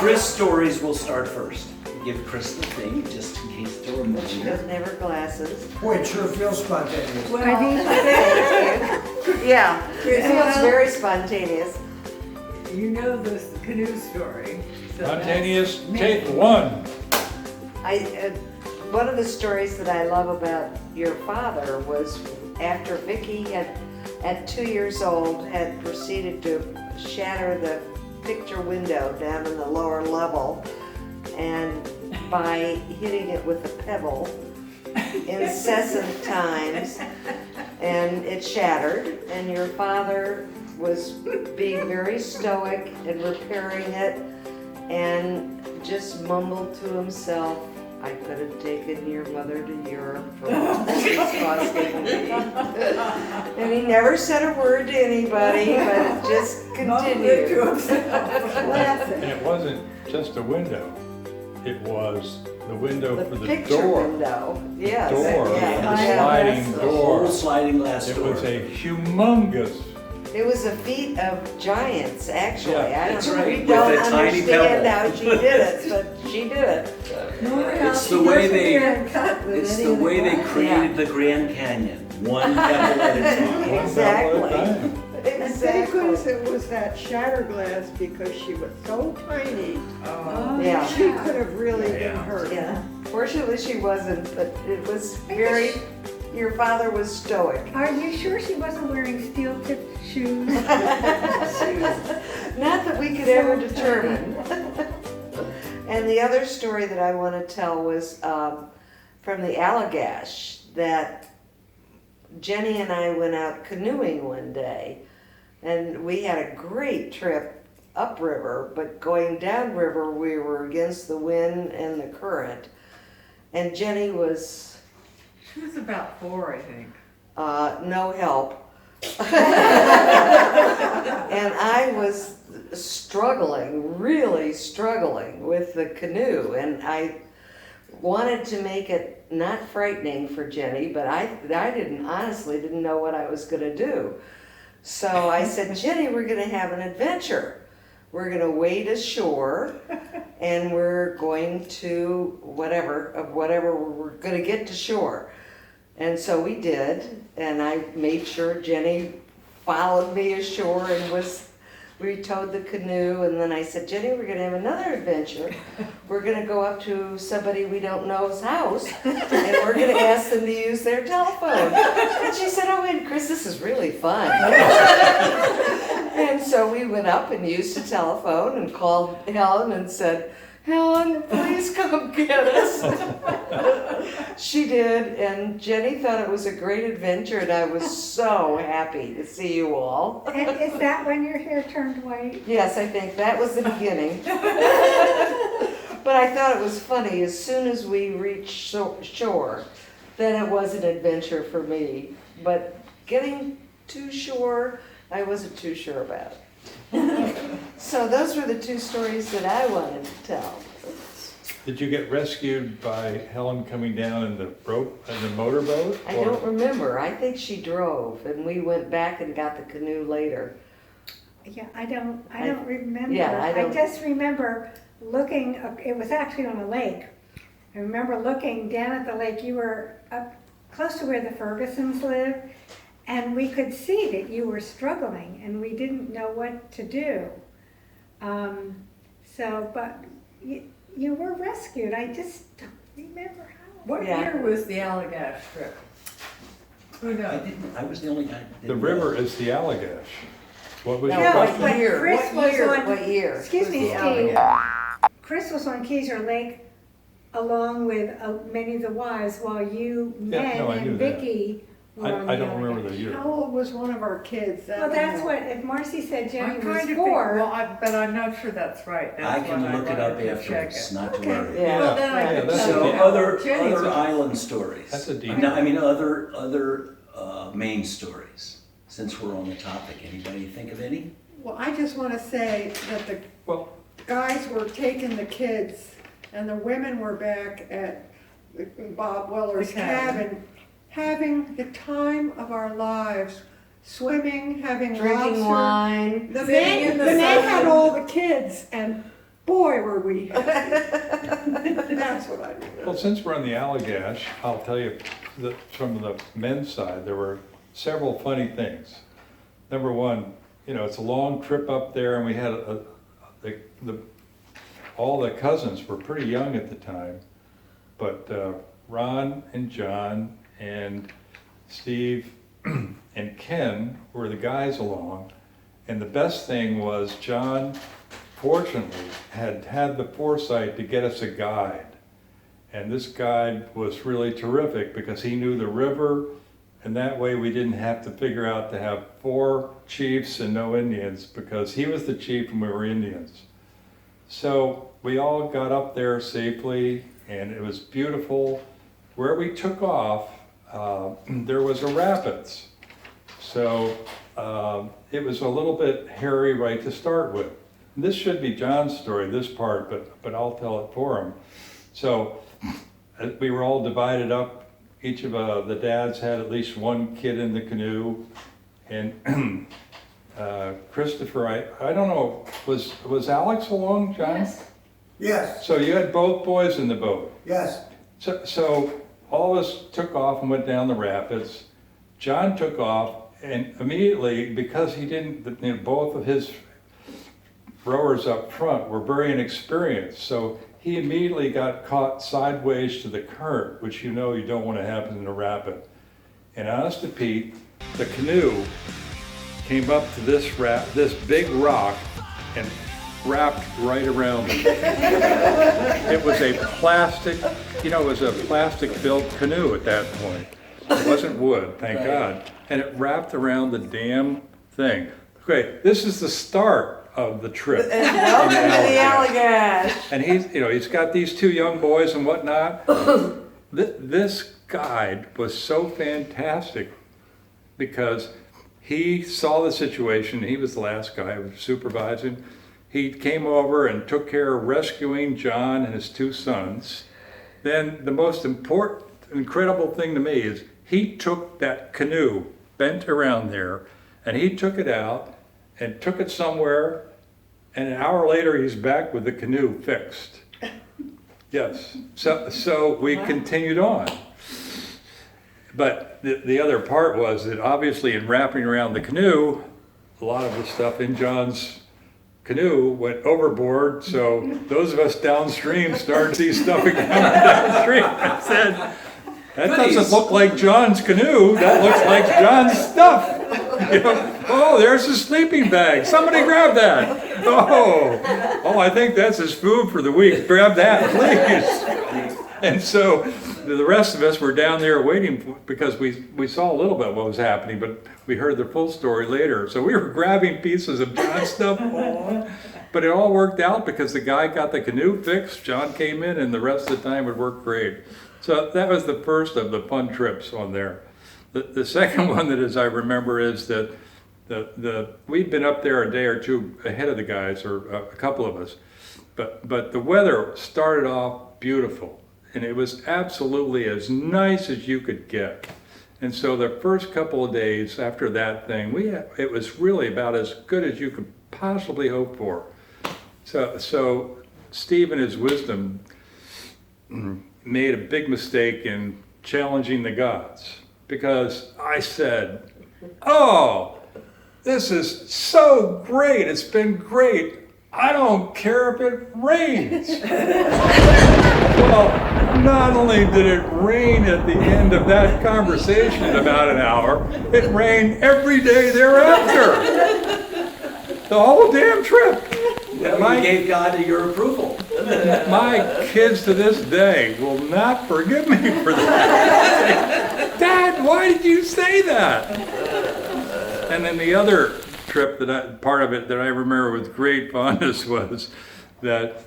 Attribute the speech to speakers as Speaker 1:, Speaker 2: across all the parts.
Speaker 1: Chris stories will start first. Give Chris the thing, just in case to remind
Speaker 2: She
Speaker 1: you.
Speaker 2: doesn't have her glasses.
Speaker 3: Boy, it sure feels spontaneous.
Speaker 2: Yeah, it feels very spontaneous.
Speaker 4: You know this canoe story. So
Speaker 5: Spontaneous,
Speaker 4: that's
Speaker 5: take
Speaker 4: me.
Speaker 5: one.
Speaker 2: One of the stories that I love about your father was after Vicky at 2 years old, had proceeded to shatter the picture window down in the lower level, and by hitting it with a pebble incessant times, and it shattered, and your father was being very stoic and repairing it, and just mumbled to himself, "I could have taken your mother to Europe for what this was costing me." And he never said a word to anybody, but it just continued.
Speaker 5: And it wasn't just a window, it was the window for
Speaker 2: The
Speaker 5: the
Speaker 2: picture
Speaker 5: door.
Speaker 2: window, yes.
Speaker 5: Door,
Speaker 2: yeah,
Speaker 5: the
Speaker 2: yeah.
Speaker 5: sliding
Speaker 1: The
Speaker 5: door.
Speaker 1: whole sliding glass
Speaker 5: It
Speaker 1: door.
Speaker 5: was a humongous,
Speaker 2: It was a feat of giants, actually.
Speaker 5: Yeah,
Speaker 2: I
Speaker 1: that's
Speaker 2: don't,
Speaker 1: right,
Speaker 2: we
Speaker 1: with
Speaker 2: don't
Speaker 1: a tiny
Speaker 2: understand
Speaker 1: pebble.
Speaker 2: how she did it, but she did it.
Speaker 1: It's the way it's the way they created the Grand Canyon, one pebble at a time.
Speaker 2: Exactly.
Speaker 5: one pebble at a time.
Speaker 6: And thank
Speaker 2: Exactly.
Speaker 6: goodness it was that shattered glass because she was so tiny.
Speaker 4: Oh.
Speaker 2: Yeah.
Speaker 6: She could have really
Speaker 1: Yeah.
Speaker 6: been hurt.
Speaker 2: Yeah. Fortunately, she wasn't, but it was very, your father was stoic.
Speaker 7: Are you sure she wasn't wearing steel-tipped shoes?
Speaker 2: Not that we could ever determine. And the other story that I want to tell was from the Allagash, that Jenny and I went out canoeing one day, and we had a great trip upriver, but going downriver we were against the wind and the current. And Jenny was
Speaker 4: She was about 4, I think.
Speaker 2: no help. And I was struggling, really struggling with the canoe, and I wanted to make it not frightening for Jenny, but I honestly didn't know what I was gonna do. So I said, Jenny, we're gonna have an adventure. We're gonna wade ashore, and we're going to whatever we're gonna get to shore. And so we did, and I made sure Jenny followed me ashore and we towed the canoe, and then I said, Jenny, we're gonna have another adventure. We're gonna go up to somebody we don't know's house, and we're gonna ask them to use their telephone. And she said, oh, and Chris, this is really fun. And so we went up and used the telephone and called Helen and said, Helen, please come get us. She did, and Jenny thought it was a great adventure, and I was so happy to see you all.
Speaker 7: And is that when your hair turned white?
Speaker 2: Yes, I think that was the beginning. But I thought it was funny, as soon as we reached shore, then it was an adventure for me. But getting to shore, I wasn't too sure about. So those were the two stories that I wanted to tell.
Speaker 5: Did you get rescued by Helen coming down in the motorboat?
Speaker 2: I don't remember. I think she drove, and we went back and got the canoe later.
Speaker 7: Yeah, I don't remember.
Speaker 2: Yeah, I don't-
Speaker 7: I just remember looking, it was actually on a lake. I remember looking down at the lake. You were up close to where the Fergusons lived, and we could see that you were struggling, and we didn't know what to do. But you were rescued. I just don't remember how.
Speaker 4: What
Speaker 2: Yeah.
Speaker 4: year was the Allagash trip? Who knows?
Speaker 1: I was the only guy that
Speaker 5: The
Speaker 1: didn't
Speaker 5: river
Speaker 1: know.
Speaker 5: is the Allagash. What was
Speaker 2: No,
Speaker 5: your
Speaker 2: what
Speaker 5: question?
Speaker 2: year?
Speaker 7: Chris
Speaker 2: What
Speaker 7: was
Speaker 2: year?
Speaker 7: on-
Speaker 2: What year?
Speaker 7: Excuse me,
Speaker 4: Was the
Speaker 7: Steve.
Speaker 4: Allagash.
Speaker 7: Chris was on Keyser Lake along with many of the wives while you,
Speaker 5: Yeah,
Speaker 7: Ned,
Speaker 5: no, I knew
Speaker 7: and
Speaker 5: that.
Speaker 7: Vicky were on the
Speaker 5: I don't remember
Speaker 7: Allagash.
Speaker 5: the year.
Speaker 6: How old was one of our kids?
Speaker 7: Well, that's what, if Marcy said Jenny
Speaker 4: I'm
Speaker 7: was
Speaker 4: trying to think,
Speaker 7: 4.
Speaker 4: but I'm not sure that's right.
Speaker 1: I
Speaker 4: That's
Speaker 1: can
Speaker 4: what
Speaker 1: look it up
Speaker 4: wanted to check
Speaker 1: afterwards,
Speaker 4: it.
Speaker 1: not to
Speaker 6: Okay.
Speaker 1: worry.
Speaker 2: Yeah.
Speaker 4: Well, then I
Speaker 5: Yeah,
Speaker 4: could
Speaker 5: that's
Speaker 4: tell
Speaker 1: So
Speaker 4: you.
Speaker 5: okay.
Speaker 1: other
Speaker 4: Jenny's
Speaker 1: island stories.
Speaker 5: That's a
Speaker 1: I
Speaker 5: deep-
Speaker 1: mean, other main stories. Since we're on the topic, anybody think of any?
Speaker 6: Well, I just want to say that the
Speaker 5: Well,
Speaker 6: guys were taking the kids and the women were back at Bob Weller's
Speaker 4: The cabin.
Speaker 6: cabin, having the time of our lives, swimming, having
Speaker 2: Drinking
Speaker 6: lobster.
Speaker 2: wine.
Speaker 6: The
Speaker 4: Sitting in
Speaker 6: men
Speaker 4: the sun.
Speaker 6: had all the kids, and boy, were we happy. That's what I remember.
Speaker 5: Well, since we're on the Allagash, I'll tell you that from the men's side, there were several funny things. Number one, it's a long trip up there, and we had all the cousins were pretty young at the time, but Ron and John and Steve and Ken were the guys along. And the best thing was John, fortunately, had the foresight to get us a guide. And this guide was really terrific because he knew the river, and that way we didn't have to figure out to have 4 chiefs and no Indians, because he was the chief and we were Indians. So we all got up there safely, and it was beautiful. Where we took off, there was a rapids. So it was a little bit hairy right to start with. This should be John's story, this part, but I'll tell it for him. So we were all divided up. Each of the dads had at least one kid in the canoe. And Christopher, I don't know, was Alex along, John?
Speaker 4: Yes.
Speaker 3: Yes,
Speaker 5: So you had both boys in the boat.
Speaker 3: yes.
Speaker 5: So all of us took off and went down the rapids. John took off, and immediately, because he didn't, both of his rowers up front were very inexperienced, so he immediately got caught sideways to the current, which you don't want to happen in a rapid. And honest to Pete, the canoe came up to this big rock and wrapped right around it. It was a plastic, built canoe at that point. It wasn't wood, thank God. And it wrapped around the damn thing. Okay, this is the start of the trip.
Speaker 2: Welcome to the Allagash.
Speaker 5: And he's got these 2 young boys and whatnot. This guide was so fantastic because he saw the situation. He was the last guy who was supervising. He came over and took care of rescuing John and his 2 sons. Then the most incredible thing to me is he took that canoe bent around there, and he took it out and took it somewhere, and an hour later he's back with the canoe fixed. Yes, so we continued on. But the other part was that obviously in wrapping around the canoe, a lot of the stuff in John's canoe went overboard, so those of us downstream started to see stuff coming downstream. I said, that doesn't look like John's canoe, that looks like John's stuff. Oh, there's his sleeping bag, somebody grab that. Oh, I think that's his food for the week, grab that, please. And so the rest of us were down there waiting because we saw a little bit what was happening, but we heard the full story later. So we were grabbing pieces of John's stuff, but it all worked out because the guy got the canoe fixed, John came in, and the rest of the time it worked great. So that was the first of the fun trips on there. The second one that I remember is that we'd been up there a day or 2 ahead of the guys, or a couple of us, but the weather started off beautiful. And it was absolutely as nice as you could get. And so the first couple of days after that thing, it was really about as good as you could possibly hope for. So Steve in his wisdom made a big mistake in challenging the gods, because I said, oh, this is so great, it's been great. I don't care if it rains. Well, not only did it rain at the end of that conversation in about an hour, it rained every day thereafter. The whole damn trip.
Speaker 1: Well, you gave God your approval.
Speaker 5: My kids to this day will not forgive me for that. Dad, why did you say that? And then the other trip part of it that I remember with great fondness was that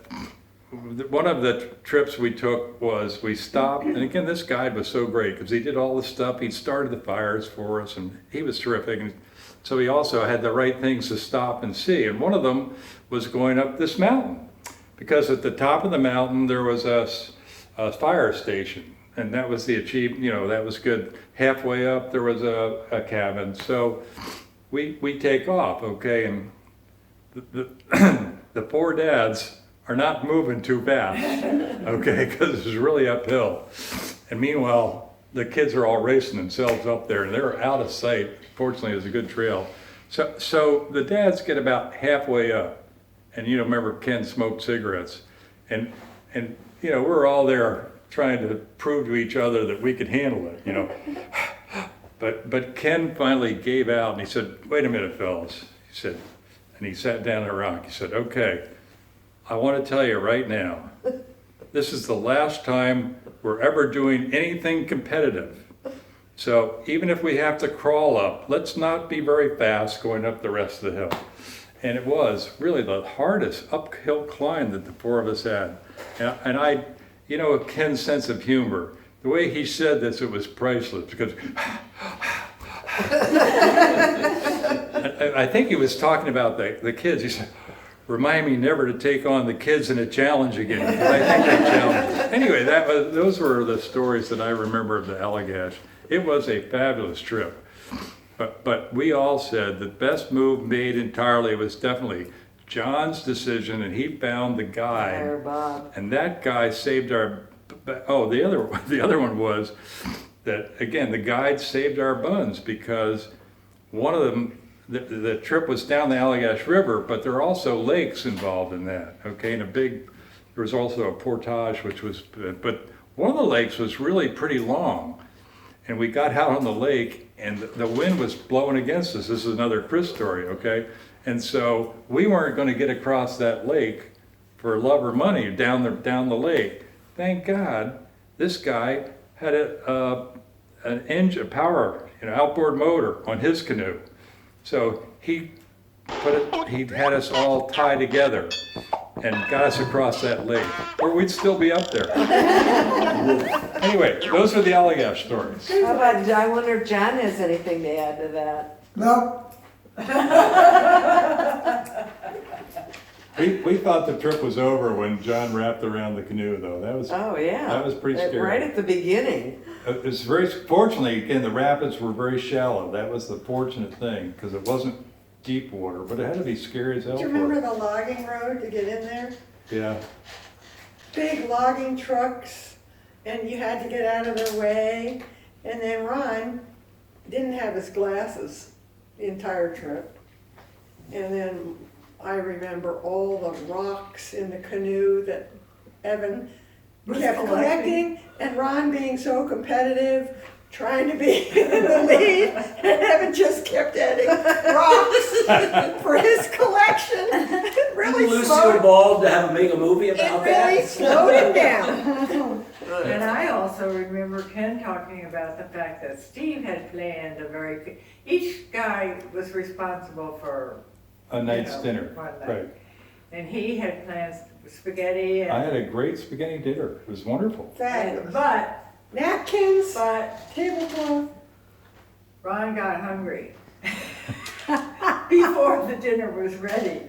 Speaker 5: one of the trips we took was we stopped, and again this guide was so great because he did all the stuff, he started the fires for us, and he was terrific, and so he also had the right things to stop and see, and one of them was going up this mountain, because at the top of the mountain there was a fire station, and that was the achievement, that was good. Halfway up there was a cabin, so we take off, okay, and the 4 dads are not moving too fast, okay, because it's really uphill. And meanwhile, the kids are all racing themselves up there and they're out of sight. Fortunately, it was a good trail. So the dads get about halfway up, and remember Ken smoked cigarettes, and we're all there trying to prove to each other that we could handle it, But Ken finally gave out and he said, "Wait a minute, fellas," he said, and he sat down on a rock. He said, "Okay, I want to tell you right now, this is the last time we're ever doing anything competitive. So even if we have to crawl up, let's not be very fast going up the rest of the hill." And it was really the hardest uphill climb that the four of us had. And I, Ken's sense of humor, the way he said this, it was priceless because I think he was talking about the kids. He said, "Remind me never to take on the kids in a challenge again." I think they challenged us. Anyway, those were the stories that I remember of the Allagash. It was a fabulous trip. But we all said the best move made entirely was definitely John's decision, and he found the guide.
Speaker 2: Fire Bob.
Speaker 5: And that guy saved our, the other one was that, again, the guide saved our buns because one of them, the trip was down the Allagash River, but there are also lakes involved in that, okay? And there was also a portage, but one of the lakes was really pretty long. And we got out on the lake and the wind was blowing against us. This is another Chris story, okay? And so we weren't going to get across that lake for love or money down the lake. Thank God this guy had an engine, power, outboard motor on his canoe. So he had us all tied together and got us across that lake, or we'd still be up there. Anyway, those are the Allagash stories.
Speaker 2: How about, I wonder if John has anything to add to that?
Speaker 3: No,
Speaker 5: We thought the trip was over when John wrapped around the canoe, though. That was pretty scary.
Speaker 2: Right at the beginning.
Speaker 5: It was fortunately, again, the rapids were very shallow. That was the fortunate thing, because it wasn't deep water, but it had to be scary as hell.
Speaker 6: Do you remember the logging road to get in there?
Speaker 5: Yeah.
Speaker 6: Big logging trucks, and you had to get out of their way. And then Ron didn't have his glasses the entire trip. And then I remember all the rocks in the canoe that Evan kept collecting, and Ron being so competitive, trying to be in the lead, and Evan just kept adding rocks for his collection. It really
Speaker 1: Lucy
Speaker 6: slowed,
Speaker 1: Ball to make a movie
Speaker 6: it
Speaker 1: about
Speaker 6: really
Speaker 1: that.
Speaker 6: slowed him down.
Speaker 4: And I also remember Ken talking about the fact that Steve had planned each guy was responsible for
Speaker 5: A night's dinner,
Speaker 4: one night.
Speaker 5: right.
Speaker 4: And he had planned spaghetti
Speaker 5: I
Speaker 4: and,
Speaker 5: had a great spaghetti dinner. It was wonderful.
Speaker 6: Fabulous.
Speaker 4: but
Speaker 6: Napkins,
Speaker 4: But
Speaker 6: tablecloth.
Speaker 4: Ron got hungry before the dinner was ready.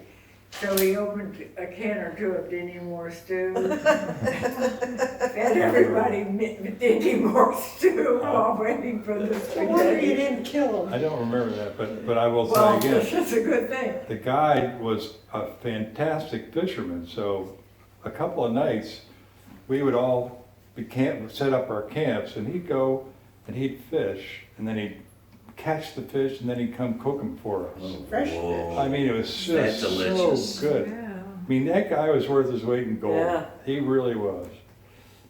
Speaker 4: So he opened a can or two of Dinty Moore stew. Fed everybody Dinty Moore stew while waiting for the
Speaker 6: No wonder you
Speaker 4: spaghetti.
Speaker 6: didn't kill him.
Speaker 5: I don't remember that, but I will
Speaker 4: Well,
Speaker 5: say again,
Speaker 4: that's a good thing.
Speaker 5: the guide was a fantastic fisherman. So a couple of nights, we would all set up our camps, and he'd go and he'd fish, and then he'd catch the fish, and then he'd come cook them for us.
Speaker 6: Fresh
Speaker 1: Whoa.
Speaker 5: I mean, it was
Speaker 1: That's
Speaker 5: just
Speaker 1: delicious.
Speaker 5: so good.
Speaker 4: Yeah.
Speaker 5: I mean, that guy was worth his weight in gold.
Speaker 2: Yeah.
Speaker 5: He really was.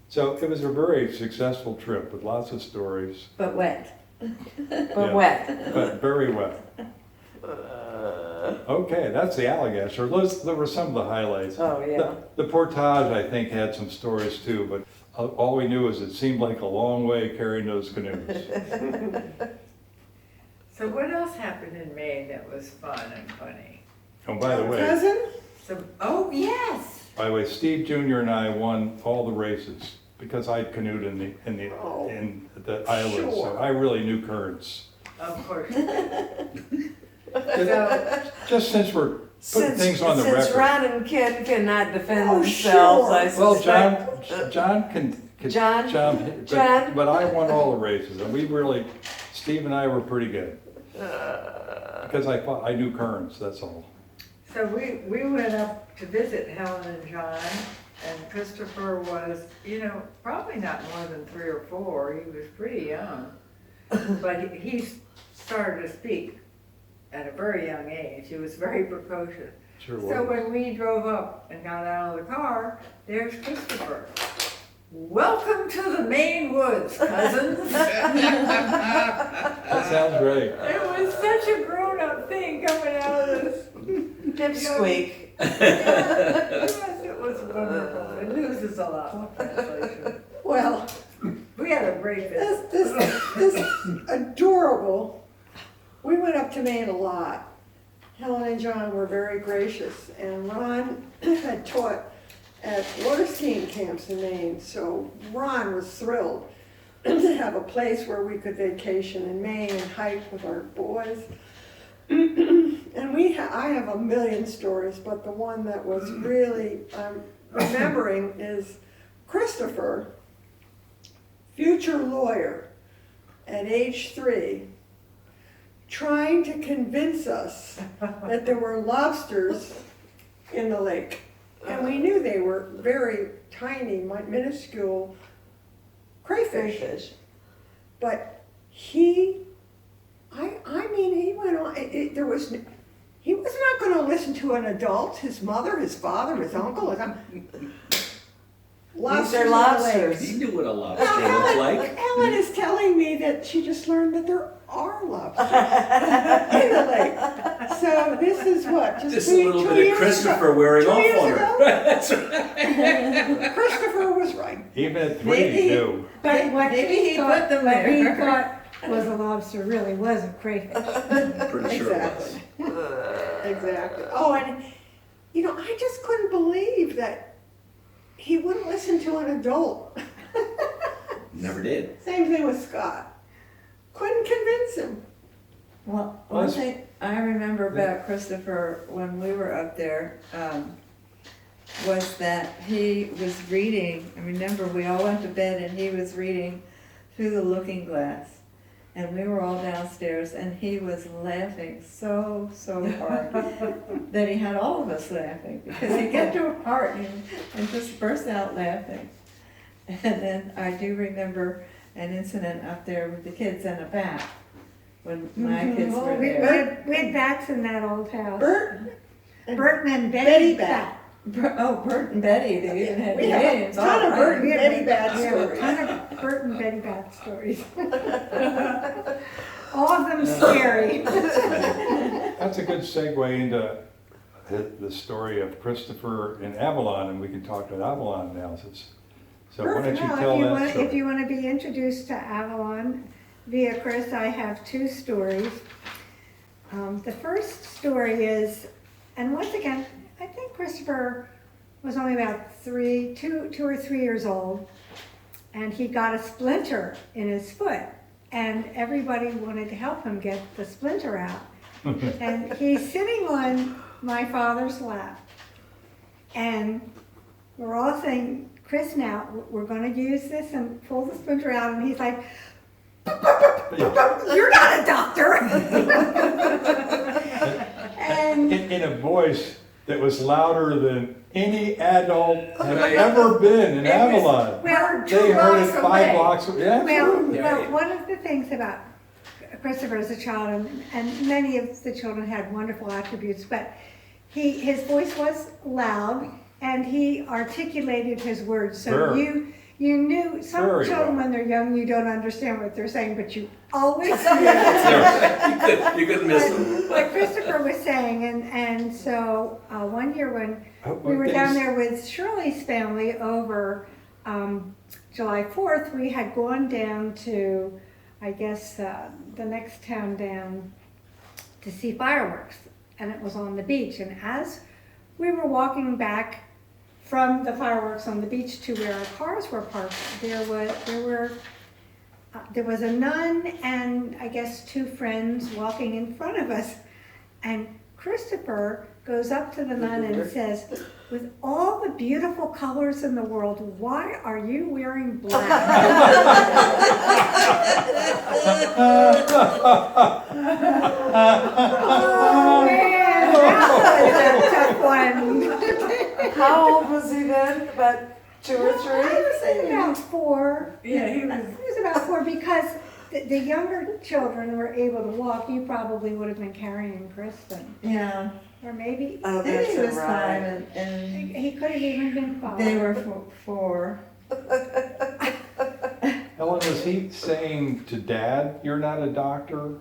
Speaker 5: So it was a very successful trip with lots of stories,
Speaker 7: But wet.
Speaker 2: But
Speaker 5: Yeah.
Speaker 2: wet.
Speaker 5: but very wet. Okay, that's the Allagash. Or there were some of the highlights.
Speaker 2: Oh, yeah.
Speaker 5: The portage, I think, had some stories too, but all we knew is it seemed like a long way carrying those canoes.
Speaker 4: So what else happened in Maine that was fun and funny?
Speaker 5: Oh, by the way,
Speaker 6: Cousin?
Speaker 4: Oh, yes.
Speaker 5: Steve Jr. and I won all the races because I canoed in the island, so
Speaker 6: sure.
Speaker 5: I really knew currents.
Speaker 4: Of course. So,
Speaker 5: Just since we're putting things on the record.
Speaker 2: Since Ron and Ken cannot defend
Speaker 6: Oh,
Speaker 2: themselves,
Speaker 6: sure.
Speaker 2: I
Speaker 5: Well,
Speaker 2: suspect.
Speaker 5: John can.
Speaker 2: John?
Speaker 5: But I won all the races, and Steve and I were pretty good. Because I knew currents, that's all.
Speaker 4: So we went up to visit Helen and John, and Christopher was, probably not more than 3 or 4. He was pretty young. But he started to speak at a very young age. He was very precocious.
Speaker 5: Sure
Speaker 4: So
Speaker 5: was.
Speaker 4: when we drove up and got out of the car, there's Christopher. Welcome to the Maine woods, cousins.
Speaker 5: That sounds great.
Speaker 4: It was such a grown-up thing coming out of this.
Speaker 2: Dipsqueak.
Speaker 4: Yes, it was wonderful. It loses a lot with translation.
Speaker 6: Well,
Speaker 4: We had a great visit.
Speaker 6: this adorable, we went up to Maine a lot. Helen and John were very gracious, and Ron had taught at water skiing camps in Maine, so Ron was thrilled to have a place where we could vacation in Maine and hike with our boys. And I have a million stories, but the one that was really remembering is Christopher, future lawyer, at age 3, trying to convince us that there were lobsters in the lake. And we knew they were very tiny, minuscule crayfish. But he went on, he was not gonna listen to an adult, his mother, his father, his uncle,
Speaker 2: These
Speaker 6: lobsters
Speaker 2: are
Speaker 6: in the lake.
Speaker 2: lobsters.
Speaker 1: He knew what a lobster
Speaker 6: Now,
Speaker 1: looked like.
Speaker 6: Ellen is telling me that she just learned that there are lobsters in the lake. So this is what,
Speaker 1: Just a
Speaker 6: two
Speaker 1: little bit
Speaker 6: years
Speaker 1: of Christopher
Speaker 6: ago.
Speaker 1: wearing
Speaker 6: 2
Speaker 1: off
Speaker 6: years
Speaker 1: on her.
Speaker 6: ago.
Speaker 1: That's right.
Speaker 6: Christopher was right.
Speaker 5: Even at 3,
Speaker 6: Maybe-
Speaker 5: he knew.
Speaker 7: But what
Speaker 4: Maybe
Speaker 7: he
Speaker 4: he
Speaker 7: thought,
Speaker 4: put them
Speaker 7: what he
Speaker 4: there.
Speaker 7: thought was a lobster really was a crayfish.
Speaker 1: Pretty sure it was.
Speaker 6: Exactly. Oh, and I just couldn't believe that he wouldn't listen to an adult.
Speaker 1: Never did.
Speaker 6: Same thing with Scott. Couldn't convince him.
Speaker 4: Well,
Speaker 5: Well,
Speaker 4: one
Speaker 5: it's-
Speaker 4: thing I remember about Christopher when we were up there was that he was reading. I remember we all went to bed and he was reading through the looking glass. And we were all downstairs and he was laughing so hard that he had all of us laughing because he got to a part and just burst out laughing. And then I do remember an incident up there with the kids and a bat when my kids
Speaker 7: Oh,
Speaker 4: were
Speaker 7: we
Speaker 4: there.
Speaker 7: had bats in that old house.
Speaker 6: Bert,
Speaker 7: Burton and
Speaker 6: Betty
Speaker 7: Betty
Speaker 6: Bat.
Speaker 4: Bert and Betty, they even had
Speaker 6: We have a
Speaker 4: names.
Speaker 6: ton
Speaker 4: all
Speaker 6: of
Speaker 4: right.
Speaker 6: Bert and
Speaker 7: We have
Speaker 6: Betty Bat
Speaker 7: We have a
Speaker 6: stories.
Speaker 7: ton of Bert and Betty Bat stories. All of them scary.
Speaker 5: That's a good segue into the story of Christopher in Avalon, and we can talk about Avalon analysis. So why don't you
Speaker 7: Well,
Speaker 5: tell that
Speaker 7: if
Speaker 5: story?
Speaker 7: you want to be introduced to Avalon via Chris, I have 2 stories. The first story is, and once again, I think Christopher was only about 2 or 3 years old, and he got a splinter in his foot, and everybody wanted to help him get the splinter out. And he's sitting on my father's lap, and we're all saying, Chris, now we're going to use this and pull the splinter out, and he's like, "You're not a doctor." And
Speaker 5: In a voice that was louder than any adult had
Speaker 1: Right.
Speaker 5: ever been in
Speaker 4: It was-
Speaker 5: Avalon.
Speaker 7: well,
Speaker 5: They heard it
Speaker 4: blocks
Speaker 5: 5
Speaker 4: away.
Speaker 5: blocks away. Yeah, absolutely.
Speaker 7: well, one of the things about Christopher as a child, and many of the children had wonderful attributes, but his voice was loud and he articulated his words. So
Speaker 5: Very.
Speaker 7: you knew, some
Speaker 5: Very
Speaker 7: children
Speaker 5: well.
Speaker 7: when they're young, you don't understand what they're saying, but you always knew.
Speaker 1: You couldn't miss them.
Speaker 7: What Christopher was saying, and so one year when we were down there with Shirley's family over July 4th, we had gone down to, I guess, the next town down to see fireworks, and it was on the beach. And as we were walking back from the fireworks on the beach to where our cars were parked, there was a nun and I guess 2 friends walking in front of us, and Christopher goes up to the nun and says, "With all the beautiful colors in the world, why are you wearing black?" Oh man, that was a And
Speaker 2: How old was he then? About 2 or
Speaker 7: I
Speaker 2: 3?
Speaker 7: was about 4.
Speaker 4: Yeah, he was.
Speaker 7: He was about 4 because the younger children were able to walk. You probably would have been carrying Kristen.
Speaker 8: Yeah,
Speaker 7: Or maybe
Speaker 2: Oh,
Speaker 8: then
Speaker 2: that's
Speaker 8: he was
Speaker 2: right.
Speaker 8: 5 and
Speaker 7: he could have even been 5.
Speaker 8: they were 4.
Speaker 5: Helen, was he saying to Dad, "You're not a doctor"?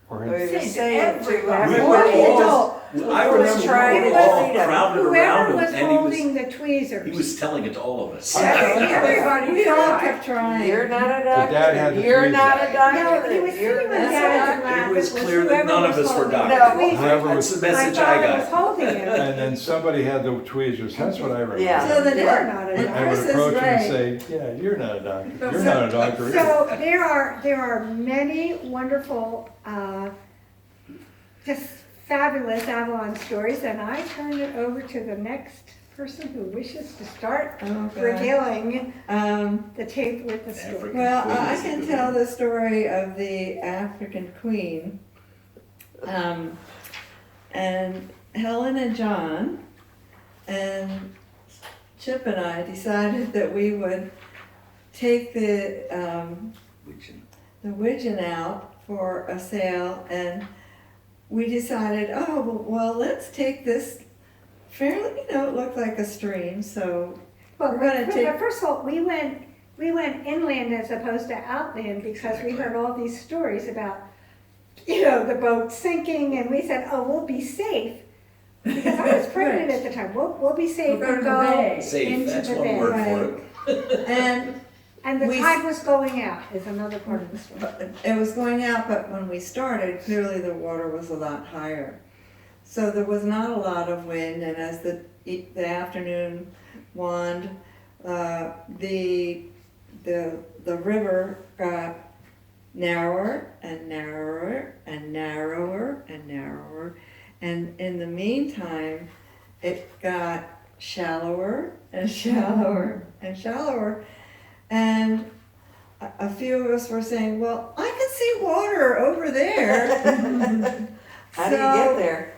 Speaker 5: Or
Speaker 2: Or
Speaker 5: had-
Speaker 2: he was saying to
Speaker 1: We were
Speaker 2: everybody
Speaker 1: all-
Speaker 2: else.
Speaker 1: I
Speaker 2: We were
Speaker 1: remember
Speaker 2: trying
Speaker 1: we
Speaker 2: to
Speaker 1: were all
Speaker 2: feed him.
Speaker 1: crowded
Speaker 7: Whoever
Speaker 1: around him,
Speaker 7: was
Speaker 1: and
Speaker 7: holding the tweezers.
Speaker 1: he was telling it to all of us.
Speaker 4: Everybody
Speaker 8: We all
Speaker 4: tried.
Speaker 8: kept trying.
Speaker 2: You're not a
Speaker 5: dad had
Speaker 2: doctor.
Speaker 5: the
Speaker 2: You're
Speaker 5: tweezers.
Speaker 2: not a doctor.
Speaker 7: No, he was sitting
Speaker 2: You're
Speaker 7: with
Speaker 2: not a
Speaker 7: Dad's
Speaker 2: doctor.
Speaker 7: lap.
Speaker 1: It was clear that
Speaker 7: whoever
Speaker 1: none of
Speaker 7: was
Speaker 1: us were
Speaker 7: holding the
Speaker 1: doctors.
Speaker 7: tweezers.
Speaker 5: Whoever
Speaker 1: That's the
Speaker 7: My
Speaker 1: message I
Speaker 7: father was
Speaker 1: got.
Speaker 7: holding him.
Speaker 5: And then somebody had the tweezers, that's what I remember.
Speaker 2: Yeah.
Speaker 8: So the
Speaker 7: You're
Speaker 8: dad,
Speaker 7: not a
Speaker 8: and
Speaker 7: doctor.
Speaker 5: I would
Speaker 8: Chris is
Speaker 5: approach him and
Speaker 8: right.
Speaker 5: say, "Yeah, you're not a doctor. You're not a doctor either."
Speaker 7: So there are many wonderful, just fabulous Avalon stories, and I turn it over to the next person who wishes to start
Speaker 8: Oh, God.
Speaker 7: regaling
Speaker 8: Um,
Speaker 7: the tape with the story.
Speaker 1: African
Speaker 8: well,
Speaker 1: Queen
Speaker 8: I
Speaker 1: is a
Speaker 8: can
Speaker 1: good
Speaker 8: tell
Speaker 1: one.
Speaker 8: the story of the African Queen. And Helen and John and Chip and I decided that we would take the widgeon out for a sail, and we decided, oh, well, let's take this fairly, it looked like a stream, so
Speaker 7: Well,
Speaker 8: we're gonna take-
Speaker 7: but first of all, we went inland as opposed to outland because we heard all these stories about, the boat sinking, and we said, oh, we'll be safe. Because I was pregnant at the time, we'll be safe
Speaker 4: We'll go
Speaker 7: and
Speaker 4: to the bay.
Speaker 1: Safe,
Speaker 7: into
Speaker 1: that's
Speaker 7: the
Speaker 1: one
Speaker 7: bay.
Speaker 1: word for it.
Speaker 8: and
Speaker 7: the
Speaker 8: we-
Speaker 7: tide was going out is another part of the story.
Speaker 8: but it was going out, but when we started, clearly the water was a lot higher. So there was not a lot of wind, and as the afternoon waned, the river got narrower and narrower and narrower and narrower, and in the meantime, it got shallower and shallower and shallower, and a few of us were saying, well, I can see water over there.
Speaker 2: How do you get there?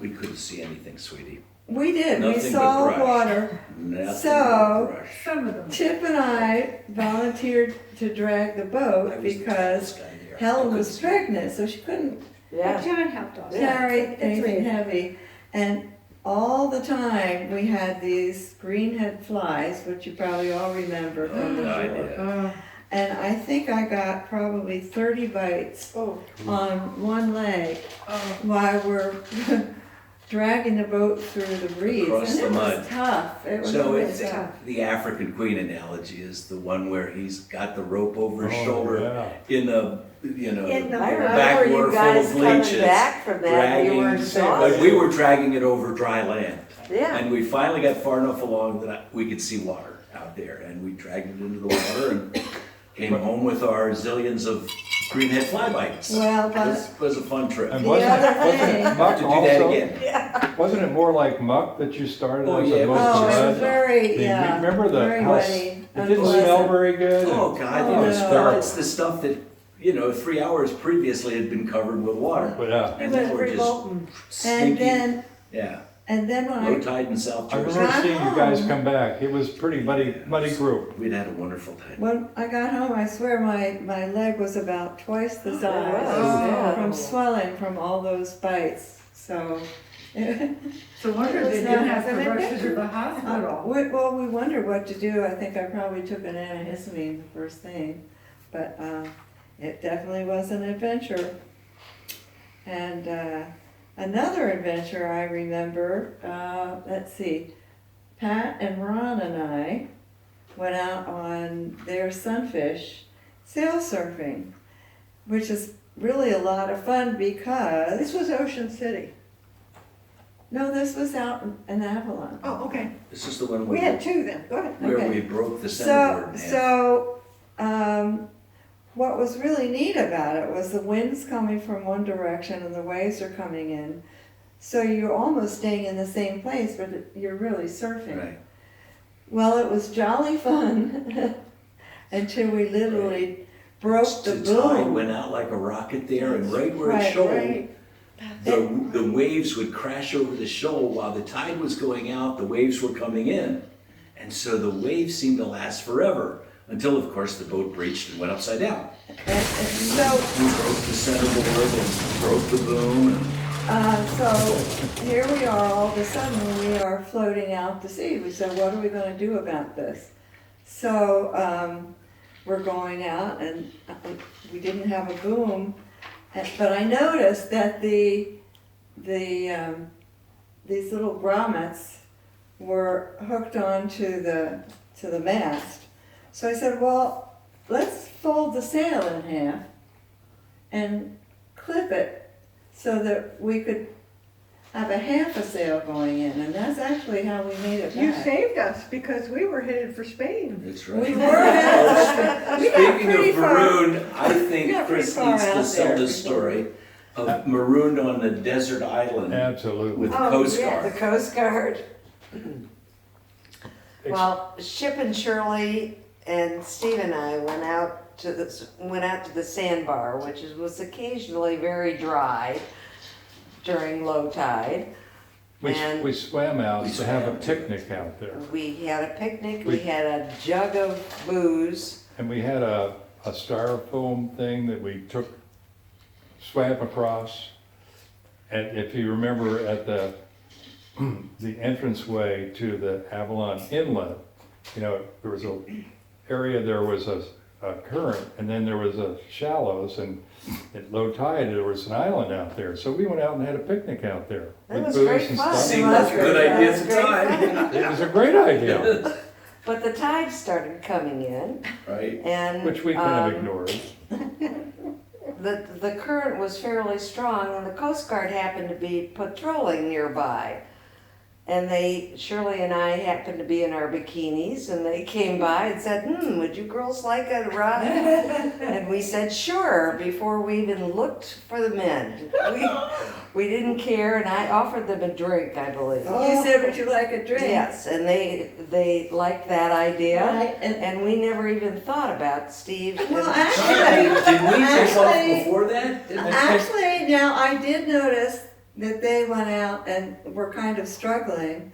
Speaker 1: We couldn't see anything, sweetie.
Speaker 8: We did, we
Speaker 1: Nothing but
Speaker 8: saw
Speaker 1: brush.
Speaker 8: water.
Speaker 1: Nothing
Speaker 8: So-
Speaker 1: but brush.
Speaker 4: Some of them.
Speaker 8: Chip and I volunteered to drag the
Speaker 1: I
Speaker 8: boat
Speaker 1: was the
Speaker 8: because
Speaker 1: first guy there. I
Speaker 8: Helen
Speaker 1: couldn't
Speaker 8: was
Speaker 1: see.
Speaker 8: pregnant, so she couldn't
Speaker 7: But
Speaker 2: Yeah.
Speaker 7: John helped us.
Speaker 8: carry
Speaker 7: It's
Speaker 8: anything
Speaker 7: weird.
Speaker 8: heavy. And all the time, we had these greenhead flies, which you probably all remember from the
Speaker 1: Oh, I
Speaker 8: shore.
Speaker 1: did.
Speaker 8: And I think I got probably 30 bites
Speaker 6: Oh,
Speaker 8: on one leg
Speaker 4: Oh,
Speaker 8: while we're dragging the boat through the reeds.
Speaker 1: Across
Speaker 8: And
Speaker 1: the
Speaker 8: it
Speaker 1: mud.
Speaker 8: was tough. It was
Speaker 1: So
Speaker 8: really
Speaker 1: it's,
Speaker 8: tough.
Speaker 1: the African Queen analogy is the one where he's got the rope over his
Speaker 5: Oh,
Speaker 1: shoulder
Speaker 5: yeah.
Speaker 1: in a,
Speaker 7: In the
Speaker 2: I remember
Speaker 1: backwater
Speaker 2: you
Speaker 1: full
Speaker 2: guys
Speaker 1: of
Speaker 2: coming
Speaker 1: leeches,
Speaker 2: back from that, you were
Speaker 1: dragging,
Speaker 2: exhausted.
Speaker 1: but we were dragging it over dry land.
Speaker 2: Yeah.
Speaker 1: And we finally got far enough along that we could see water out there, and we dragged it into the water and came home with our zillions of greenhead fly bites.
Speaker 8: Well, but
Speaker 1: It was a fun trip.
Speaker 5: And
Speaker 8: The
Speaker 5: wasn't
Speaker 8: other
Speaker 5: it
Speaker 8: thing-
Speaker 5: muck
Speaker 1: To do that
Speaker 5: also?
Speaker 1: again.
Speaker 5: Wasn't it more like muck that you started
Speaker 1: Oh,
Speaker 5: as
Speaker 1: yeah, it was
Speaker 5: opposed
Speaker 8: oh,
Speaker 5: to
Speaker 8: it
Speaker 5: mud?
Speaker 8: was very,
Speaker 5: I mean,
Speaker 8: yeah,
Speaker 5: remember the
Speaker 8: very
Speaker 5: house?
Speaker 8: muddy,
Speaker 5: It didn't
Speaker 8: unpleasant.
Speaker 5: smell very good.
Speaker 1: Oh, God,
Speaker 8: Oh,
Speaker 1: it was,
Speaker 8: no.
Speaker 1: well, it's the stuff that, 3 hours previously had been covered with water.
Speaker 5: But yeah,
Speaker 1: And
Speaker 7: It
Speaker 1: they
Speaker 7: was
Speaker 1: were just
Speaker 7: revolting.
Speaker 8: And then,
Speaker 1: yeah,
Speaker 8: when
Speaker 1: low
Speaker 8: I,
Speaker 1: tide in South
Speaker 5: I
Speaker 1: Jersey.
Speaker 5: remember seeing you guys come back. It was pretty muddy group.
Speaker 1: We'd had a wonderful time.
Speaker 8: when I got home, I swear my leg was about twice the
Speaker 2: was,
Speaker 8: size
Speaker 2: yeah.
Speaker 8: from swelling from all those bites, so.
Speaker 4: so wonder they didn't have to rush you to the hospital.
Speaker 8: We wondered what to do. I think I probably took an antihistamine the first thing, but it definitely was an adventure. And another adventure I remember, let's see, Pat and Ron and I went out on their sunfish sail surfing, which is really a lot of fun because,
Speaker 6: this was Ocean City.
Speaker 8: no, this was out in Avalon.
Speaker 6: Oh, okay.
Speaker 1: This is the one
Speaker 6: We
Speaker 1: where,
Speaker 6: had 2 then, go ahead.
Speaker 1: where
Speaker 8: Okay.
Speaker 1: we broke the centerboard in half.
Speaker 8: What was really neat about it was the wind's coming from one direction and the waves are coming in. So you're almost staying in the same place, but you're really surfing.
Speaker 1: Right.
Speaker 8: Well, it was jolly fun until we literally broke the
Speaker 1: The tide
Speaker 8: boom.
Speaker 1: went out like a rocket there, and right where it
Speaker 8: Right,
Speaker 1: showed,
Speaker 6: right.
Speaker 1: the waves would crash over the shoal while the tide was going out, the waves were coming in. And so the waves seemed to last forever, until of course the boat breached and went upside down.
Speaker 8: So,
Speaker 1: We broke the centerboard and broke the boom.
Speaker 8: so here we are, all of a sudden, we are floating out to sea. We said, what are we gonna do about this? So, we're going out and we didn't have a boom, but I noticed that these little grommets were hooked onto the mast. So I said, well, let's fold the sail in half and clip it so that we could have a half a sail going in, and that's actually how we made it
Speaker 6: You
Speaker 8: back.
Speaker 6: saved us because we were headed for Spain.
Speaker 1: That's
Speaker 8: We
Speaker 1: right.
Speaker 8: were headed, we got
Speaker 1: Speaking
Speaker 8: pretty
Speaker 1: of
Speaker 8: far.
Speaker 1: marooned, I
Speaker 8: We
Speaker 1: think
Speaker 8: got
Speaker 1: Chris
Speaker 8: pretty far
Speaker 1: needs to
Speaker 8: out
Speaker 1: sell
Speaker 8: there.
Speaker 1: this story of marooned on a desert island
Speaker 5: Absolutely.
Speaker 1: with the
Speaker 2: Oh,
Speaker 1: Coast
Speaker 2: yeah,
Speaker 1: Guard.
Speaker 2: the Coast Guard. Well, Ship and Shirley and Steve and I went out to the sandbar, which was occasionally very dry during low tide. And
Speaker 5: We swam out
Speaker 1: We
Speaker 5: to have a
Speaker 1: swam.
Speaker 5: picnic out there.
Speaker 2: we had a picnic, we
Speaker 5: We-
Speaker 2: had a jug of booze.
Speaker 5: And we had a styrofoam thing that we swam across. And if you remember at the entranceway to the Avalon Inlet, there was a area, there was a current, and then there was a shallows, and at low tide, there was an island out there. So we went out and had a picnic out there.
Speaker 2: That
Speaker 5: with
Speaker 2: was
Speaker 5: booze
Speaker 2: great
Speaker 5: and
Speaker 2: fun.
Speaker 5: stuff.
Speaker 1: Seemed like a good idea at the
Speaker 2: Great
Speaker 1: time.
Speaker 2: fun.
Speaker 5: It was a great idea,
Speaker 2: But the tide started coming in,
Speaker 1: Right?
Speaker 2: and
Speaker 5: which we kind of
Speaker 2: um,
Speaker 5: ignored.
Speaker 2: the current was fairly strong, and the Coast Guard happened to be patrolling nearby. And Shirley and I happened to be in our bikinis, and they came by and said, would you girls like a ride? And we said, sure, before we even looked for the men. We didn't care, and I offered them a drink, I believe.
Speaker 8: You said, would you like a drink?
Speaker 2: Yes, and they liked that idea,
Speaker 8: Right, and-
Speaker 2: and we never even thought about Steve.
Speaker 8: Well,
Speaker 2: and-
Speaker 8: actually,
Speaker 1: Did we take off
Speaker 8: Actually-
Speaker 1: before that? Didn't we?
Speaker 8: actually, now I did notice that they went out and were kind of struggling,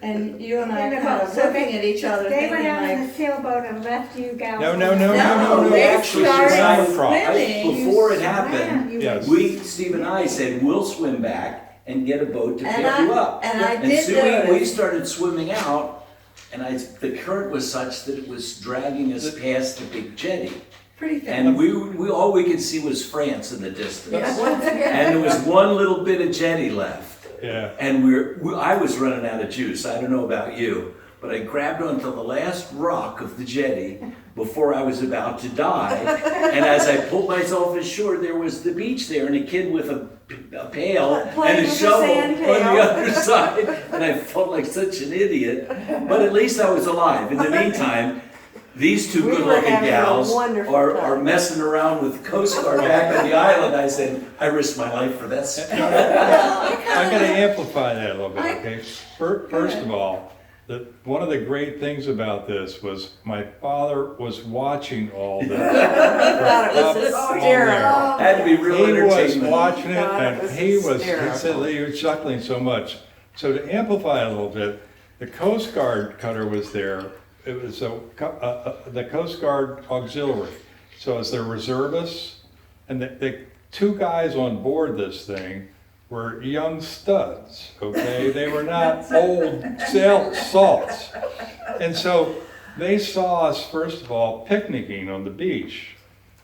Speaker 8: and you and I
Speaker 7: In the
Speaker 8: kind
Speaker 7: boat.
Speaker 8: of
Speaker 7: So
Speaker 8: looking at each other
Speaker 7: They
Speaker 8: thinking
Speaker 7: went out in
Speaker 8: like,
Speaker 7: the sailboat and left you gals.
Speaker 5: No,
Speaker 8: no, they
Speaker 5: Actually, she
Speaker 8: started
Speaker 5: swam across.
Speaker 8: swimming.
Speaker 1: Before it happened,
Speaker 5: Yes.
Speaker 1: Steve and I said, we'll swim back and get a boat to pick
Speaker 8: And
Speaker 1: you up.
Speaker 8: I
Speaker 1: And
Speaker 8: did
Speaker 1: so we
Speaker 8: notice.
Speaker 1: started swimming out, and the current was such that it was dragging us past the big jetty.
Speaker 8: Pretty fast.
Speaker 1: And all we could see was France in the distance. And there was one little bit of jetty left.
Speaker 5: Yeah.
Speaker 1: And I was running out of juice. I don't know about you, but I grabbed onto the last rock of the jetty before I was about to die. And as I pulled myself ashore, there was the beach there and a kid with a pail
Speaker 2: Playing
Speaker 1: and a
Speaker 2: with a
Speaker 1: shovel
Speaker 2: sand
Speaker 1: on
Speaker 2: pail.
Speaker 1: the other side. And I felt like such an idiot. But at least I was alive. In the meantime, these two
Speaker 2: We were
Speaker 1: good-looking
Speaker 2: having a
Speaker 1: gals
Speaker 2: wonderful
Speaker 1: are
Speaker 2: time.
Speaker 1: messing around with Coast Guard back on the island. I said, I risked my life for this.
Speaker 5: I'm going to amplify that a little bit, okay? First of all, one of the great things about this was my father was watching all this.
Speaker 2: I thought it was
Speaker 5: Up
Speaker 2: hysterical.
Speaker 1: Had to be real
Speaker 5: He was
Speaker 1: entertainment.
Speaker 5: watching it,
Speaker 2: God, it
Speaker 5: and
Speaker 2: was
Speaker 5: he
Speaker 2: hysterical.
Speaker 5: said he was chuckling so much. So to amplify it a little bit, the Coast Guard cutter was there. It was the Coast Guard Auxiliary. So it's their reservists, and the two guys on board this thing were young studs, okay? They were not old salts. And so they saw us, first of all, picnicking on the beach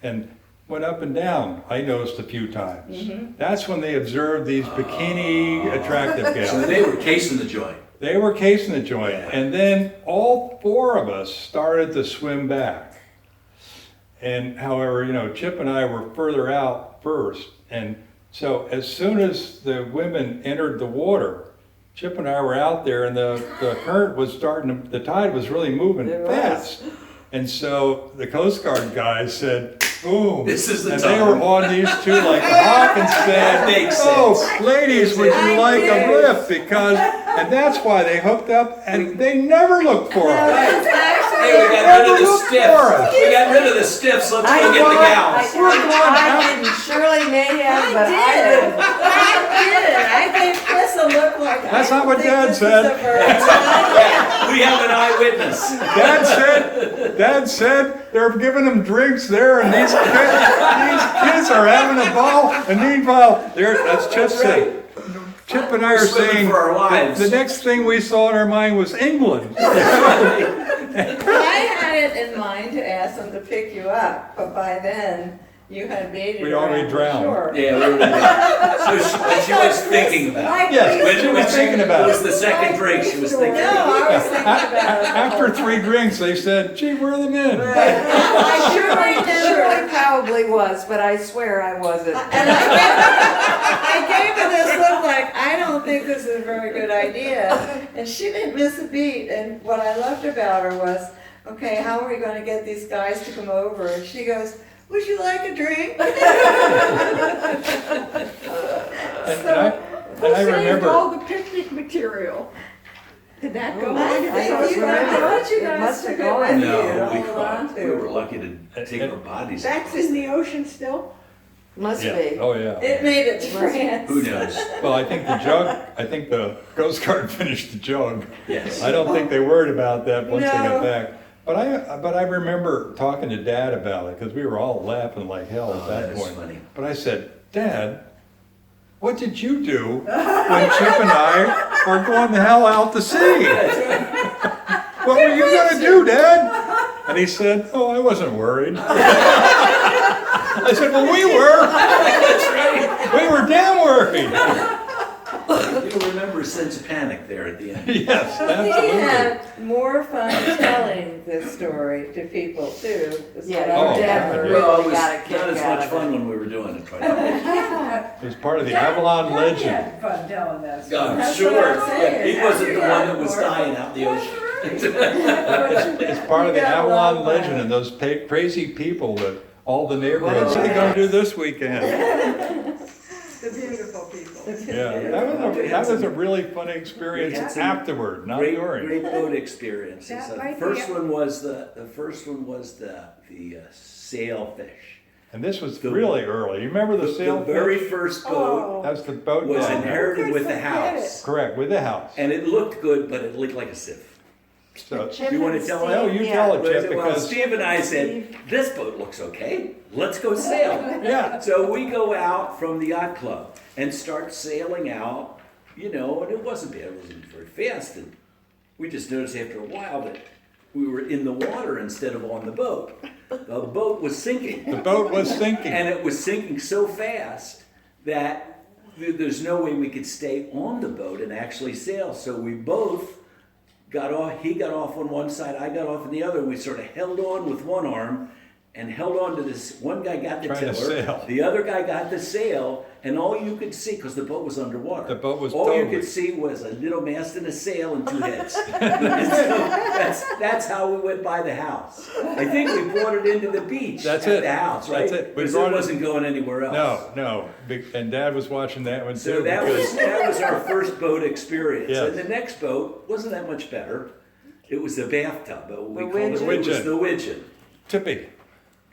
Speaker 5: and went up and down, I noticed a few times. That's when they observed these bikini attractive
Speaker 1: So
Speaker 5: gals.
Speaker 1: they were casing the joint.
Speaker 5: They were casing the joint, and then all four of us started to swim back. And however, Chip and I were further out first, and so as soon as the women entered the water, Chip and I were out there, and the current was the tide was really moving
Speaker 2: It was.
Speaker 5: fast. And so the Coast Guard guys said, boom.
Speaker 1: This is the
Speaker 5: and
Speaker 1: time.
Speaker 5: they were on these two like a hawk and said,
Speaker 1: That makes
Speaker 5: oh,
Speaker 1: sense.
Speaker 5: ladies, would you like a lift? And that's why they hooked up, and they never looked for us.
Speaker 1: Hey, we got rid of the stiffs. We got rid of the stiffs. Let's go get the gals.
Speaker 2: I didn't. Shirley may have, but I didn't.
Speaker 8: looked like.
Speaker 5: That's
Speaker 8: I
Speaker 5: not what
Speaker 8: don't think
Speaker 5: Dad
Speaker 8: this is
Speaker 5: said.
Speaker 8: a very good idea.
Speaker 1: We have an eyewitness.
Speaker 5: Dad said they're giving them drinks there, and these kids are having a ball. And meanwhile, that's Chip said. Chip and I
Speaker 1: We're
Speaker 5: are
Speaker 1: swimming
Speaker 5: saying
Speaker 1: for our lives.
Speaker 5: the next thing we saw in our mind was England.
Speaker 8: I had it in mind to ask them to pick you up, but by then you had made it
Speaker 5: We'd already
Speaker 8: around the
Speaker 5: drowned.
Speaker 8: shore.
Speaker 1: Yeah, we were but she was thinking about it.
Speaker 5: Yes, she was thinking
Speaker 1: It
Speaker 5: about
Speaker 1: was
Speaker 5: it.
Speaker 1: the second drink she was thinking
Speaker 8: No,
Speaker 1: about.
Speaker 8: I was thinking about it.
Speaker 5: After 3 drinks, they said, "Gee, where are the men?"
Speaker 8: I sure
Speaker 2: Sure,
Speaker 8: remember.
Speaker 2: it probably was, but I swear I wasn't.
Speaker 8: And I gave her this look like, I don't think this is a very good idea. And she didn't miss a beat. And what I loved about her was, okay, how are we going to get these guys to come over? And she goes, would you like a drink?
Speaker 4: Who
Speaker 5: And I
Speaker 4: saved
Speaker 5: remember,
Speaker 4: all the picnic material? Did that go
Speaker 2: Oh,
Speaker 4: on?
Speaker 8: I
Speaker 2: I
Speaker 8: think
Speaker 2: don't
Speaker 8: you
Speaker 2: remember.
Speaker 8: guys, you
Speaker 2: It
Speaker 8: guys
Speaker 2: must have
Speaker 8: took it
Speaker 2: gone.
Speaker 8: with you to
Speaker 1: No,
Speaker 8: hold on
Speaker 1: we were
Speaker 8: to.
Speaker 1: lucky to take our bodies.
Speaker 4: That's in the ocean still?
Speaker 2: Must
Speaker 5: yeah,
Speaker 2: be.
Speaker 5: oh yeah.
Speaker 8: It made it to France.
Speaker 1: Who knows?
Speaker 5: Well, I think the Coast Guard finished the jug.
Speaker 1: Yes.
Speaker 5: I don't think they worried about that once they
Speaker 8: No.
Speaker 5: got back. But I remember talking to Dad about it, because we were all laughing like hell at
Speaker 1: Oh,
Speaker 5: that
Speaker 1: that is
Speaker 5: point.
Speaker 1: funny.
Speaker 5: But I said, Dad, what did you do when Chip and I were going the hell out to sea? What were you gonna do, Dad? And he said, oh, I wasn't worried. I said, well, we were.
Speaker 1: That's right.
Speaker 5: We were damn worried.
Speaker 1: You'll remember a sense of panic there at the end.
Speaker 5: Yes,
Speaker 8: We
Speaker 5: absolutely.
Speaker 8: had more fun telling this story to people too. is what
Speaker 2: Yeah,
Speaker 8: I
Speaker 5: Oh,
Speaker 2: your dad
Speaker 5: God,
Speaker 2: really
Speaker 5: yeah.
Speaker 1: Well, it was
Speaker 2: got a kick
Speaker 1: not as
Speaker 2: out
Speaker 1: much
Speaker 2: of
Speaker 1: fun
Speaker 2: it.
Speaker 1: when we were doing it, right?
Speaker 5: It was part of the Avalon
Speaker 4: Daddy
Speaker 5: legend.
Speaker 4: had fun telling that story.
Speaker 1: I'm
Speaker 8: That's
Speaker 1: sure.
Speaker 8: what I'm saying.
Speaker 1: Yeah, he wasn't the one that was
Speaker 8: More
Speaker 1: dying out in the ocean.
Speaker 5: It's part of the
Speaker 8: You got a lot
Speaker 5: Avalon
Speaker 8: of
Speaker 5: legend
Speaker 8: fun.
Speaker 5: and those crazy people that all the neighborhoods,
Speaker 2: Wow.
Speaker 5: what are you gonna do this weekend?
Speaker 6: The beautiful people.
Speaker 5: Yeah, that was a really funny experience
Speaker 1: We had some
Speaker 5: afterward, not
Speaker 1: Great,
Speaker 5: during.
Speaker 1: great boat experiences.
Speaker 4: That
Speaker 1: The
Speaker 4: might
Speaker 1: first
Speaker 4: be-
Speaker 1: one was the sailfish.
Speaker 5: And this was really early. You remember the
Speaker 1: The
Speaker 5: sailfish?
Speaker 1: very first boat
Speaker 5: That was the boat
Speaker 1: was
Speaker 5: down there.
Speaker 1: inherited with the
Speaker 6: Could forget
Speaker 1: house.
Speaker 5: Correct, with the house.
Speaker 1: And it looked good, but it looked like a sieve.
Speaker 5: So,
Speaker 2: Chip
Speaker 1: You wanna
Speaker 2: and
Speaker 1: tell
Speaker 2: Steve,
Speaker 5: no, you
Speaker 2: yeah.
Speaker 5: tell it, Chip,
Speaker 1: Well,
Speaker 5: because,
Speaker 1: Steve and I said, this boat looks okay, let's go sail.
Speaker 5: yeah,
Speaker 1: So we go out from the yacht club and start sailing out, and it wasn't bad, it wasn't very fast. And we just noticed after a while that we were in the water instead of on the boat. The boat was sinking.
Speaker 5: the boat was sinking.
Speaker 1: And it was sinking so fast that there's no way we could stay on the boat and actually sail. So we both got off, he got off on one side, I got off on the other. We sort of held on with one arm and held on to this. One guy got the
Speaker 5: Trying to
Speaker 1: tiller,
Speaker 5: sail.
Speaker 1: the other guy got the sail, and all you could see, because the boat was underwater,
Speaker 5: The boat was
Speaker 1: all
Speaker 5: totally-
Speaker 1: you could see was a little mast and a sail and two heads. And so that's how we went by the house. I think we brought it into the beach
Speaker 5: That's
Speaker 1: at
Speaker 5: it.
Speaker 1: the house, right?
Speaker 5: That's it. We
Speaker 1: Because
Speaker 5: brought
Speaker 1: it
Speaker 5: it-
Speaker 1: wasn't going anywhere else.
Speaker 5: No, and Dad was watching that one
Speaker 1: So
Speaker 5: too.
Speaker 1: that
Speaker 5: because-
Speaker 1: was our first boat experience.
Speaker 5: Yes.
Speaker 1: And the next boat wasn't that much better. It was the bathtub. But we
Speaker 2: The
Speaker 1: called it, it was
Speaker 5: widgeon.
Speaker 1: the widgeon.
Speaker 5: Tippy.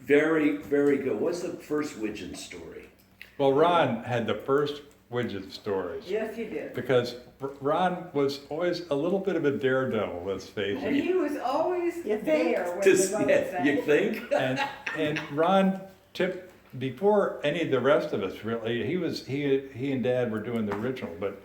Speaker 1: Very, very good. What's the first widgeon story?
Speaker 5: Well, Ron had the first widget stories.
Speaker 4: Yes, he did.
Speaker 5: Because Ron was always a little bit of a daredevil, let's face
Speaker 4: And
Speaker 5: it.
Speaker 4: he was always
Speaker 6: You think?
Speaker 4: there when
Speaker 1: Just,
Speaker 4: the boat
Speaker 1: yeah, you
Speaker 4: sank.
Speaker 1: think?
Speaker 5: And Ron tipped, before any of the rest of us really, he and Dad were doing the original, but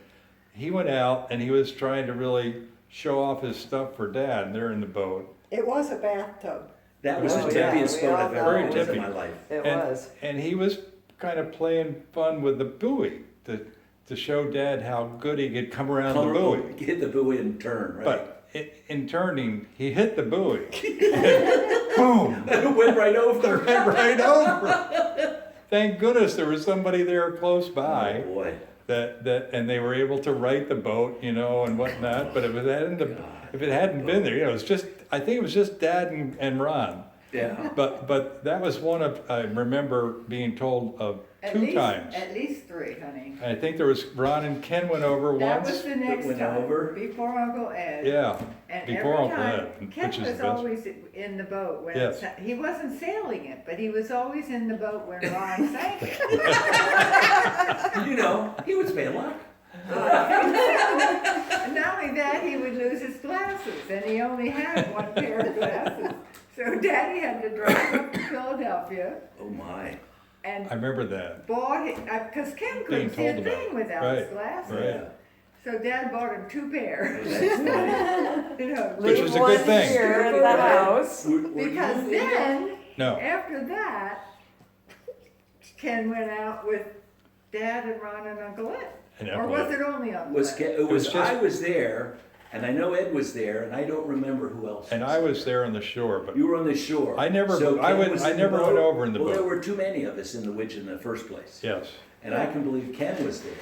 Speaker 5: he went out and he was trying to really show off his stuff for Dad there in the boat.
Speaker 6: It was a bathtub.
Speaker 1: That was
Speaker 2: Oh,
Speaker 1: the
Speaker 2: yeah,
Speaker 1: tippiest
Speaker 2: we
Speaker 1: boat
Speaker 2: all
Speaker 1: I've
Speaker 2: know.
Speaker 1: ever
Speaker 5: Very
Speaker 1: been in
Speaker 5: tippy.
Speaker 1: my life.
Speaker 2: It
Speaker 5: And-
Speaker 2: was.
Speaker 5: And he was kind of playing fun with the buoy to show Dad how good he could come around the buoy.
Speaker 1: Hit the buoy and turn, right?
Speaker 5: But in turning, he hit the buoy. Boom!
Speaker 1: it went right
Speaker 5: It
Speaker 1: over.
Speaker 5: went right over. Thank goodness there was somebody there close
Speaker 1: Oh,
Speaker 5: by
Speaker 1: boy.
Speaker 5: and they were able to right the boat, and whatnot. But if it hadn't been there, I think it was just Dad and Ron.
Speaker 1: Yeah.
Speaker 5: But that was one of, I remember being told of two times.
Speaker 4: At least 3, honey.
Speaker 5: I think there was, Ron and Ken went over
Speaker 4: That
Speaker 5: once.
Speaker 4: was the next
Speaker 1: went
Speaker 4: time,
Speaker 1: over.
Speaker 4: before Uncle Ed.
Speaker 5: Yeah,
Speaker 4: And
Speaker 5: before
Speaker 4: every
Speaker 5: Uncle
Speaker 4: time,
Speaker 5: Ed,
Speaker 4: Ken
Speaker 5: which is the
Speaker 4: was
Speaker 5: best.
Speaker 4: always in the boat when
Speaker 5: Yes.
Speaker 4: he wasn't sailing it, but he was always in the boat when Ron sank it.
Speaker 1: He was bad luck.
Speaker 4: had one pair of glasses. So Daddy had to drive up to Philadelphia
Speaker 1: Oh, my.
Speaker 4: and
Speaker 5: I remember that.
Speaker 4: bought it, because Ken
Speaker 5: Being
Speaker 4: couldn't see a
Speaker 5: told about
Speaker 4: thing
Speaker 5: it.
Speaker 4: without his
Speaker 5: Right,
Speaker 4: glasses.
Speaker 5: right.
Speaker 4: So Dad bought him 2 pairs,
Speaker 1: That's funny.
Speaker 4: you know.
Speaker 5: Which was a good
Speaker 2: Leave one
Speaker 5: thing.
Speaker 2: here at the house.
Speaker 1: Were
Speaker 4: Because
Speaker 1: you-
Speaker 4: then,
Speaker 5: No,
Speaker 4: after that, Ken went out with Dad and Ron and Uncle Ed.
Speaker 5: And
Speaker 4: Or
Speaker 5: Uncle
Speaker 4: was
Speaker 5: Ed.
Speaker 4: it only Uncle
Speaker 1: Was,
Speaker 4: Ed?
Speaker 1: it was,
Speaker 5: was just-
Speaker 1: I was there, and I know Ed was there, and I don't remember who else.
Speaker 5: and I was there on the shore, but
Speaker 1: You were on the shore.
Speaker 5: I never-
Speaker 1: So
Speaker 5: I
Speaker 1: Ken
Speaker 5: went-
Speaker 1: was
Speaker 5: I
Speaker 1: in the
Speaker 5: never went
Speaker 1: boat?
Speaker 5: over in the
Speaker 1: Well, there
Speaker 5: boat.
Speaker 1: were too many of us in the Witch in the first place.
Speaker 5: yes.
Speaker 1: And I can believe Ken was there.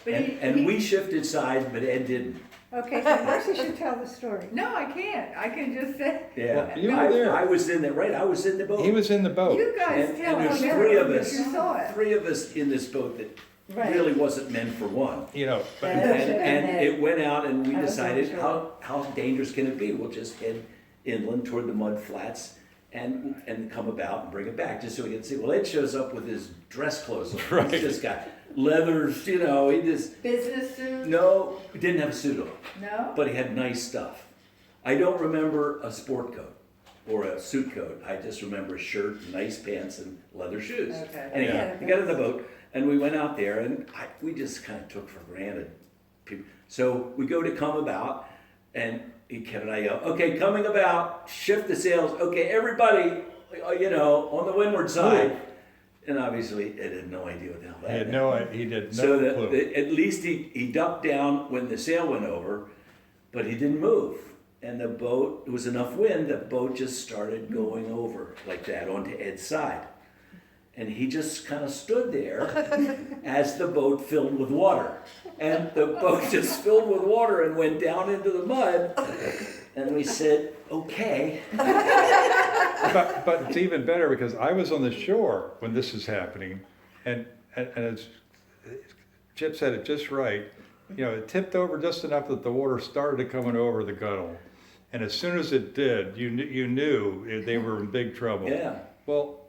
Speaker 4: But
Speaker 1: And we shifted sides, but Ed didn't.
Speaker 7: Okay, so Marcy should tell the story.
Speaker 4: No, I can't. I can just say,
Speaker 1: Yeah.
Speaker 5: Well, you were there.
Speaker 1: I was in there, right, I was in the boat.
Speaker 5: He was in the boat.
Speaker 4: you guys tell
Speaker 1: And there's
Speaker 4: me
Speaker 1: 3 of
Speaker 4: if
Speaker 1: us,
Speaker 4: you saw it.
Speaker 1: 3 of us in this boat that
Speaker 8: Right.
Speaker 1: really wasn't meant for one.
Speaker 5: You know, but
Speaker 1: And it went out and we
Speaker 8: I was
Speaker 1: decided,
Speaker 8: not
Speaker 1: how dangerous can it be? We'll just head inland toward the mud flats and come about and bring it back, just so we can see. Well, Ed shows up with his dress clothes on.
Speaker 5: Right.
Speaker 1: He's just got leathers, he just,
Speaker 4: Business suit?
Speaker 1: no, he didn't have a suit on,
Speaker 4: No?
Speaker 1: but he had nice stuff. I don't remember a sport coat or a suit coat. I just remember a shirt, nice pants, and leather shoes.
Speaker 4: Okay.
Speaker 1: Anyhow,
Speaker 8: Yeah.
Speaker 1: we got in the boat and we went out there, and we just kind of took for granted. So we go to come about, and Ken and I go, okay, coming about, shift the sails. Okay, everybody, on the windward side. And obviously, Ed had no idea what the hell that
Speaker 5: he had
Speaker 1: meant.
Speaker 5: he did no
Speaker 1: So
Speaker 5: clue.
Speaker 1: at least he ducked down when the sail went over, but he didn't move. And the boat, it was enough wind, the boat just started going over like that onto Ed's side. And he just kind of stood there as the boat filled with water. And the boat just filled with water and went down into the mud. And we said, okay.
Speaker 5: But it's even better because I was on the shore when this is happening, and as Chip said it just right, it tipped over just enough that the water started coming over the gunnel, and as soon as it did, you knew they were in big trouble.
Speaker 1: Yeah.
Speaker 5: Well,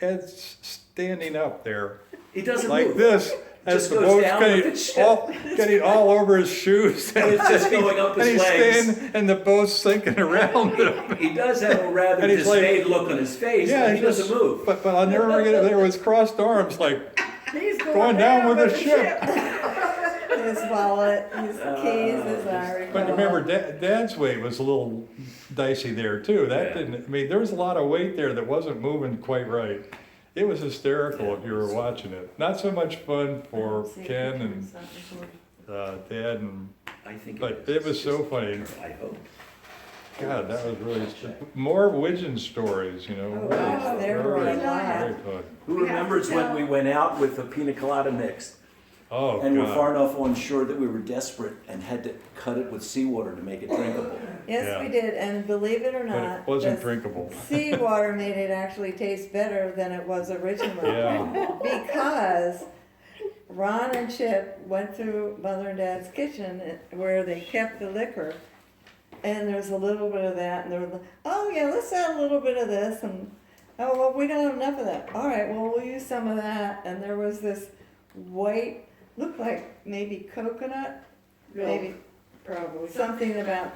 Speaker 5: Ed's standing up there
Speaker 1: He doesn't
Speaker 5: like
Speaker 1: move.
Speaker 5: this as
Speaker 1: Just
Speaker 5: the
Speaker 1: goes
Speaker 5: boat's
Speaker 1: down with the ship.
Speaker 5: getting all over his shoes.
Speaker 1: It's just going up his
Speaker 5: and he's
Speaker 1: legs.
Speaker 5: standing, and the boat's sinking around him.
Speaker 1: He does have a rather
Speaker 5: And he's like-
Speaker 1: dismayed look on his face, but he doesn't move.
Speaker 5: But I'll never forget it. There was crossed arms, like
Speaker 4: He's
Speaker 5: going down with the ship.
Speaker 8: His wallet, his keys, his I
Speaker 5: But remember, Dad's weight was a little dicey there too. That
Speaker 1: Yeah.
Speaker 5: didn't. I mean, there was a lot of weight there that wasn't moving quite right. It was hysterical if you were watching it. Not so much fun for Ken and Dad,
Speaker 1: I think
Speaker 5: but
Speaker 1: is.
Speaker 5: it was
Speaker 1: It's
Speaker 5: so
Speaker 1: just-
Speaker 5: funny.
Speaker 1: I hope.
Speaker 5: God, that was really more Widgeon stories.
Speaker 8: Oh, gosh, there were a
Speaker 5: Very,
Speaker 8: lot.
Speaker 5: very fun.
Speaker 1: Who
Speaker 4: We have
Speaker 1: remembers
Speaker 4: to
Speaker 1: when
Speaker 4: tell-
Speaker 1: we went out with the pina colada mix
Speaker 5: Oh
Speaker 1: and we're
Speaker 5: God.
Speaker 1: far enough on shore that we were desperate and had to cut it with seawater to make it drinkable?
Speaker 8: Yes,
Speaker 5: Yeah.
Speaker 8: we did, and believe it or
Speaker 5: But
Speaker 8: not.
Speaker 5: it wasn't
Speaker 8: the
Speaker 5: drinkable.
Speaker 8: Seawater made it actually taste better than it was originally.
Speaker 5: Yeah.
Speaker 8: Because Ron and Chip went through Mother and Dad's kitchen where they kept the liquor. And there's a little bit of that, and they were like, oh yeah, let's add a little bit of this, and oh, well, we don't have enough of that. All right, well, we'll use some of that. And there was this white, looked like maybe coconut, maybe
Speaker 6: Probably.
Speaker 8: something about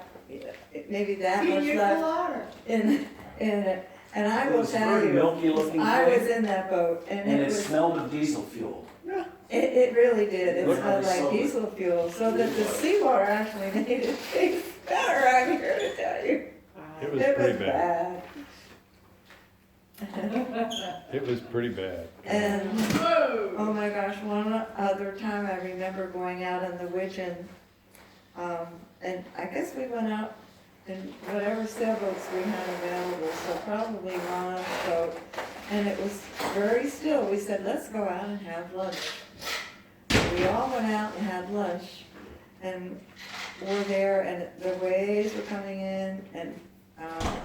Speaker 8: maybe that much
Speaker 4: Pina
Speaker 8: left
Speaker 4: colada.
Speaker 8: in it. And I
Speaker 1: It
Speaker 8: will
Speaker 1: was
Speaker 8: tell
Speaker 1: very
Speaker 8: you,
Speaker 1: milky looking
Speaker 8: I
Speaker 1: thing,
Speaker 8: was in that boat, and
Speaker 1: and
Speaker 8: it
Speaker 1: it
Speaker 8: was.
Speaker 1: smelled of diesel fuel.
Speaker 8: It really did. It
Speaker 1: Looked
Speaker 8: smelled
Speaker 1: like
Speaker 8: like
Speaker 1: soda.
Speaker 8: diesel fuel, so that the seawater actually made it taste better. I'm here to tell you,
Speaker 5: It was
Speaker 8: it was
Speaker 5: pretty bad.
Speaker 8: bad.
Speaker 5: It was pretty bad.
Speaker 8: And oh my gosh, one other time I remember going out in the Widgeon, and I guess we went out in whatever sailboats we had available, so probably Ron's boat, and it was very still. We said, let's go out and have lunch. We all went out and had lunch, and were there, and the waves were coming in, and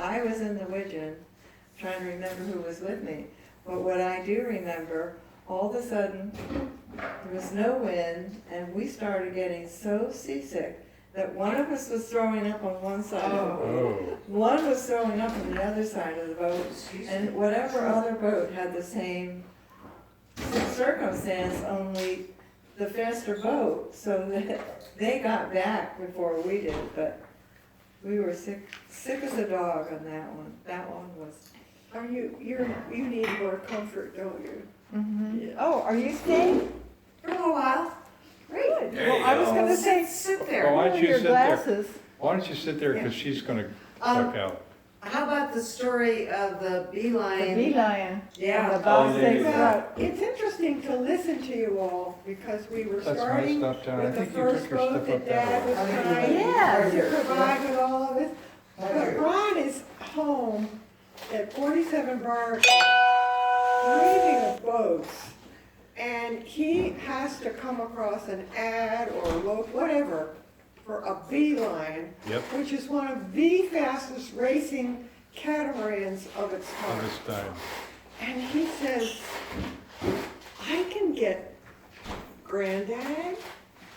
Speaker 8: I was in the Widgeon, trying to remember who was with me. But what I do remember, all of a sudden, there was no wind, and we started getting so seasick that one of us was throwing up on one side of the boat,
Speaker 5: Oh,
Speaker 8: one was throwing up on the other side of the boat, and whatever other boat had the same circumstance, only the faster boat, so that they got back before we did, but We were sick as a dog on that one. That one was.
Speaker 6: You need more comfort, don't you? Yeah.
Speaker 9: Oh, are you staying?
Speaker 4: For a while.
Speaker 9: Great.
Speaker 1: There
Speaker 9: Well,
Speaker 1: you
Speaker 9: I was
Speaker 1: go.
Speaker 9: gonna say,
Speaker 4: Sit
Speaker 5: Well, why don't you
Speaker 9: your
Speaker 5: sit there?
Speaker 9: glasses.
Speaker 5: Why don't you sit there, because she's gonna duck out.
Speaker 2: How about the story of the
Speaker 9: The
Speaker 2: beeline?
Speaker 9: bee lion.
Speaker 2: Yeah.
Speaker 9: The Bob
Speaker 1: there you
Speaker 9: Stakes
Speaker 1: go.
Speaker 9: Route.
Speaker 6: It's interesting to listen to you all because we were
Speaker 5: That's my
Speaker 6: starting
Speaker 5: stuff, John. I
Speaker 6: with the
Speaker 5: think you took
Speaker 6: first
Speaker 5: your
Speaker 6: boat
Speaker 5: stuff
Speaker 6: that
Speaker 5: up
Speaker 6: Dad was
Speaker 5: that way.
Speaker 6: trying
Speaker 9: Yeah.
Speaker 6: to provide with all of this. But Ron is home at 47 Bar dreaming of boats. And he has to come across an ad or whatever for a beeline,
Speaker 5: Yep.
Speaker 6: which is one of the fastest racing catamarans of its
Speaker 5: Of
Speaker 6: time.
Speaker 5: this time.
Speaker 6: And he says, I can get Granddad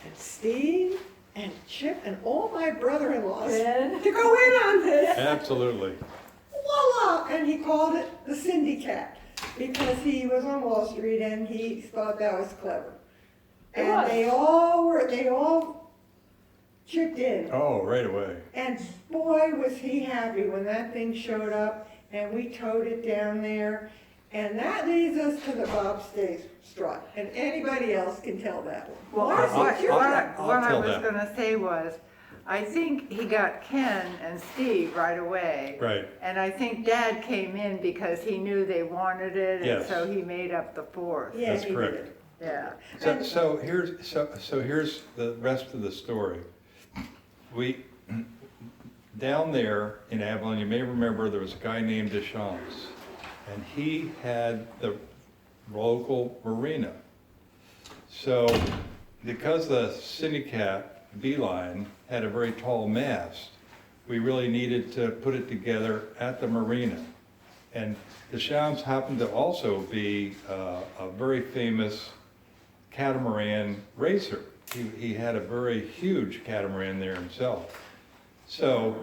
Speaker 6: and Steve and Chip and all my brother-in-laws to go in on this.
Speaker 5: Absolutely.
Speaker 6: Voila! And he called it the Cindy Cat because he was on Wall Street and he thought that was clever. And they all chipped in.
Speaker 5: Oh, right away.
Speaker 6: And boy, was he happy when that thing showed up and we towed it down there. And that leads us to the Bob Stays strut. And anybody else can tell that one.
Speaker 4: Well,
Speaker 6: What is
Speaker 5: I'll-
Speaker 6: it?
Speaker 4: what
Speaker 5: I'll
Speaker 4: I
Speaker 5: tell
Speaker 4: was
Speaker 5: that.
Speaker 4: gonna say was, I think he got Ken and Steve right away.
Speaker 5: Right.
Speaker 4: And I think Dad came in because he knew they wanted it, and
Speaker 5: Yes.
Speaker 4: so he made up the fourth.
Speaker 6: Yeah,
Speaker 5: That's
Speaker 6: he
Speaker 5: correct.
Speaker 6: did.
Speaker 4: Yeah.
Speaker 5: So here's the rest of the story. We, down there in Avalon, you may remember there was a guy named Deschamps, and he had the local marina. So because the Syndicat Beeline had a very tall mast, we really needed to put it together at the marina. And Deschamps happened to also be a very famous catamaran racer. He had a very huge catamaran there himself. So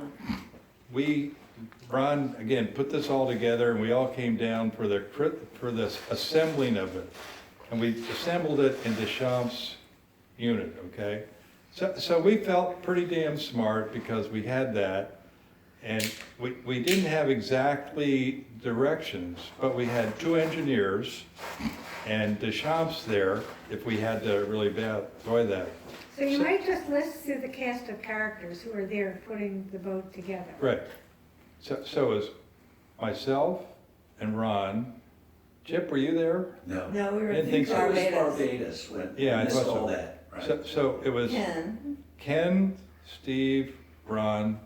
Speaker 5: Ron, again, put this all together and we all came down for the assembling of it. And we assembled it in Deschamps' unit, okay? So we felt pretty damn smart because we had that. And we didn't have exactly directions, but we had two engineers and Deschamps there if we had to really enjoy that.
Speaker 7: So you might just list through the cast of characters who are there putting the boat together.
Speaker 5: Right. So it was myself and Ron. Chip, were you there?
Speaker 1: No.
Speaker 8: No, we were
Speaker 5: Didn't
Speaker 8: in
Speaker 5: think so.
Speaker 1: It was
Speaker 8: Barbados.
Speaker 1: Barbados when
Speaker 5: Yeah, I
Speaker 1: missed
Speaker 5: thought so.
Speaker 1: all that, right?
Speaker 5: So it was Ken, Steve, Ron,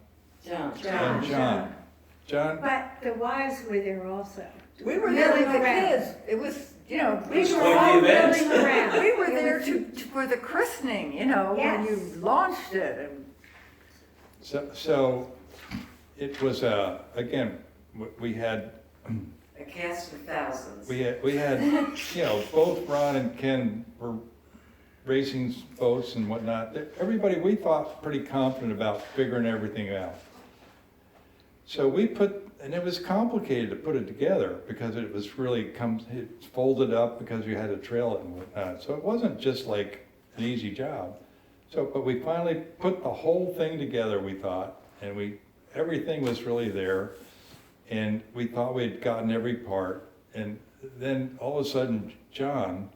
Speaker 2: John.
Speaker 5: and John. John,
Speaker 7: But the wives were there also.
Speaker 4: We were there with the
Speaker 7: Milling around.
Speaker 4: kids. It was, you know, we
Speaker 1: It's
Speaker 4: were
Speaker 1: quite the
Speaker 4: all
Speaker 1: event.
Speaker 4: milling around. We were there for the christening, you know, when you
Speaker 7: Yes.
Speaker 4: launched it. And
Speaker 5: so it was, again, we had,
Speaker 2: A cast of thousands.
Speaker 5: we had, you know, both Ron and Ken were racing boats and whatnot. Everybody, we thought pretty confident about figuring everything out. So and it was complicated to put it together because it was really it's folded up because you had to trail it and whatnot. So it wasn't just like an easy job. But we finally put the whole thing together, we thought, and everything was really there. And we thought we'd gotten every part. And then all of a sudden, John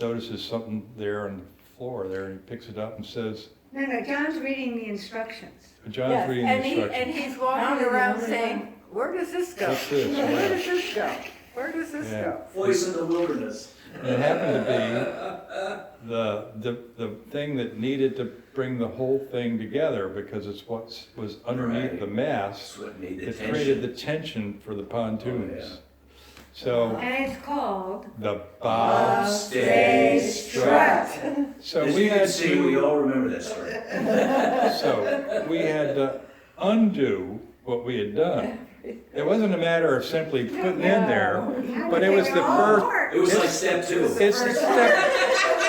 Speaker 5: notices something there on the floor there, and he picks it up and says,
Speaker 7: No, John's reading the instructions.
Speaker 5: John's
Speaker 9: Yes,
Speaker 5: reading the
Speaker 4: and
Speaker 5: instructions.
Speaker 4: he's walking around saying, where does this go?
Speaker 5: What's this?
Speaker 4: Where does this go? Where does this
Speaker 5: Yeah.
Speaker 4: go?
Speaker 1: Voice of the wilderness.
Speaker 5: And it happened to be the thing that needed to bring the whole thing together because it's what was underneath
Speaker 1: Right.
Speaker 5: the mast.
Speaker 1: That's what made the
Speaker 5: It
Speaker 1: tension.
Speaker 5: created the tension for the pontoons.
Speaker 1: Oh, yeah.
Speaker 5: So
Speaker 7: And it's called
Speaker 5: the Bob
Speaker 1: Stay
Speaker 5: Strut. So
Speaker 1: As
Speaker 5: we
Speaker 1: you can
Speaker 5: had
Speaker 1: see, we
Speaker 5: to,
Speaker 1: all remember that story.
Speaker 5: so we had to undo what we had done. It wasn't a matter of simply putting in there, but it was the first.
Speaker 1: It was like step two.
Speaker 5: It's the step.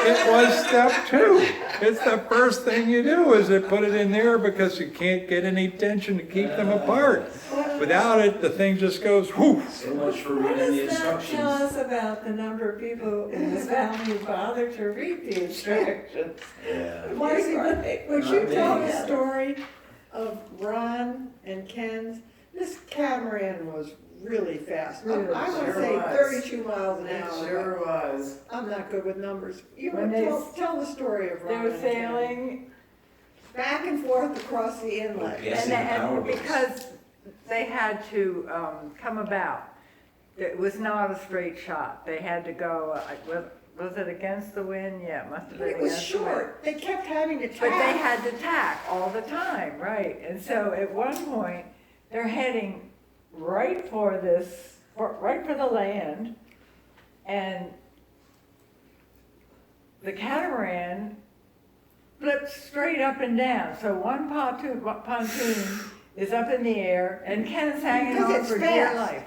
Speaker 5: It was step two. It's the first thing you do is to put it in there because you can't get any tension to keep them apart. Without it, the thing just goes whoosh.
Speaker 1: So much for
Speaker 8: What
Speaker 1: reading the
Speaker 8: does that tell
Speaker 1: instructions.
Speaker 8: us about the number of people in the family who bother to read the instructions?
Speaker 1: Yeah.
Speaker 6: Marcy, would you tell the story of Ron and Ken's, this catamaran was really fast. I want to
Speaker 4: Sure
Speaker 6: say
Speaker 4: was.
Speaker 6: 32 miles an
Speaker 4: It
Speaker 6: hour.
Speaker 4: sure was.
Speaker 6: but I'm not good with numbers. You
Speaker 4: When
Speaker 6: tell the story of
Speaker 4: They
Speaker 6: Ron
Speaker 4: were
Speaker 6: and Ken.
Speaker 4: sailing,
Speaker 6: Back and forth across the inlet.
Speaker 1: Yes.
Speaker 4: and because they had to come about. It was not a straight shot. They had to go, was it against the wind? Yeah, it must have
Speaker 6: But
Speaker 4: been
Speaker 6: it was
Speaker 4: against the wind.
Speaker 6: short. They kept having to tack.
Speaker 4: But they had to tack all the time, right? And so at one point, they're heading right for the land, and the catamaran flips straight up and down. So one pontoon is up in the air, and Ken's hanging
Speaker 6: Because
Speaker 4: on
Speaker 6: it's
Speaker 4: for dear
Speaker 6: fast.
Speaker 4: life.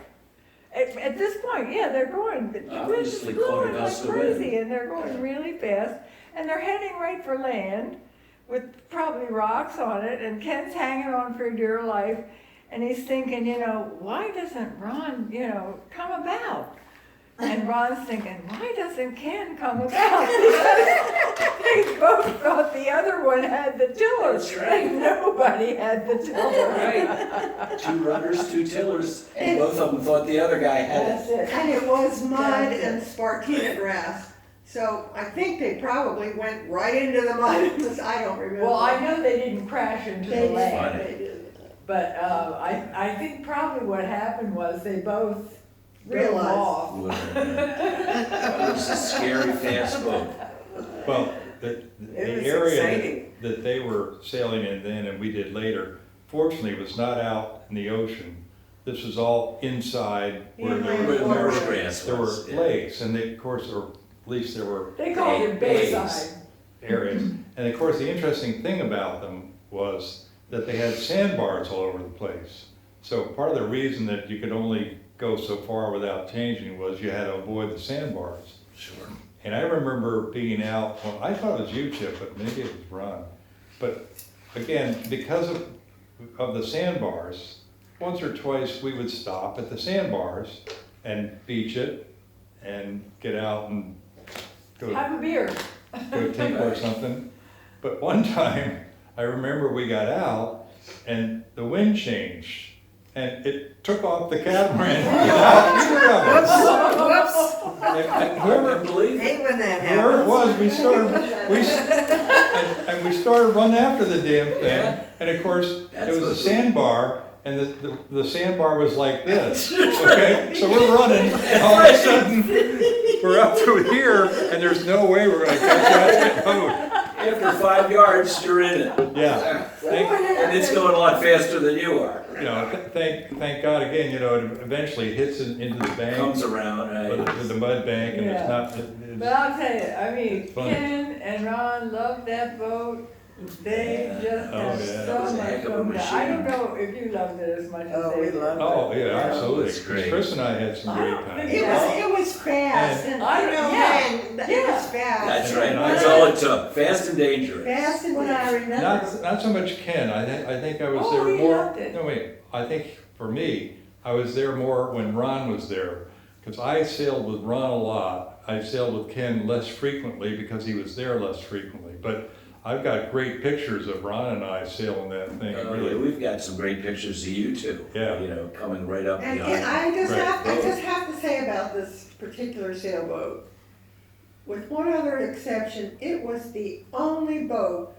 Speaker 4: At this point, yeah, they're going, the wind is
Speaker 1: Obviously
Speaker 4: blowing
Speaker 1: caught a
Speaker 4: like
Speaker 1: gust of
Speaker 4: crazy,
Speaker 1: wind.
Speaker 4: and they're going really fast, and they're heading right for land with probably rocks on it, and Ken's hanging on for dear life, and he's thinking, why doesn't Ron, come about? And Ron's thinking, why doesn't Ken come about? Because they both thought the other one had the tiller,
Speaker 1: That's right.
Speaker 4: and nobody had the tiller.
Speaker 1: Right. 2 runners, 2 tillers, and both of them thought the other guy had
Speaker 4: That's
Speaker 1: it.
Speaker 4: it.
Speaker 6: And it was mud
Speaker 4: That's
Speaker 6: and spartina grass. So I think they probably went right into the mud. I don't remember.
Speaker 4: Well, I know they didn't crash into
Speaker 6: They
Speaker 4: the
Speaker 6: did,
Speaker 4: lake,
Speaker 6: they did.
Speaker 4: but I think probably what happened was they both drove
Speaker 6: Realized.
Speaker 4: off.
Speaker 1: It was a scary fast boat.
Speaker 5: Well, the
Speaker 4: It was
Speaker 5: area
Speaker 4: exciting.
Speaker 5: that they were sailing in then and we did later, fortunately was not out in the ocean. This was all inside where there
Speaker 6: Inland
Speaker 1: Where the
Speaker 6: waterways.
Speaker 1: marsh grass
Speaker 5: there
Speaker 1: was.
Speaker 5: were
Speaker 1: yeah.
Speaker 5: lakes and they, of course, or at least there were
Speaker 4: They called it
Speaker 1: Bays.
Speaker 4: Bayside.
Speaker 5: areas. And of course, the interesting thing about them was that they had sandbars all over the place. So part of the reason that you could only go so far without changing was you had to avoid the sandbars.
Speaker 1: Sure.
Speaker 5: And I remember being out, well, I thought it was you, Chip, but maybe it was Ron. But again, because of the sandbars, once or twice we would stop at the sandbars and beach it and get out and go
Speaker 4: Have a beer.
Speaker 5: go tinkle or something. But one time, I remember we got out and the wind changed and it took off the catamaran. And
Speaker 1: I
Speaker 5: whoever,
Speaker 1: believe it.
Speaker 2: Hate when that
Speaker 5: whoever it
Speaker 2: happens.
Speaker 5: was, and we started running after the damn thing.
Speaker 1: Yeah.
Speaker 5: And of course,
Speaker 1: That's
Speaker 5: it was a
Speaker 1: what-
Speaker 5: sandbar and the sandbar was like this. Okay, so we're running and all of a sudden, we're up to here and there's no way we're gonna catch that boat.
Speaker 1: After 5 yards, you're in it.
Speaker 5: Yeah.
Speaker 1: And it's going a lot faster than you are.
Speaker 5: Thank God again, it eventually hits into the bank,
Speaker 1: Comes around, right?
Speaker 5: with the mud bank, and it's
Speaker 4: Yeah.
Speaker 5: not,
Speaker 4: But I'll tell you, I mean,
Speaker 5: It's funny.
Speaker 4: Ken and Ron loved that boat. They
Speaker 1: Yeah.
Speaker 4: just
Speaker 5: Oh,
Speaker 4: had
Speaker 5: yeah.
Speaker 1: It
Speaker 4: so
Speaker 1: was a
Speaker 4: much
Speaker 1: heck of a
Speaker 4: fun. with it. I don't
Speaker 1: machine.
Speaker 4: know if you loved it as much as
Speaker 2: Oh,
Speaker 4: they
Speaker 2: we
Speaker 4: did.
Speaker 2: loved
Speaker 5: oh, yeah, absolutely.
Speaker 1: It's great.
Speaker 5: Chris and I had some
Speaker 4: I
Speaker 5: great
Speaker 4: don't
Speaker 5: times.
Speaker 4: think
Speaker 6: It was fast, and
Speaker 4: I- yeah.
Speaker 6: it was fast.
Speaker 1: That's right,
Speaker 5: And
Speaker 1: that's all it took, fast and dangerous.
Speaker 6: Fast and
Speaker 8: What I remember,
Speaker 5: Not so much Ken, I think I was
Speaker 4: Oh,
Speaker 5: there
Speaker 4: he
Speaker 5: more,
Speaker 4: loved it.
Speaker 5: no, wait, I think for me, I was there more when Ron was there. Because I sailed with Ron a lot, I sailed with Ken less frequently because he was there less frequently. But I've got great pictures of Ron and I sailing that thing,
Speaker 1: Oh, yeah,
Speaker 5: really.
Speaker 1: we've got some great pictures of you too.
Speaker 5: Yeah.
Speaker 1: Coming right up
Speaker 6: And
Speaker 1: behind.
Speaker 6: I
Speaker 5: Right.
Speaker 6: just have to say about this particular sailboat, with one other exception, it was the only boat